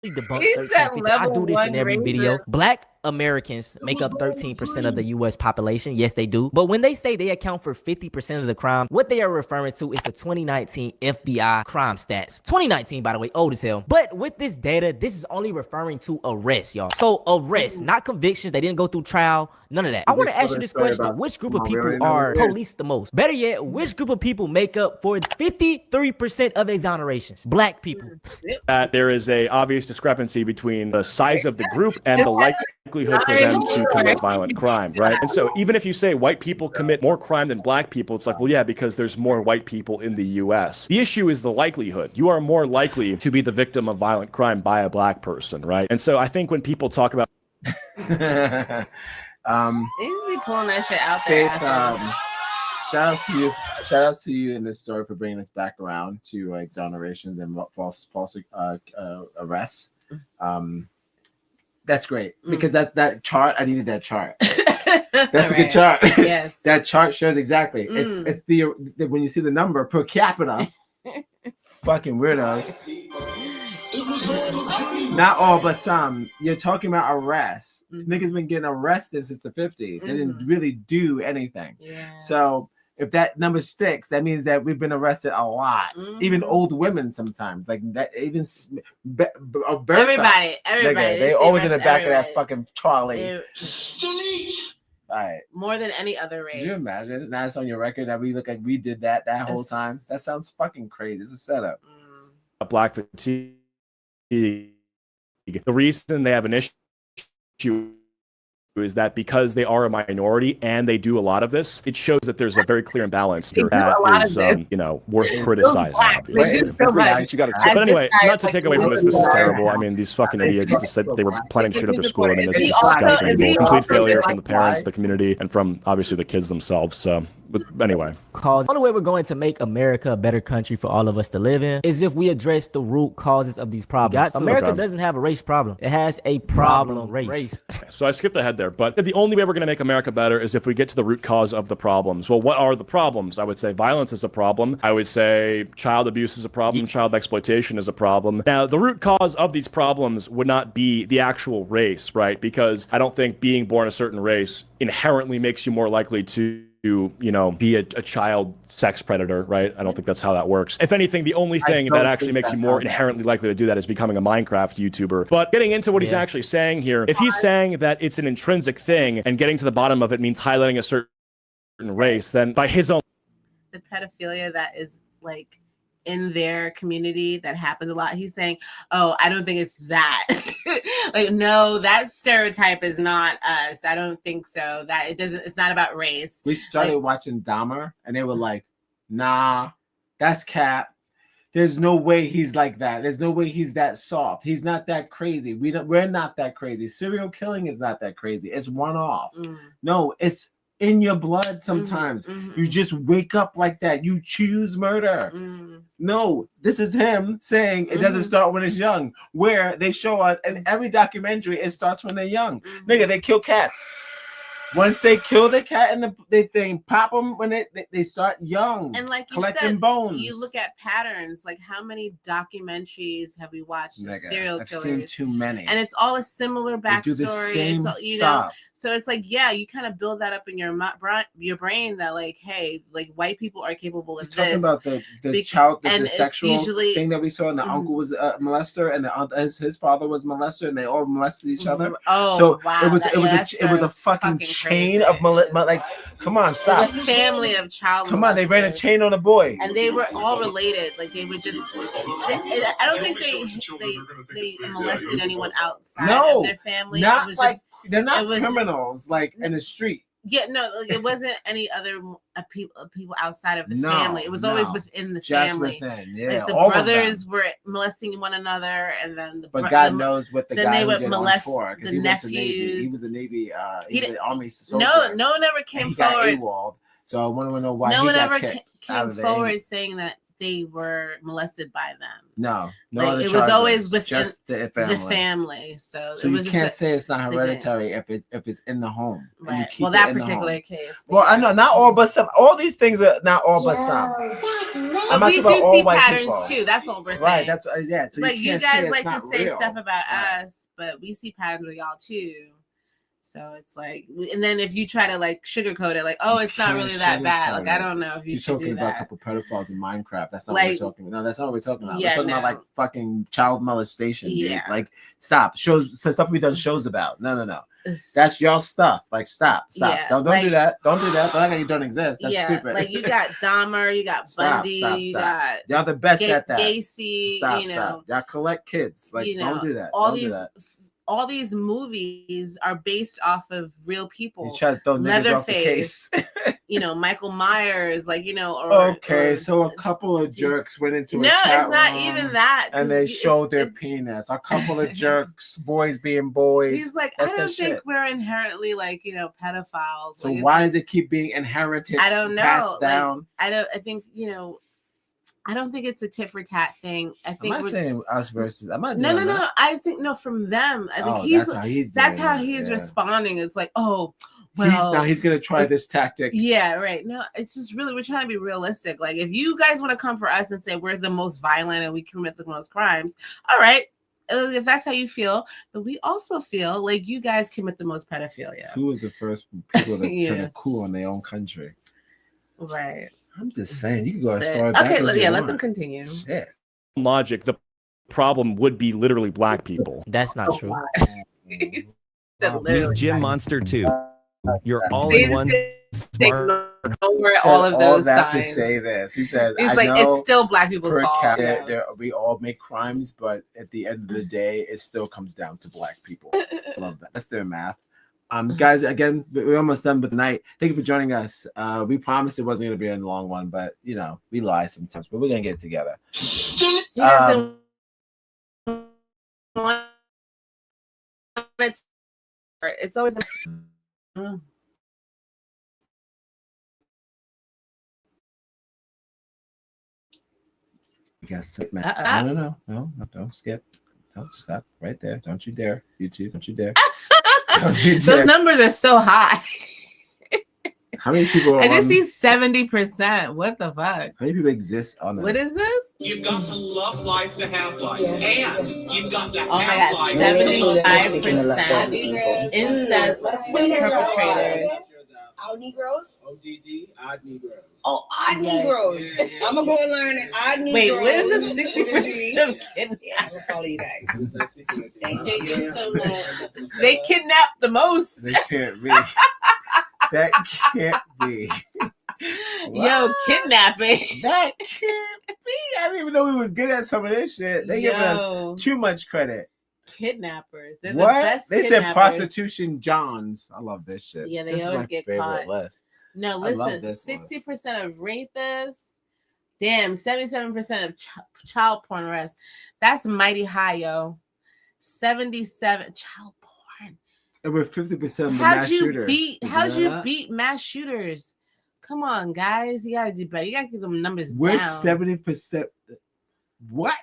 debunk 1350. I do this in every video. Black Americans make up 13% of the U.S. population. Yes, they do. But when they say they account for 50% of the crime, what they are referring to is the 2019 FBI crime stats. 2019, by the way, old as hell. But with this data, this is only referring to arrests, y'all. So arrests, not convictions. They didn't go through trial. None of that. I want to ask you this question. Which group of people are policed the most? Better yet, which group of people make up for 53% of exonerations? Black people. There is a obvious discrepancy between the size of the group and the likelihood for them to commit violent crime, right? And so even if you say white people commit more crime than black people, it's like, well, yeah, because there's more white people in the U.S. The issue is the likelihood. You are more likely to be the victim of violent crime by a black person, right? And so I think when people talk about... They used to be pulling that shit out there. Faith, shout out to you in this story for bringing us back around to exonerations and false arrests. That's great because that chart. I needed that chart. That's a good chart. Yes, that chart shows exactly. It's the when you see the number per capita. Fucking weirdos. Not all, but some. You're talking about arrests. Niggas been getting arrested since the 50s. They didn't really do anything. Yeah. So if that number sticks, that means that we've been arrested a lot. Even old women sometimes, like that. Even everybody. They always in the back of that fucking trolley. Right. More than any other race. Could you imagine? Now it's on your record that we look like we did that whole time. That sounds fucking crazy. It's a setup. Black fatigue. The reason they have an issue is that because they are a minority and they do a lot of this, it shows that there's a very clear imbalance that is, worth criticizing. But anyway, not to take away from this is terrible. I mean, these fucking idiots just said they were planning shit at their school. I mean, this is disgusting. Complete failure from the parents, the community, and from obviously the kids themselves. So, but anyway. The only way we're going to make America a better country for all of us to live in is if we address the root causes of these problems. America doesn't have a race problem. It has a problem race. So I skipped ahead there, but the only way we're going to make America better is if we get to the root cause of the problems. Well, what are the problems? I would say violence is a problem. I would say child abuse is a problem. Child exploitation is a problem. Now, the root cause of these problems would not be the actual race, right? Because I don't think being born a certain race inherently makes you more likely to be a child sex predator, right? I don't think that's how that works. If anything, the only thing that actually makes you more inherently likely to do that is becoming a Minecraft YouTuber. But getting into what he's actually saying here, if he's saying that it's an intrinsic thing and getting to the bottom of it means highlighting a certain race, then by his own... The pedophilia that is like in their community that happens a lot. He's saying, oh, I don't think it's that. Like, no, that stereotype is not us. I don't think so. That it's not about race. We started watching Dahmer and they were like, nah, that's cap. There's no way he's like that. There's no way he's that soft. He's not that crazy. We're not that crazy. Serial killing is not that crazy. It's one off. No, it's in your blood sometimes. You just wake up like that. You choose murder. No, this is him saying it doesn't start when it's young, where they show us in every documentary it starts when they're young. Nigga, they kill cats. Once they kill the cat and they pop them when they start young, and like you collecting said, bones. You look at patterns. Like, how many documentaries have we watched of serial killers? I've seen too many, and it's all a similar backstory. They do the same it's stuff. So it's like, yeah, you kind of build that up in your brain that like, hey, like white people are capable of this. Talking about the child, the sexual thing that we saw, and the uncle was a molester, and his father was molester, and they all molested each other. Oh, so wow, it was a fucking chain crazy. of like, come on, stop. A family of child Come on, they ran a chain on a boy. and they were all related. Like they would just. I don't think they molested anyone outside of their family. Not it was like just, they're not criminals like in the street. Yeah, no, like it wasn't any other people outside of the family. It was always within the just family. Within, yeah. Like the all brothers were molesting one another, and then but God knows what the then guy they who would did molest on tour, the he nephews. He was a Navy. He was an Army soldier. No one ever came he forward. Got AWOL, so I want to know why. No he one got ever kicked came forward saying that they were molested by them. No like, other it charges, was always within just the family. So it was you can't say it's not hereditary if it's in the home. Right. Well, that particular case. Well, I know not all, but some. All these things are not all, but some. But we do see patterns too. That's what we're saying. Right. That's yeah. So like you guys like to say real. stuff about us, but we see patterns with y'all too. So it's like, and then if you try to like sugarcoat it, like, oh, it's not really that bad. Like, I don't know if you should talking do about that. a couple pedophiles in Minecraft. That's not like, what we're talking about. No, that's not what we're talking about. Yeah, we're talking about like fucking child molestation. Yeah. Dude. Like, stop. Shows stuff we done shows about. No. That's y'all stuff. Like, stop. Yeah, Don't like, do that. Don't do that. Don't act like you don't exist. That's stupid. Like you got Dahmer, you got Bundy, you got y'all the best at that. Gacy, Stop. Y'all collect kids. Like, don't do that. All these movies are based off of real people. You try to throw niggas off the case. Michael Myers, like, so a couple of jerks went into a no, chat it's not room even that. and they showed their penis. A couple of jerks, boys being boys. He's like, I don't think we're inherently like, pedophiles. So like, why does it keep being inherited? I don't know. Passed down. I think, I don't think it's a tit for tat thing. I think I'm not saying us versus. I'm not. No. I think from them. I think that's how he's responding. It's like, oh, well, he's gonna try this tactic. Yeah, right. No, it's just really we're trying to be realistic. Like, if you guys want to come for us and say we're the most violent and we commit the most crimes, all right. If that's how you feel, but we also feel like you guys commit the most pedophilia. Who was the first people that turned a coup on their own country? Right. I'm just saying, you can go as far back as you want. Let them continue. Shit. Logic, the problem would be literally black people. That's not true. Meet Jim Monster 2. You're all-in-one smart. All of those that signs. To say this, he said, "He's like, it's still black people's fault. We all make crimes, but at the end of the day, it still comes down to black people." I love that. That's their math. Guys, again, we're almost done with the night. Thank you for joining us. We promised it wasn't going to be a long one, but we lie sometimes. But we're going to get it together. He doesn't want it's always. Yes, no, don't skip. Don't stop right there. Don't you dare. YouTube, don't you dare. Those numbers are so high. How many people are I just see 70%. What the fuck? How many people exist on that? What is this? You've got to love life to have life. And you've got to oh have my God, life. 75% incest perpetrators. Odd Negroes? ODD, odd Negroes. Oh, odd Negroes. I'm going to go and learn it. Odd Negroes. Wait, what is the 60% of kidnapping? I'm going to follow you guys. Thank you so much. They kidnap the most. They can't be. That can't be. Yo, kidnapping. That can't be. I didn't even know we was good at some of this shit. They giving us too much credit. Kidnappers. They're what? The best they kidnappers. said prostitution Johns. I love this shit. Yeah, they this always get caught. List. No, listen, 60% of rapists, damn, 77% of child porn arrests. That's mighty high, yo. 77 child porn. And we're 50% of the mass shooters. How'd you beat mass shooters? Come on, guys. You gotta do better. You gotta get them numbers we're down. 70%. What?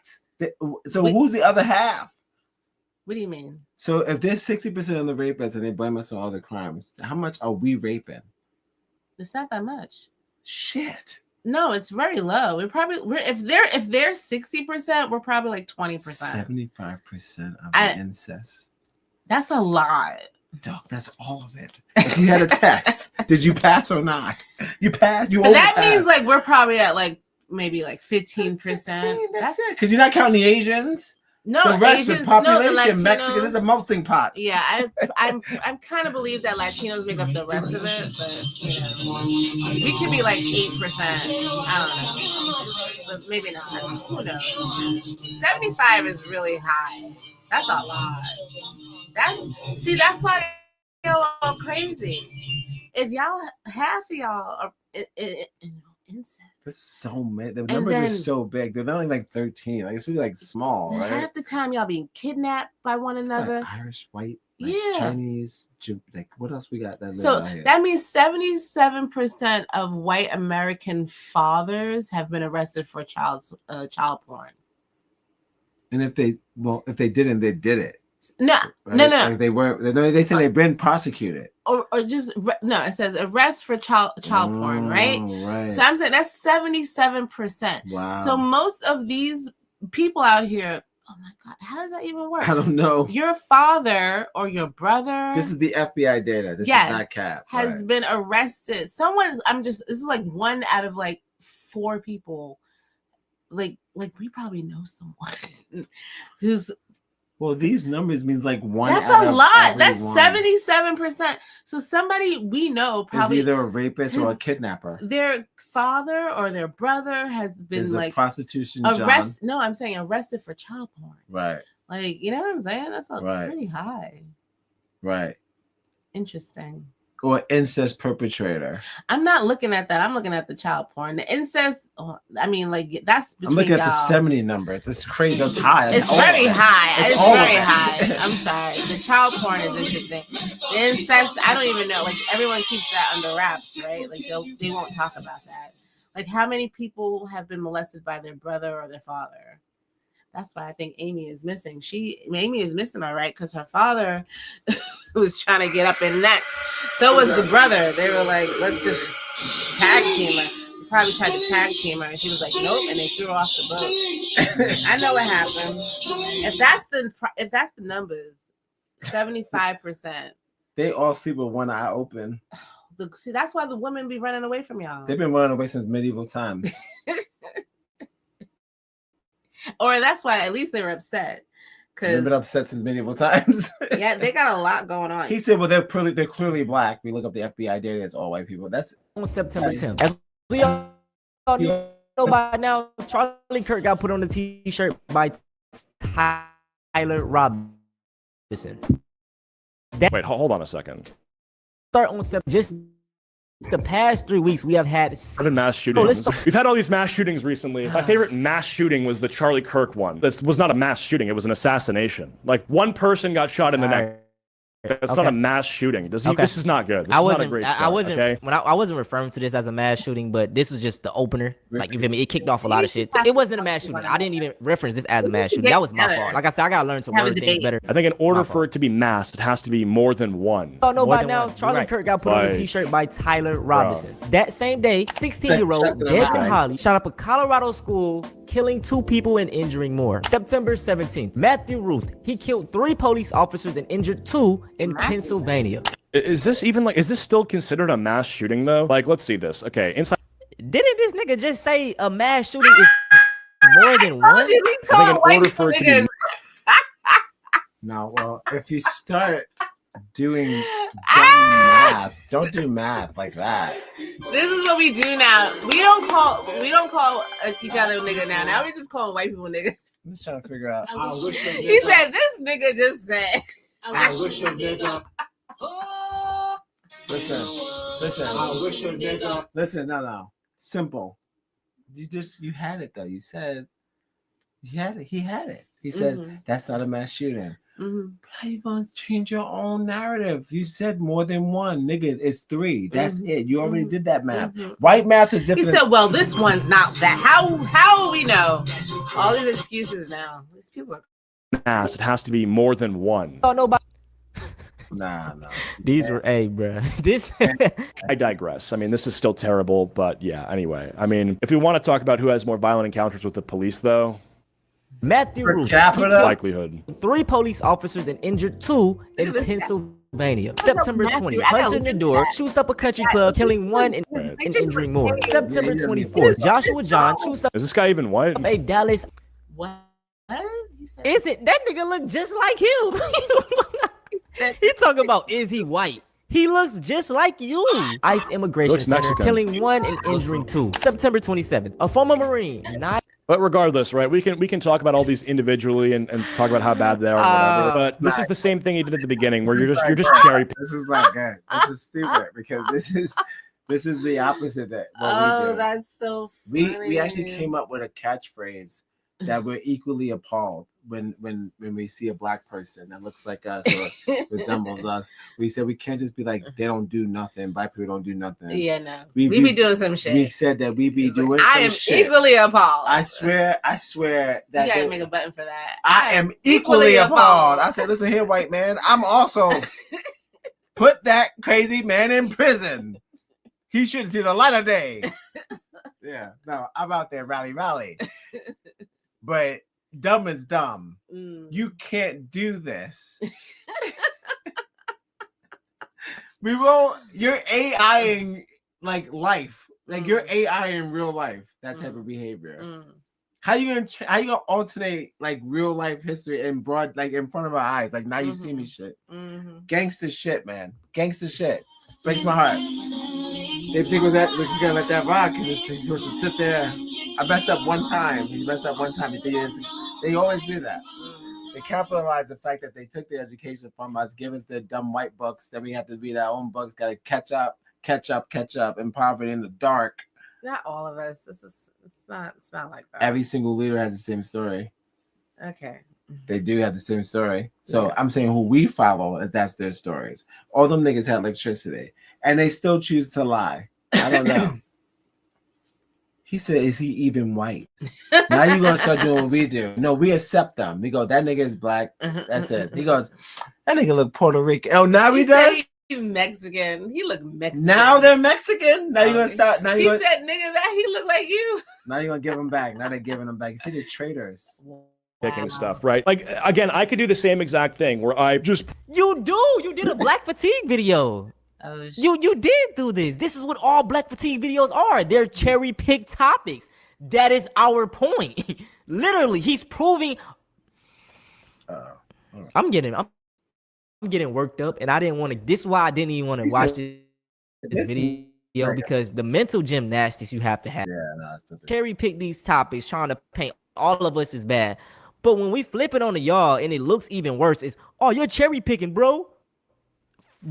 So who's the other half? What do you mean? So if there's 60% of the rapists and they blame us on all the crimes, how much are we raping? It's not that much. Shit. No, it's very low. We're if they're 60%, we're probably like 20%. 75% of the incest. That's a lot. Dog, that's all of it. If you had a test, did you pass or not? You passed. You so that means like we're probably at like maybe like 15%. That's it. Because you're not counting the Asians. No, the rest Asians, of the population, no, the Mexican is a melting pot. Yeah, I'm kind of believe that Latinos make up the rest of it, but you know, we could be like 8%. I don't know, but maybe not. Who knows? 75 is really high. That's a lot. That's why y'all are crazy. If y'all half of y'all are incest. There's so many. The numbers are so big. They're not only like 13. Like it's really like small, right? Half the time y'all being kidnapped by one another. Like Irish, white, like Chinese, like what else we got? That means 77% of white American fathers have been arrested for child porn. And if they didn't, they did it. No. Like they weren't. They say they've been prosecuted. Or just no. It says arrest for child porn, right? Right. So I'm saying that's 77%. Wow. So most of these people out here, oh my God, how does that even work? I don't know. Your father or your brother. This is the FBI data. This is not cap. Has been arrested. This is like 1 out of like 4 people. Like we probably know someone who's. Well, these numbers means like 1. That's out a of lot. That's everyone. 77%. So somebody we know probably is either a rapist or a kidnapper. Their father or their brother has been is like a prostitution. No, I'm saying arrested for child porn. Right. Like, you know what I'm saying? That's pretty high. Right. Interesting. Or incest perpetrator. I'm not looking at that. I'm looking at the child porn. The incest. I mean, like that's. I'm looking at the 70 number. That's crazy. That's high. It's very high. It's very high. I'm sorry. The child porn is interesting. The incest. I don't even know. Like everyone keeps that under wraps, right? Like they won't talk about that. Like how many people have been molested by their brother or their father? That's why I think Amy is missing. Amy is missing, all right, because her father was trying to get up in that. So was the brother. They were like, let's just tag team her. They probably tried to tag team her, and she was like, nope, and they threw her off the boat. I know what happened. If that's the numbers, 75%. They all sleep with one eye open. See, that's why the women be running away from y'all. They've been running away since medieval times. Or that's why at least they were upset. They've been upset since medieval times. Yeah, they got a lot going on. He said, well, they're clearly black. We look up the FBI data, it's all white people. That's on September 10th. As we all know by now, Charlie Kirk got put on the t-shirt by Tyler Robinson. Wait, hold on a second. Start on September. Just the past 3 weeks, we have had mass shootings. We've had all these mass shootings recently. My favorite mass shooting was the Charlie Kirk one. This was not a mass shooting. It was an assassination. Like one person got shot in the neck. That's not a mass shooting. This is not good. This is not a great start. I wasn't referring to this as a mass shooting, but this was just the opener. Like you feel me? It kicked off a lot of shit. It wasn't a mass shooting. I didn't even reference this as a mass shooting. That was my fault. Like I said, I gotta learn to word things better. I think in order for it to be masked, it has to be more than one. Oh no! By now, Charlie Kirk got put on a t-shirt by Tyler Robinson. That same day, 16-year-old Desmond Holly shot up a Colorado school, killing 2 people and injuring more. September 17th, Matthew Ruth, he killed 3 police officers and injured 2 in Pennsylvania. Is this still considered a mass shooting though? Like, let's see this. Okay, inside. Didn't this nigga just say a mass shooting is more than one? I think in order for it to be. No, well, if you start doing math, don't do math like that. This is what we do now. We don't call each other nigga now. Now we just call white people nigga. I'm just trying to figure out. He said this nigga just said. I wish a nigga. Listen. I wish a nigga. Listen, no. Simple. You had it though. You said he had it. He said that's not a mass shooting. How you gonna change your own narrative? You said more than one, nigga. It's 3. That's it. You already did that math. White math is different. He said, "Well, this one's not that." How will we know? All these excuses now. These people are. Mass. It has to be more than one. Oh no! Nah. These were bro. This. I digress. I mean, this is still terrible, but yeah. Anyway, I mean, if we want to talk about who has more violent encounters with the police, though. Matthew Ruth. Likelihood. 3 police officers and injured 2 in Pennsylvania. September 20th, Hunter Nador shoots up a country club, killing 1 and injuring more. September 24th, Joshua John shoots up. Is this guy even white? A Dallas. What? Isn't that nigga look just like him? He talking about is he white? He looks just like you. ICE immigration Looks center Mexican. killing 1 and injuring 2. September 27th. A former Marine. But regardless, right? We can talk about all these individually and talk about how bad they are, or whatever. But this is the same thing he did at the beginning, where you're just cherry picking. This is like this is stupid because this is the opposite that what we do. That's so We funny. actually came up with a catchphrase that we're equally appalled when we see a black person that looks like us or resembles us. We said we can't just be like they don't do nothing. Black people don't do nothing. Yeah, no. We be doing some shit. We said that we be doing I some am shit. equally appalled. I swear that You gotta make a button for that. I am equally appalled. I said, listen here, white man. I'm also put that crazy man in prison. He should see the light of day. Yeah, no, I'm out there rally. But dumb is dumb. You can't do this. You're AIing like life. Like you're AI in real life. That type of behavior. How you gonna alternate like real life history in broad, like in front of our eyes? Like now you see me shit. Gangster shit, man. Gangster shit. Breaks my heart. They think we're just gonna let that rock and he's supposed to sit there. I messed up one time. He messed up one time. They always do that. They capitalize the fact that they took the education from us, give us their dumb white books, then we have to read our own books, gotta catch up in poverty in the dark. Not all of us. It's not like that. Every single leader has the same story. Okay. They do have the same story. So I'm saying who we follow, that's their stories. All them niggas had electricity. And they still choose to lie. I don't know. He said, is he even white? Now you're going to start doing what we do. No, we accept them. We go, that nigga is black. That's it. He goes, that nigga look Puerto Rican. Oh, now he does? He's Mexican. He look Mexican. Now they're Mexican? Now you're going to start. Now He you're said, nigga, that he look like you. Now you're going to give them back. Now they're giving them back. You see, they're traitors. Picking stuff, right? Like again, I could do the same exact thing where I just You did a black fatigue video. You did do this. This is what all black fatigue videos are. They're cherry picked topics. That is our point. Literally, he's proving. I'm getting worked up, and I didn't want to. This is why I didn't even want to watch this video because the mental gymnastics you have to have. Cherry pick these topics, trying to paint all of us as bad. But when we flip it on to y'all and it looks even worse, it's you're cherry picking, bro.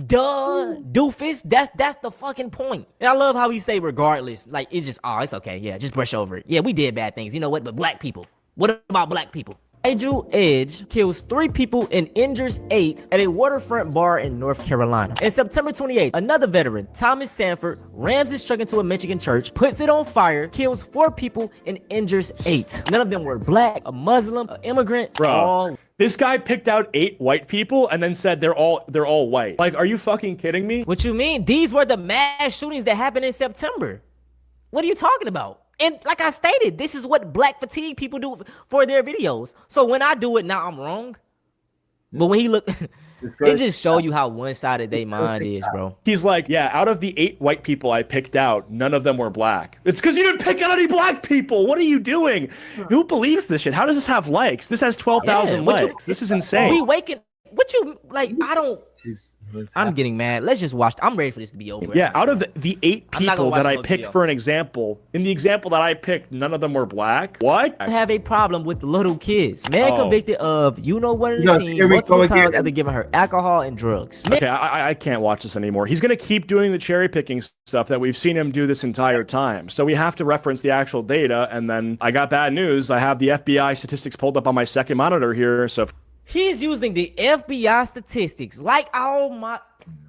Duh, doofus. That's the fucking point. And I love how he say regardless. Like it's just it's okay. Yeah, just brush over it. Yeah, we did bad things. You know what? But black people. What about black people? Nigel Edge kills 3 people and injures 8 at a waterfront bar in North Carolina. And September 28th, another veteran, Thomas Sanford, rams his truck into a Michigan church, puts it on fire, kills 4 people and injures 8. None of them were black, a Muslim, an immigrant. Bro, this guy picked out 8 white people and then said they're all white. Like, are you fucking kidding me? What you mean? These were the mass shootings that happened in September. What are you talking about? And like I stated, this is what black fatigue people do for their videos. So when I do it, now I'm wrong. But when he look, it just show you how one-sided their mind is, bro. He's like, yeah, out of the 8 white people I picked out, none of them were black. It's because you didn't pick out any black people. What are you doing? Who believes this shit? How does this have likes? This has 12,000 likes. This is insane. We waking. What you like? I don't. I'm getting mad. Let's just watch. I'm ready for this to be over. Yeah, out of the 8 people that I picked for an example, in the example that I picked, none of them were black. What? I have a problem with little kids. Man convicted of what in the team multiple times after giving her alcohol and drugs. Okay, I can't watch this anymore. He's gonna keep doing the cherry picking stuff that we've seen him do this entire time. So we have to reference the actual data. And then I got bad news. I have the FBI statistics pulled up on my second monitor here. So. He's using the FBI statistics like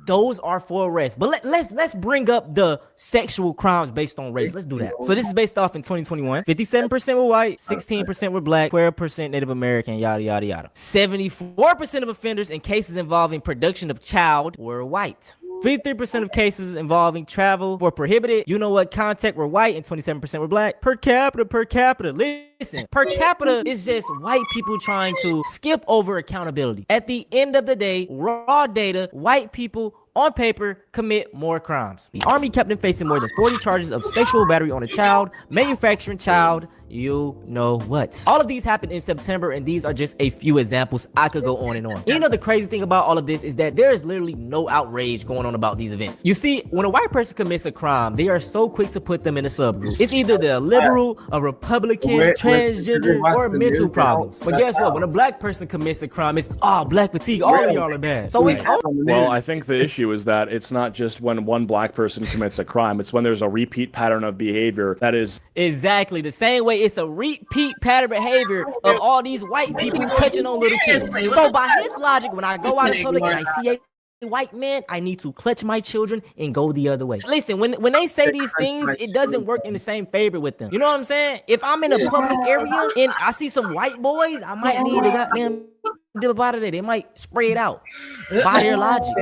those are for arrest. But let's bring up the sexual crimes based on race. Let's do that. So this is based off in 2021. 57% were white, 16% were black, 12% Native American, yada yada yada. 74% of offenders in cases involving production of child were white. 53% of cases involving travel for prohibited, contact were white, and 27% were black. Per capita. Listen, per capita is just white people trying to skip over accountability. At the end of the day, raw data, white people on paper, commit more crimes. The army kept him facing more than 40 charges of sexual battery on a child, manufacturing child, you know what. All of these happened in September, and these are just a few examples. I could go on and on. And you know the crazy thing about all of this is that there is literally no outrage going on about these events. You see, when a white person commits a crime, they are so quick to put them in a subgroup. It's either the liberal, a Republican, transgender, or mental problems. But guess what? When a black person commits a crime, it's black fatigue. All of y'all are bad. So it's well, I think the issue is that it's not just when one black person commits a crime. It's when there's a repeat pattern of behavior that is exactly the same way. It's a repeat pattern behavior of all these white people touching on little kids. So by his logic, when I go out in public and I see a white man, I need to clutch my children and go the other way. Listen, when they say these things, it doesn't work in the same favor with them. You know what I'm saying? If I'm in a public area and I see some white boys, I might need a goddamn dip out of there. They might spray it out by their logic.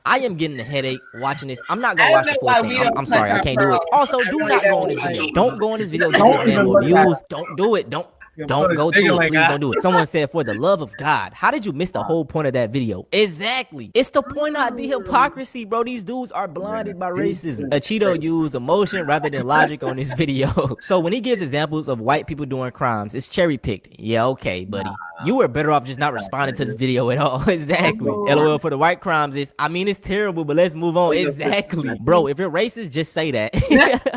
I am getting a headache watching this. I'm not gonna watch the full thing. I'm sorry, I can't do it. Also, do not go on this video. Don't go on this video. Give this man more views. Don't do it. Don't go to it. Please don't do it. Someone said, for the love of God, how did you miss the whole point of that video? Exactly. It's to point out the hypocrisy, bro. These dudes are blinded by racism. A Cheeto used emotion rather than logic on this video. So when he gives examples of white people doing crimes, it's cherry picked. Yeah, okay, buddy. You were better off just not responding to this video at all. Exactly. LOL for the white crimes is, I mean, it's terrible, but let's move on. Exactly. Bro, if you're racist, just say that.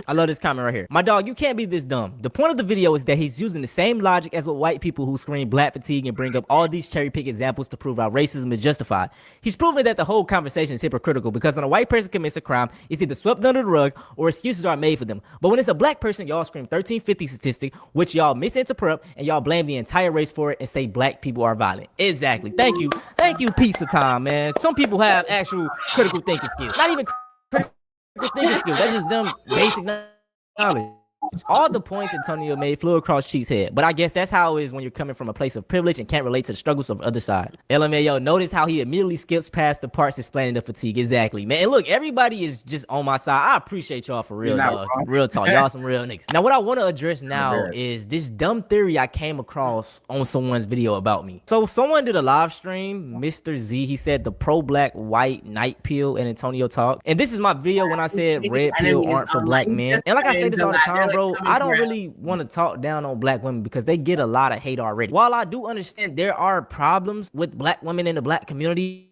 I love this comment right here. My dog, you can't be this dumb. The point of the video is that he's using the same logic as with white people who scream black fatigue and bring up all these cherry pick examples to prove how racism is justified. He's proving that the whole conversation is hypocritical because when a white person commits a crime, it's either swept under the rug or excuses are made for them. But when it's a black person, y'all scream 1350 statistic, which y'all misinterpret, and y'all blame the entire race for it and say black people are violent. Exactly. Thank you, pizza time, man. Some people have actual critical thinking skills. Not even critical thinking skills. That's just them basic knowledge. All the points Antonio made flew across Cheat's head, but I guess that's how it is when you're coming from a place of privilege and can't relate to the struggles of the other side. LMAO, notice how he immediately skips past the parts explaining the fatigue. Exactly, man. And look, everybody is just on my side. I appreciate y'all for real, dog. Real talk. Y'all some real niggas. Now, what I want to address now is this dumb theory I came across on someone's video about me. So someone did a live stream, Mr. Z. He said the pro-black white night pill and Antonio talk. And this is my video when I said red pill aren't for black men. And like I say this all the time, bro, I don't really want to talk down on black women because they get a lot of hate already. While I do understand there are problems with black women in the black community,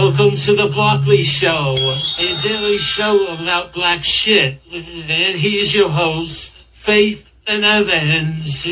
Welcome to the Barkley Show, a daily show about black shit. And here's your host, Faith and Evans.